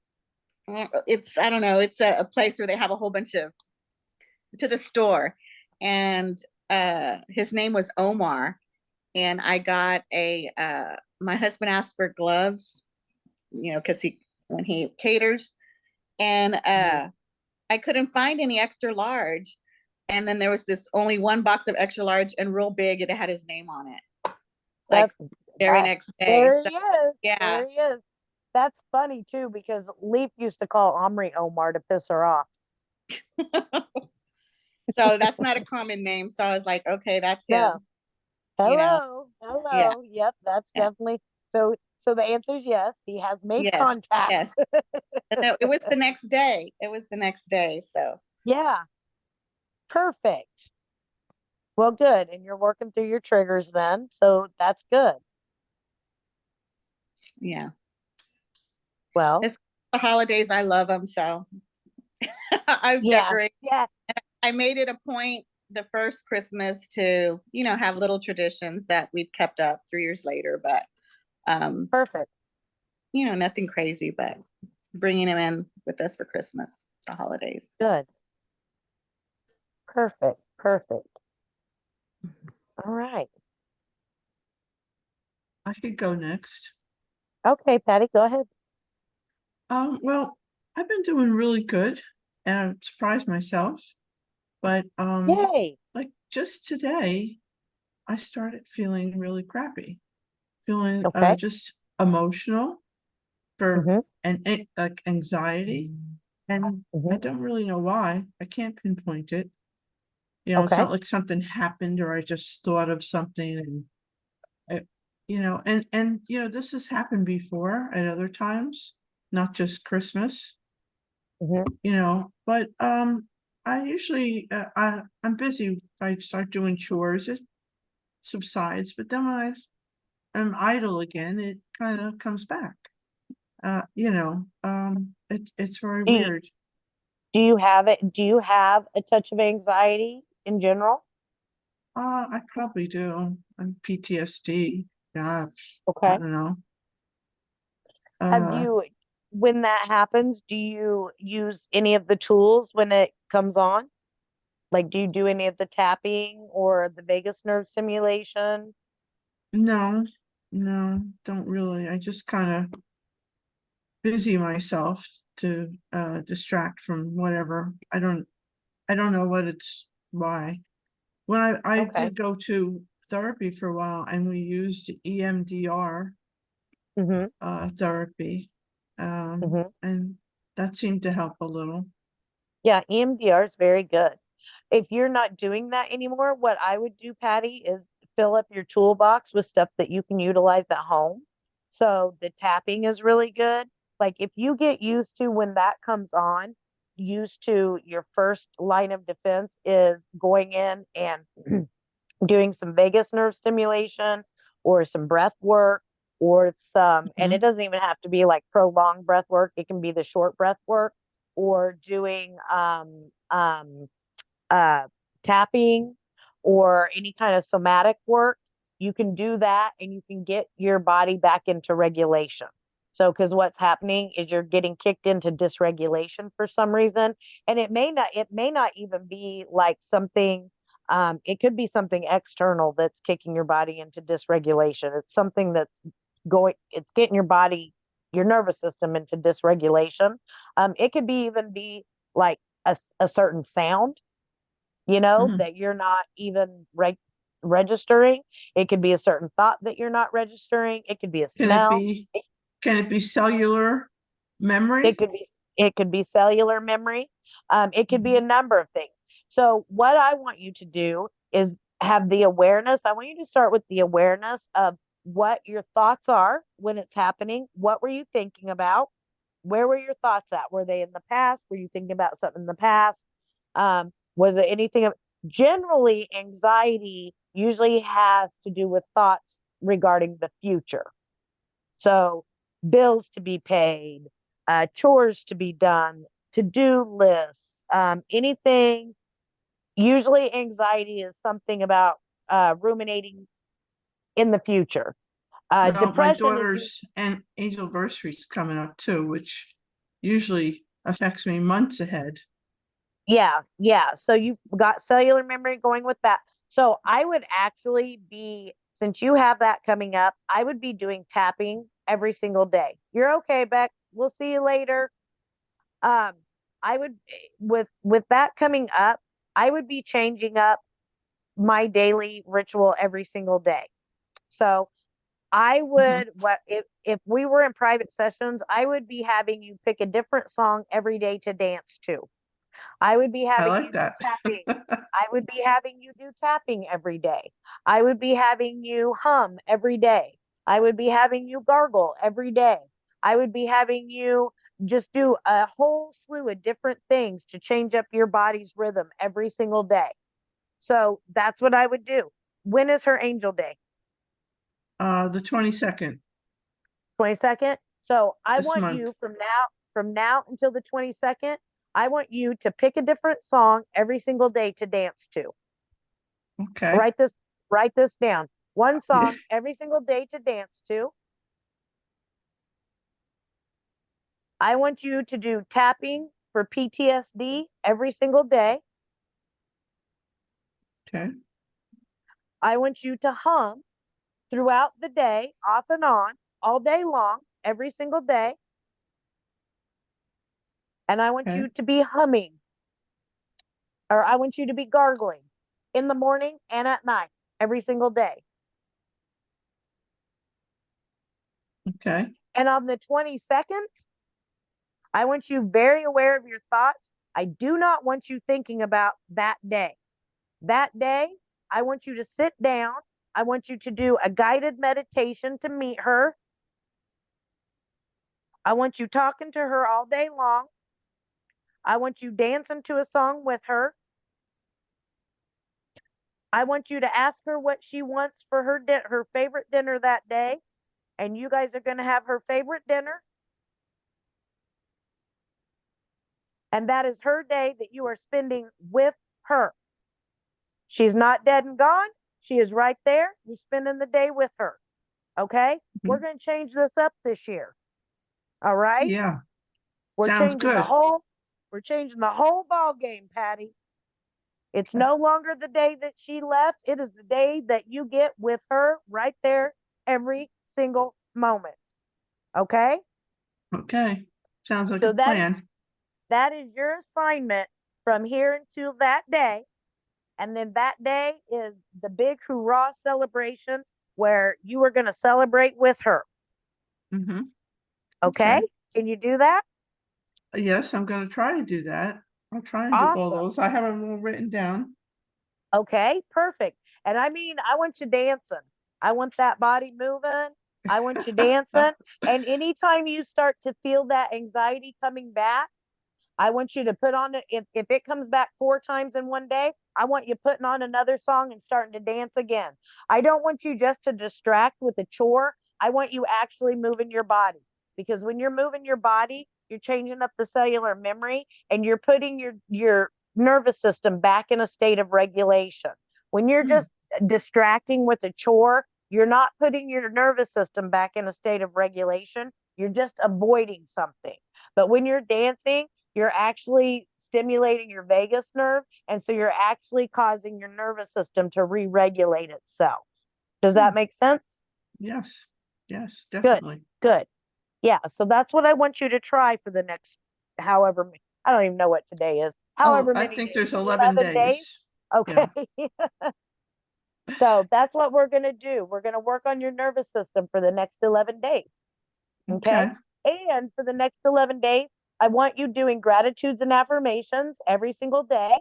don't know, it's a place where they have a whole bunch of, to the store, and his name was Omar, and I got my husband asked for gloves, because when he caters, and I couldn't find any extra large, and then there was this only one box of extra large and real big, and it had his name on it, like very next day. There So, he is. yeah. There he is. That's funny too, because Leaf used to call Omri Omar to piss her off. So that's not a common name. So I was like, okay, that's him. No. Hello. Hello. Yeah. Yep, that's Yeah. definitely so So the answer is yes, he has made Yes, contact. yes. And it was the next day. It was the next day. So Yeah, perfect. Well, good. And you're working through your triggers then, so that's good. yeah, Well, it's the holidays. I love them. So I've yeah, decorated. yeah, I made it a point the first Christmas to, have little traditions that we've kept up 3 years later, but perfect. nothing crazy, but bringing them in with us for Christmas, the holidays. Good. Perfect. Perfect. All right. I could go next. Okay, Patty, go ahead. Well, I've been doing really good and I've surprised myself, but Yay. like just today, I started feeling really crappy, feeling Okay. just emotional for Mm-hmm. and like anxiety, and I Mm-hmm. don't really know why. I can't pinpoint it. It's Okay. not like something happened or I just thought of something and this has happened before at other times, not just Christmas. Mm-hmm. But I usually I'm busy. I start doing chores, it subsides, but then when I'm idle again, it kind of comes back. It's very Do you, weird. do you have it? Do you have a touch of anxiety in general? I probably do. I'm PTSD. Yeah, I Okay. don't know. Have Uh, you, when that happens, do you use any of the tools when it comes on? Like, do you do any of the tapping or the vagus nerve stimulation? no, no, don't really. I just kind of busy myself to distract from whatever. I don't know what it's why. Well, I Okay. did go to therapy for a while and we used EMDR Mm-hmm. therapy. Mm-hmm. And that seemed to help a little. Yeah, EMDR is very good. If you're not doing that anymore, what I would do, Patty, is fill up your toolbox with stuff that you can utilize at home. So the tapping is really good. Like if you get used to when that comes on, used to your first line of defense is going in and doing some vagus nerve stimulation or some breath work or some, and it doesn't even have to be like prolonged breath work. It can be the short breath work or doing uh, tapping or any kind of somatic work. You can do that and you can get your body back into regulation. So, because what's happening is you're getting kicked into dysregulation for some reason, and it may not even be like something. It could be something external that's kicking your body into dysregulation. It's something that's it's getting your body, your nervous system into dysregulation. It could be even be like a certain sound that you're not even registering. It could be a certain thought that you're not registering. It could be a Can it smell. be can it be cellular memory? It could be cellular memory. It could be a number of things. So what I want you to do is have the awareness. I want you to start with the awareness of what your thoughts are when it's happening. What were you thinking about? Where were your thoughts at? Were they in the past? Were you thinking about something in the past? Was it anything generally anxiety usually has to do with thoughts regarding the future. So bills to be paid, chores to be done, to-do lists, anything. Usually anxiety is something about ruminating in the future. Well, my Depression is daughter's and anniversary is coming up too, which usually affects me months ahead. yeah. So you've got cellular memory going with that. So I would actually be, since you have that coming up, I would be doing tapping every single day. You're okay, Beck. We'll see you later. Um, I would with that coming up, I would be changing up my daily ritual every single day. So I would what if we were in private sessions, I would be having you pick a different song every day to dance to. I would be I having like you do that. tapping. I would be having you do tapping every day. I would be having you hum every day. I would be having you gargle every day. I would be having you just do a whole slew of different things to change up your body's rhythm every single day. So that's what I would do. When is her angel day? The 22nd 22nd. So I this want month. you from now until the 22nd, I want you to pick a different song every single day to dance to. Okay. Write this down. One song every single day to dance to. I want you to do tapping for PTSD every single day. Okay. I want you to hum throughout the day, off and on, all day long, every single day. And I want Okay. you to be humming, or I want you to be gargling in the morning and at night, every single day. Okay. And on the 22nd, I want you very aware of your thoughts. I do not want you thinking about that day. That day, I want you to sit down. I want you to do a guided meditation to meet her. I want you talking to her all day long. I want you dancing to a song with her. I want you to ask her what she wants for her favorite dinner that day. And you guys are going to have her favorite dinner. And that is her day that you are spending with her. She's not dead and gone. She is right there. You're spending the day with her. Okay? We're going to change this up this year. All right? Yeah. We're Sounds changing good. we're changing the whole ball game, Patty. It's no longer the day that she left. It is the day that you get with her right there every single moment. Okay? Okay. Sounds like So a plan. that is your assignment from here until that day. And then that day is the big hoorah celebration where you are going to celebrate with her. Mm-hmm. Okay? Okay. Can you do that? Yes, I'm going to try to do that. I'll try and do all Awesome. those. I have them all written down. Okay, perfect. And I mean, I want you dancing. I want that body moving. I want you dancing. And anytime you start to feel that anxiety coming back, I want you to put on it. If it comes back 4 times in one day, I want you putting on another song and starting to dance again. I don't want you just to distract with a chore. I want you actually moving your body, because when you're moving your body, you're changing up the cellular memory and you're putting your nervous system back in a state of regulation. When you're just distracting with a chore, you're not putting your nervous system back in a state of regulation. You're just avoiding something. But when you're dancing, you're actually stimulating your vagus nerve. And so you're actually causing your nervous system to re-regulate itself. Does that make sense? Yes. Yes, Good, definitely. good. Yeah. So that's what I want you to try for the next, however, I don't even know what today is. Oh, However I many think days, there's 11 days. days. Okay. So that's what we're going to do. We're going to work on your nervous system for the next 11 days. Okay. And for the next 11 days, I want you doing gratitudes and affirmations every single day.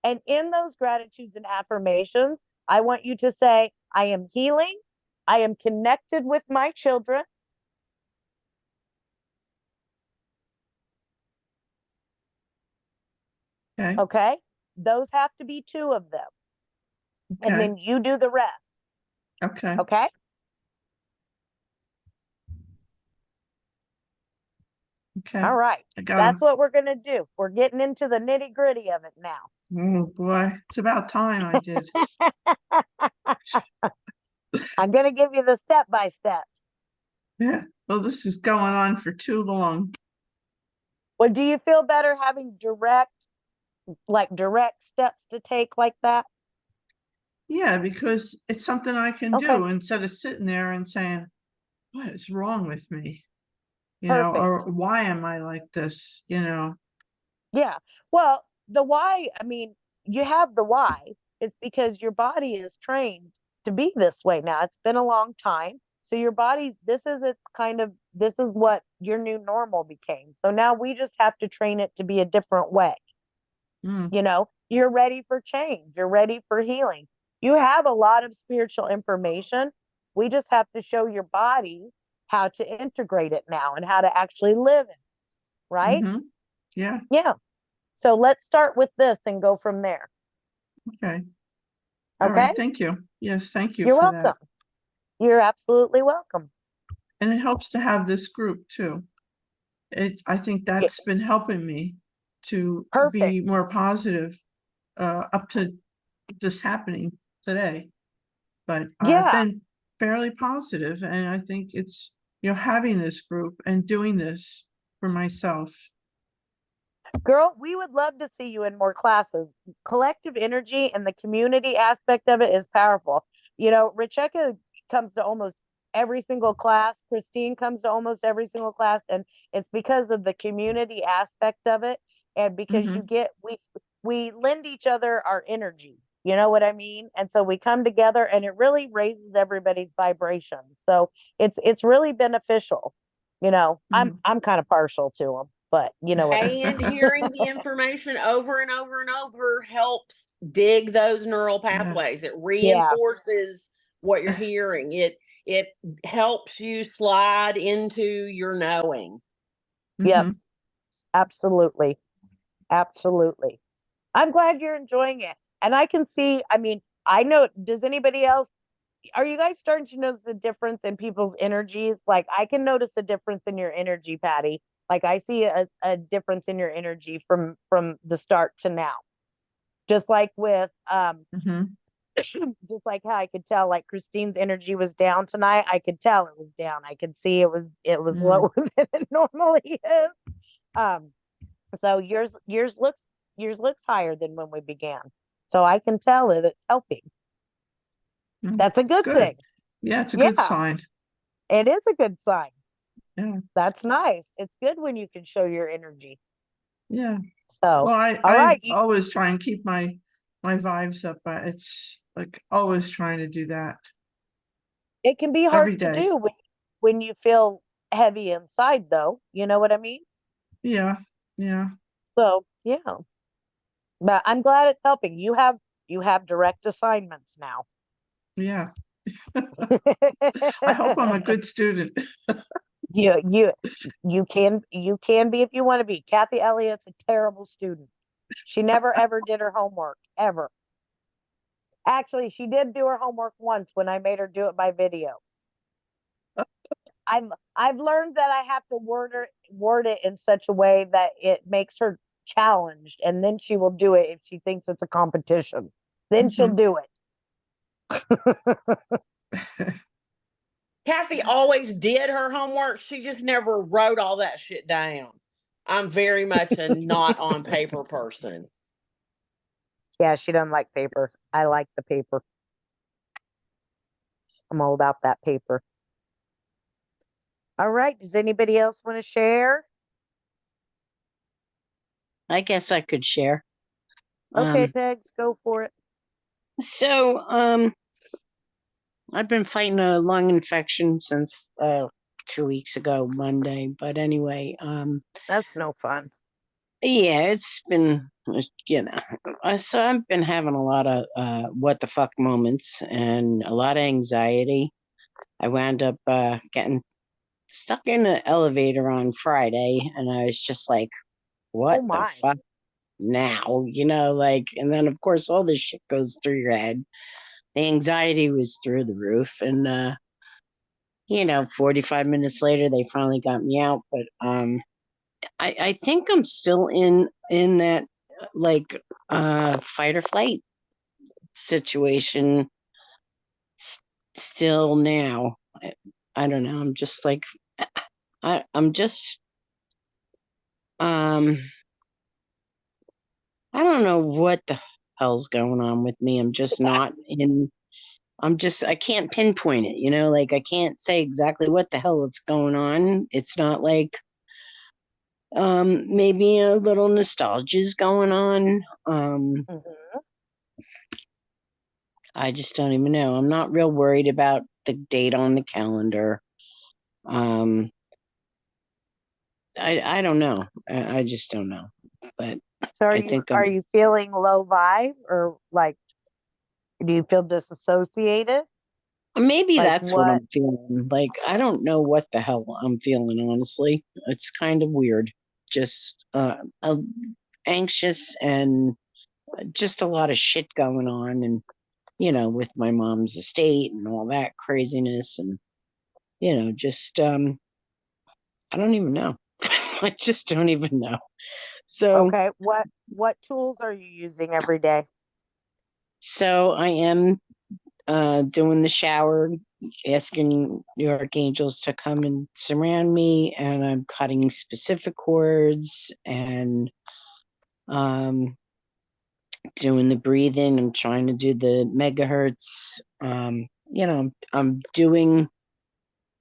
And in those gratitudes and affirmations, I want you to say, I am healing. I am connected with my children. Okay. Okay. Those have to be 2 of them. And Okay. then you do the rest. Okay. Okay. Okay. All right. I got That's 'em. what we're going to do. We're getting into the nitty gritty of it now. Oh boy, it's about time I did. I'm going to give you the step by step. Yeah. Well, this is going on for too long. Well, do you feel better having direct steps to take like that? Yeah, because it's something I can Okay. do instead of sitting there and saying, what is wrong with me? You know, Perfect. or why am I like this? You know, Yeah. Well, the why, I mean, you have the why. It's because your body is trained to be this way now. It's been a long time. So your body, this is what your new normal became. So now we just have to train it to be a different way. Mm, You know, you're ready for change. You're ready for healing. You have a lot of spiritual information We just have to show your body how to integrate it now and how to actually live in it, right? Mhm. Yeah, Yeah. So let's start with this and go from there. okay. All Okay? right, thank you. Yes, thank you You're for that. welcome. You're absolutely welcome. And it helps to have this group too. I think that's been helping me to be Perfect. more positive up to this happening today. But I've Yeah. been fairly positive, and I think it's, having this group and doing this for myself. Girl, we would love to see you in more classes. Collective energy and the community aspect of it is powerful. Richeka comes to almost every single class. Christine comes to almost every single class, and it's because of the community aspect of it, and because Mhm. we lend each other our energy. You know what I mean? And so we come together, and it really raises everybody's vibration. So it's really beneficial. I'm kind of partial to them, but you know what I mean. And hearing the information over and over and over helps dig those neural Yeah. pathways. It Yeah. reinforces what you're hearing. It helps you slide into your knowing. Yep. Mhm. Absolutely. Absolutely. I'm glad you're enjoying it. And I can see, I know, does anybody else, are you guys starting to notice the difference in people's energies? Like, I can notice a difference in your energy, Patty. Like, I see a difference in your energy from the start to now. Just like with, Mhm. just like how I could tell, like Christine's energy was down tonight. I could tell it was down. I could see it was Mm. lower than it normally is. So yours looks higher than when we began. So I can tell that it's helping. Mm, That's a it's good thing. Yeah, it's a good Yeah, sign. it is a good sign. Yeah. That's nice. It's good when you can show your energy. Yeah. So, Well, all I right. always try and keep my vibes up, but it's like always trying to do that It can be every hard to day. do when you feel heavy inside, though. You know what I mean? Yeah. Yeah. So, yeah. But I'm glad it's helping. You have direct assignments now. Yeah. I hope I'm a good student. You can be if you want to be. Kathy Elliott's a terrible student. She never ever did her homework, ever. Actually, she did do her homework once when I made her do it by video. I've learned that I have to word it in such a way that it makes her challenged, and then she will do it if she thinks it's a competition. Then she'll Mhm. do it. Kathy always did her homework. She just never wrote all that shit down. I'm very much a not on paper person. Yeah, she doesn't like paper. I like the paper. I'm all about that paper. All right. Does anybody else want to share? I guess I could share. Okay, Pegs, go for it. So, I've been fighting a lung infection since 2 weeks ago, Monday. But anyway, That's no fun. yeah, it's been, so I've been having a lot of what the fuck moments and a lot of anxiety. I wound up getting stuck in an elevator on Friday, and I was just like, what Oh the my. fuck now? And then of course all this shit goes through your head. The anxiety was through the roof, and 45 minutes later they finally got me out. But I think I'm still in that like fight or flight situation still now. I don't know. I'm just like I'm just I don't know what the hell's going on with me. I'm just not in I can't pinpoint it, like I can't say exactly what the hell is going on. It's not like maybe a little nostalgia is going on. Mhm. I just don't even know. I'm not real worried about the date on the calendar. Um I don't know. I just don't know. But So I think are I'm you feeling low vibe, or like do you feel disassociated? Maybe Like that's what what? I'm feeling. Like, I don't know what the hell I'm feeling, honestly. It's kind of weird. Just anxious and just a lot of shit going on. And, with my mom's estate and all that craziness. And, just, I don't even know. I just don't even know. So, Okay, what tools are you using every day? so I am doing the shower, asking the archangels to come and surround me, and I'm cutting specific cords and um, doing the breathing. I'm trying to do the megahertz. I'm doing.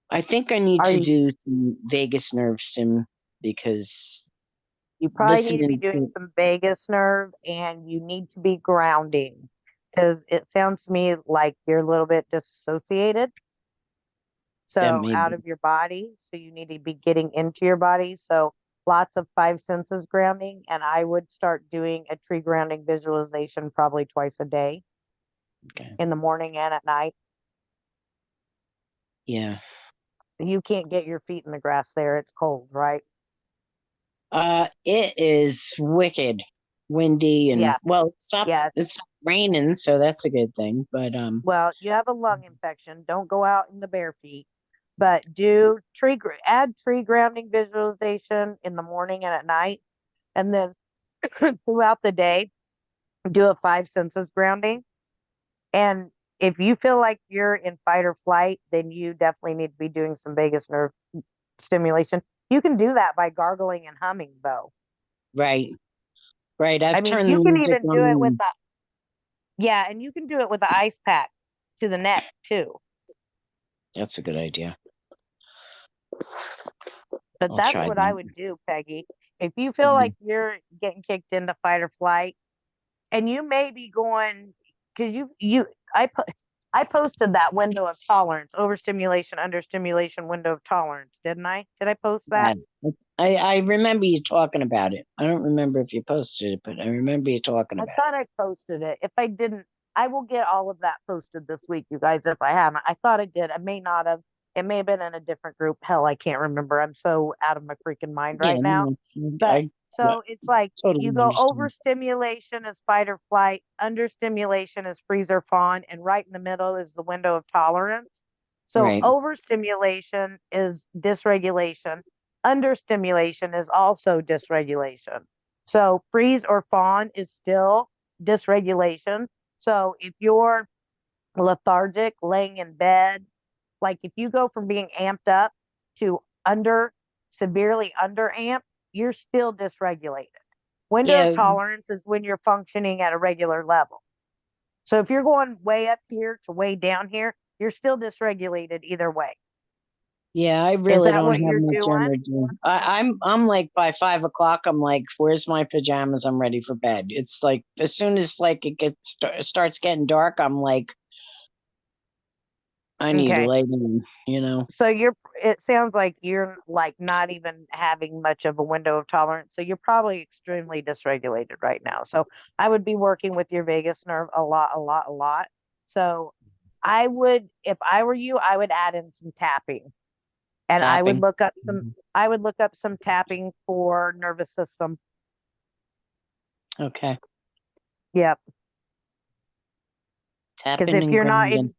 I think I need Are to you do some vagus nerve stim because You probably need to be listening doing to some vagus nerve and you need to be grounding because it sounds to me like you're a little bit dissociated. that So out maybe. of your body. So you need to be getting into your body. So lots of five senses grounding. And I would start doing a tree grounding visualization probably twice a day Okay. in the morning and at night. Yeah. You can't get your feet in the grass there. It's cold, right? It is wicked windy and Yeah. well, Yeah. it's stopped raining, so that's a good thing. But Well, you have a lung infection. Don't go out in the bare feet, but add tree grounding visualization in the morning and at night, and then throughout the day, do a five senses grounding. And if you feel like you're in fight or flight, then you definitely need to be doing some vagus nerve stimulation. You can do that by gargling and humming, though. right, right. I I've mean, turned the you can music even do it with on. yeah, and you can do it with the ice pack to the neck too. That's a good idea. But I'll that's try what I that. would do, Peggy. If you feel Mhm. like you're getting kicked into fight or flight, and you may be going because I posted that window of tolerance, overstimulation, understimulation window of tolerance, didn't I? Did I post Yeah, that? I remember you talking about it. I don't remember if you posted it, but I remember you talking I about thought I posted it. If I didn't, I will get all of that posted this week, you guys, if I haven't. I thought I did. I may not have. It may have been in a different group. Hell, I can't remember. I'm so out of my freaking mind it. Yeah, right now. no, But yeah, so it's like totally you go understand. overstimulation is fight or flight, understimulation is freeze or fawn, and right in the middle is the window of tolerance. So Right. overstimulation is dysregulation. Understimulation is also dysregulation. So freeze or fawn is still dysregulation. So if you're lethargic, laying in bed, like if you go from being amped up to severely under amped, you're still dysregulated. Window of Yeah, tolerance is when you're functioning at a regular level. So if you're going way up here to way down here, you're still dysregulated either way. yeah, I Is really that don't what have you're much doing? energy. I'm like by 5 o'clock, I'm like, where's my pajamas? I'm ready for bed. It's like as soon as like starts getting dark, I'm like, I need to Okay. lay down. So it sounds like you're like not even having much of a window of tolerance. So you're probably extremely dysregulated right now. So I would be working with your vagus nerve a lot, a lot, a lot. So if I were you, I would add in some tapping and Tapping. I would look up some tapping for nervous system. Okay. Yep. Because Tapping if and you're not grounding. in,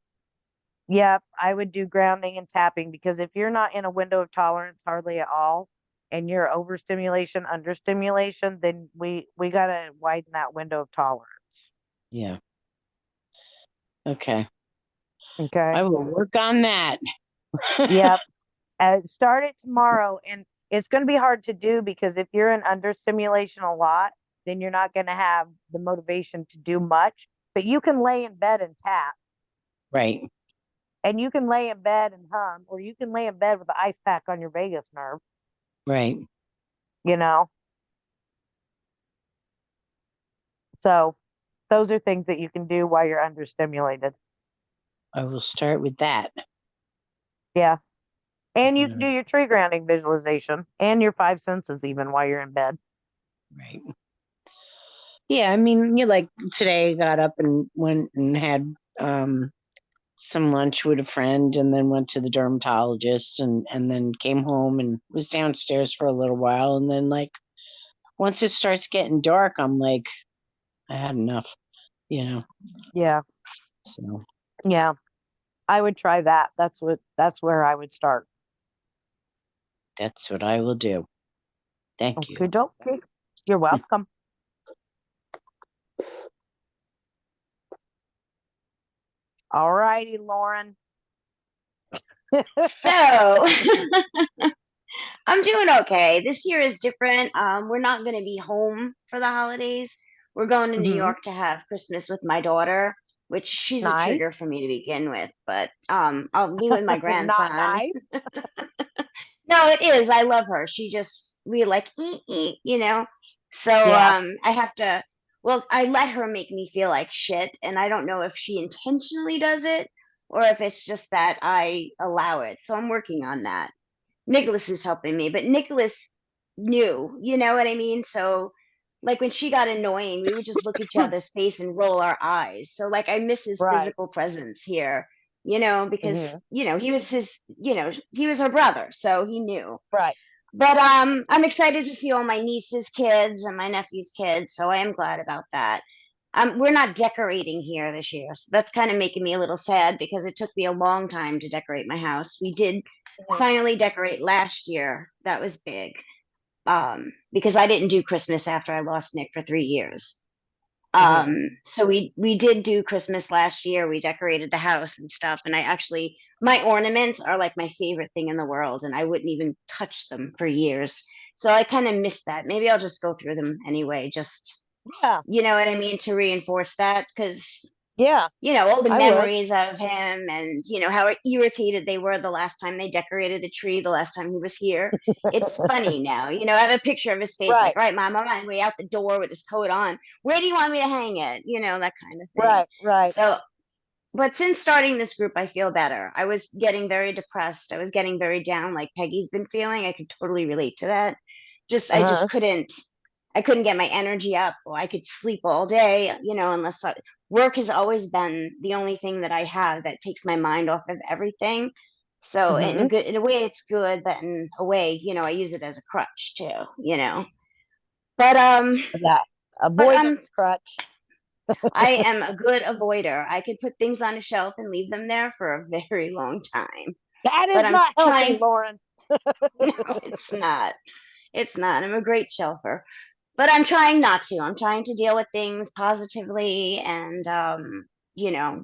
Yep, I would do grounding and tapping because if you're not in a window of tolerance hardly at all and you're overstimulation, understimulation, then we gotta widen that window of tolerance. Yeah. Okay. Okay. I will work on that. Yep. Start it tomorrow and it's gonna be hard to do because if you're in understimulation a lot, then you're not gonna have the motivation to do much. But you can lay in bed and tap. Right. And you can lay in bed and hum, or you can lay in bed with the ice pack on your vagus nerve, Right. you know. So those are things that you can do while you're understimulated. I will start with that. Yeah. And you can do Mhm. your tree grounding visualization and your five senses even while you're in bed. Right. Yeah, I mean, you like today I got up and went and had some lunch with a friend and then went to the dermatologist and then came home and was downstairs for a little while. And then like once it starts getting dark, I'm like, I had enough, you know. Yeah. So Yeah. I would try that. That's where I would start. that's what I will do. Thank you. Good. Okay. You're welcome. All righty, Lauren. So I'm doing okay. This year is different. We're not going to be home for the holidays. We're going to New Mhm. York to have Christmas with my daughter, which she's a Nice. trigger for me to begin with. But I'll be with my Not grandson. nice. No, it is. I love her. We like eat, you know. So Yeah. I have to. Well, I let her make me feel like shit, and I don't know if she intentionally does it or if it's just that I allow it. So I'm working on that. Nicholas is helping me, but Nicholas knew, you know what I mean? So like when she got annoying, we would just look each other's face and roll our eyes. So like I miss his Right. physical presence here, you know, because Mhm. he was her brother, so he knew. Right. But I'm excited to see all my niece's kids and my nephew's kids, so I am glad about that. We're not decorating here this year, so that's kind of making me a little sad because it took me a long time to decorate my house. We did Mhm. finally decorate last year. That was big. Because I didn't do Christmas after I lost Nick for 3 years. Mhm. So we did do Christmas last year. We decorated the house and stuff, and my ornaments are like my favorite thing in the world, and I wouldn't even touch them for years. So I kind of missed that. Maybe I'll just go through them anyway, just Yeah. you know what I mean, to reinforce that, because Yeah. all the I would. memories of him and how irritated they were the last time they decorated the tree, the last time he was here. It's funny now. I have a picture of his face like, Right. all right, mom, I'm on my way out the door with his coat on. Where do you want me to hang it? That kind of thing. Right. Right. So, but since starting this group, I feel better. I was getting very depressed. I was getting very down, like Peggy's been feeling. I could totally relate to that. I just Uh-huh. couldn't. I couldn't get my energy up. Or I could sleep all day, unless work has always been the only thing that I have that takes my mind off of everything. So Mhm. in a way, it's good, but in a way, I use it as a crutch too. But That but avoidance crutch. I am a good avoider. I could put things on a shelf and leave them there for a very long time. That But is I'm not healthy, trying. Lauren. No, it's not. It's not. I'm a great shelfer. But I'm trying not to. I'm trying to deal with things positively, and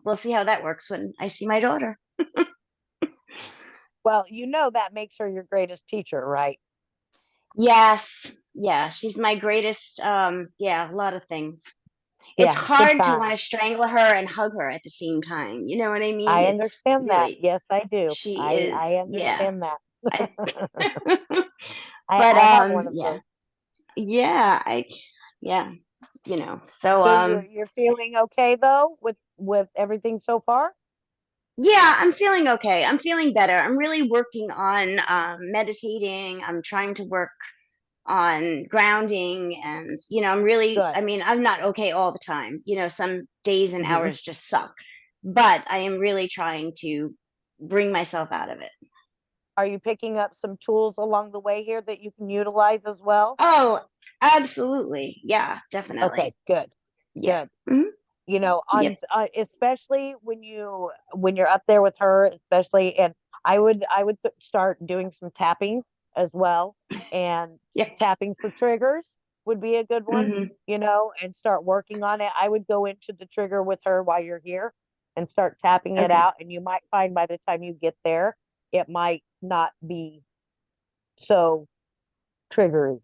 we'll see how that works when I see my daughter. Well, that makes her your greatest teacher, right? Yes, yeah, she's my greatest. Yeah, a lot of things. It's Yeah. Good hard to want time. to strangle her and hug her at the same time. You know what I mean? I It's understand that. really, Yes, I do. she is, I yeah. understand that. I, I but have one of yeah, those. yeah, yeah, So So you're feeling okay though with everything so far? yeah, I'm feeling okay. I'm feeling better. I'm really working on meditating. I'm trying to work on grounding, and Good. I mean, I'm not okay all the time. Some days and Mhm. hours just suck. But I am really trying to bring myself out of it. Are you picking up some tools along the way here that you can utilize as well? Oh, absolutely. Yeah, Okay, definitely. good. Yeah. Good. Mhm. Yep. Especially when you're up there with her, especially, and I would start doing some tapping as well, and Yep. tapping for triggers would be a good one, Mhm. and start working on it. I would go into the trigger with her while you're here and start tapping it Okay. out, and you might find by the time you get there, it might not be so triggery.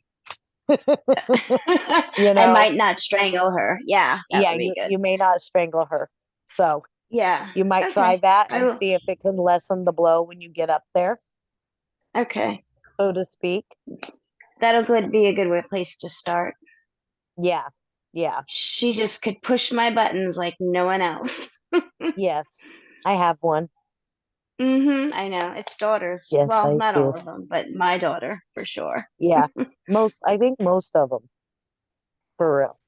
I might not strangle her. Yeah, that Yeah, would be good. you may not strangle her. So Yeah. you might try Okay. that I and will. see if it can lessen the blow when you get up there, Okay. so to speak. Be a good place to start. Yeah. Yeah. She just could push my buttons like no one else. Yes. I have one. I know. It's daughters. Yes, Well, I not all do. of them, but my daughter for sure. Yeah. I think most of them, for real.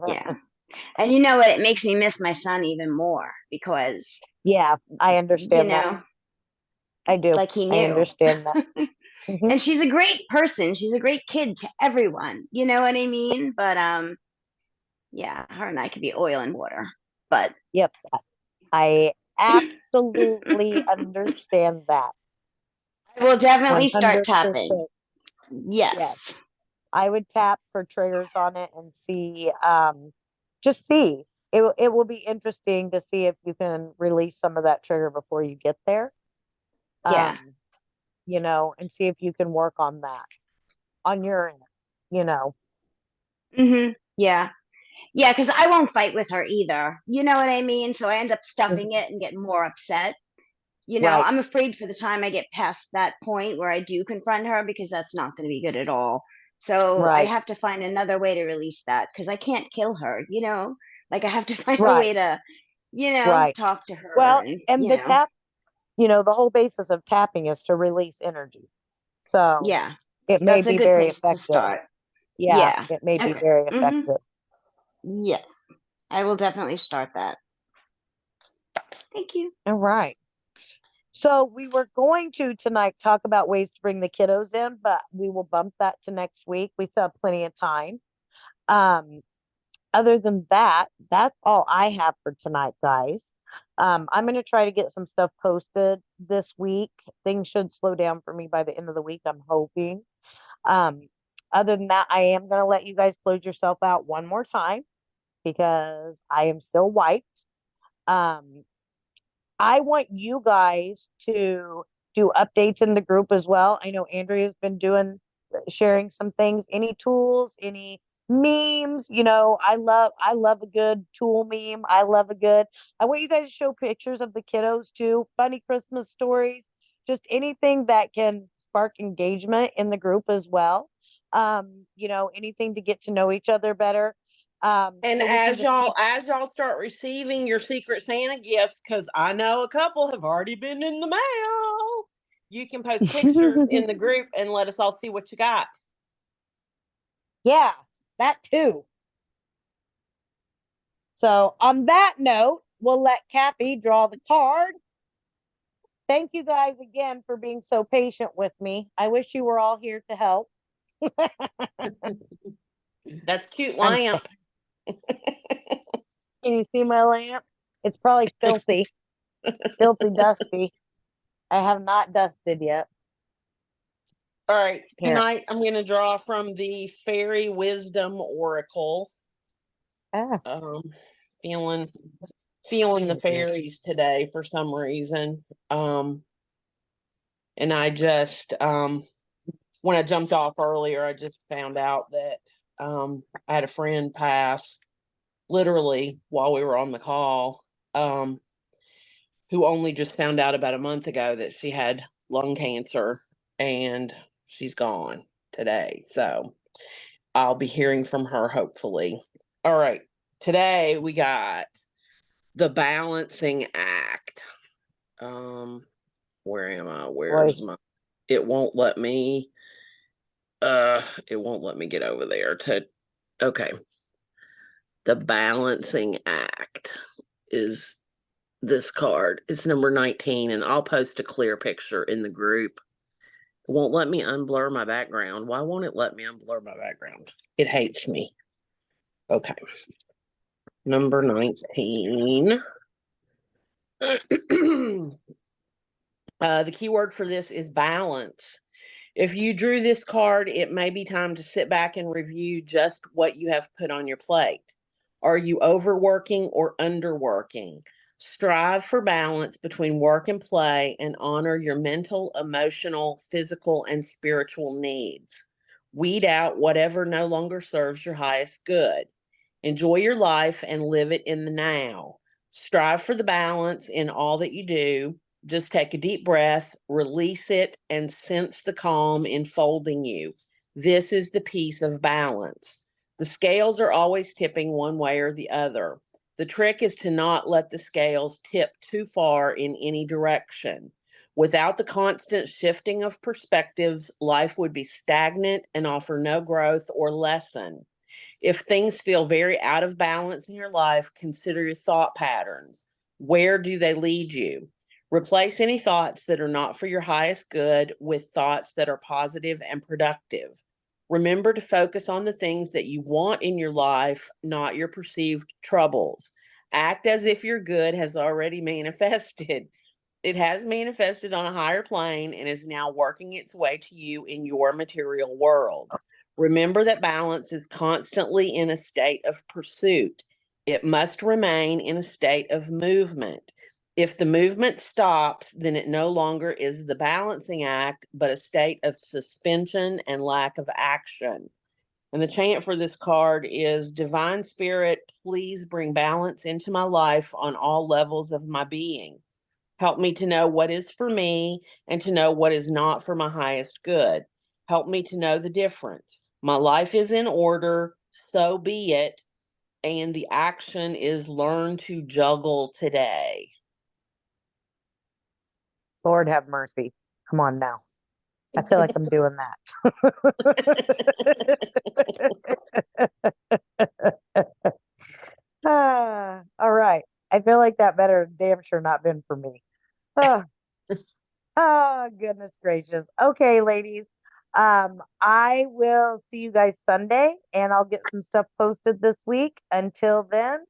Yeah. And you know what? It makes me miss my son even more because, Yeah, I you understand that. know, I do. like he I knew. understand that. Mhm. And she's a great person. She's a great kid to everyone. You know what I mean? But yeah, her and I could be oil and water. But Yep. I absolutely understand that. I will definitely start 100%. tapping. Yes. Yes. I would tap for triggers on it and see, just see. It will be interesting to see if you can release some of that trigger before you get there. Yeah. You know, and see if you can work on that on your end, you know. Yeah. Yeah, because I won't fight with her either. You know what I mean? So I end up stuffing it and getting more upset. You know, Right. I'm afraid for the time I get past that point where I do confront her because that's not going to be good at all. So I Right. have to find another way to release that because I can't kill her, you know? Like I have to find a Right. way to, you know, Right. talk to her Well, and, and you the know, tap, you know, the whole basis of tapping is to release energy. So yeah, it may that's a be good very place to effective. start. Yeah, Yeah. it may be Okay. very effective. Yes, I will definitely start that. Thank you. All right. So we were going to tonight talk about ways to bring the kiddos in, but we will bump that to next week. We still have plenty of time. Other than that, that's all I have for tonight, guys. I'm going to try to get some stuff posted this week. Things should slow down for me by the end of the week, I'm hoping. Um, Other than that, I am going to let you guys close yourself out one more time because I am still wiped. I want you guys to do updates in the group as well. I know Andrea's been sharing some things, any tools, any memes, you know, I love a good tool meme. I want you guys to show pictures of the kiddos too, funny Christmas stories, just anything that can spark engagement in the group as well. You know, anything to get to know each other better. And So we can just keep as y'all start receiving your Secret Santa gifts, because I know a couple have already been in the mail, you can post pictures in the group and let us all see what you got. Yeah, that too. So on that note, we'll let Kathy draw the card. Thank you guys again for being so patient with me. I wish you were all here to help. That's cute I'm lamp. Can you see my lamp? It's probably filthy, filthy dusty. I have not dusted yet. All right, Here. tonight I'm going to draw from the Fairy Wisdom Oracle. Feeling the fairies today for some reason. And I just when I jumped off earlier, I just found out that I had a friend pass literally while we were on the call, who only just found out about a month ago that she had lung cancer, and she's gone today. So I'll be hearing from her hopefully. All right. Today we got the balancing act. Where am I? Where's my it won't let me get over there to okay. The balancing act is this card. It's number 19, and I'll post a clear picture in the group. It won't let me unblur my background. Why won't it let me unblur my background? It hates me. Okay. Number 19. The keyword for this is balance. If you drew this card, it may be time to sit back and review just what you have put on your plate. Are you overworking or underworking? Strive for balance between work and play and honor your mental, emotional, physical, and spiritual needs. Weed out whatever no longer serves your highest good. Enjoy your life and live it in the now. Strive for the balance in all that you do. Just take a deep breath, release it, and sense the calm enfolding you. This is the peace of balance. The scales are always tipping one way or the other. The trick is to not let the scales tip too far in any direction. Without the constant shifting of perspectives, life would be stagnant and offer no growth or lesson. If things feel very out of balance in your life, consider your thought patterns. Where do they lead you? Replace any thoughts that are not for your highest good with thoughts that are positive and productive. Remember to focus on the things that you want in your life, not your perceived troubles. Act as if your good has already manifested. It has manifested on a higher plane and is now working its way to you in your material world. Remember that balance is constantly in a state of pursuit. It must remain in a state of movement. If the movement stops, then it no longer is the balancing act, but a state of suspension and lack of action. And the chant for this card is, Divine Spirit, please bring balance into my life on all levels of my being. Help me to know what is for me and to know what is not for my highest good. Help me to know the difference. My life is in order, so be it. And the action is learn to juggle today. Lord have mercy. Come on now. I feel like I'm doing that. All right. I feel like that better damn sure not been for me. Goodness gracious. Okay, ladies. I will see you guys Sunday and I'll get some stuff posted this week. Until then,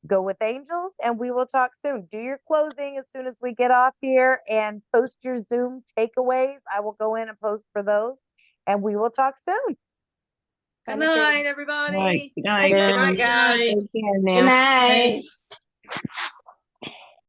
go with angels and we will talk soon. Do your closing as soon as we get off here and post your Zoom takeaways. I will go in and post for those and we will talk soon. Good night, everybody. Good night. Good Good night, guys. Take care now. Good night. Thanks.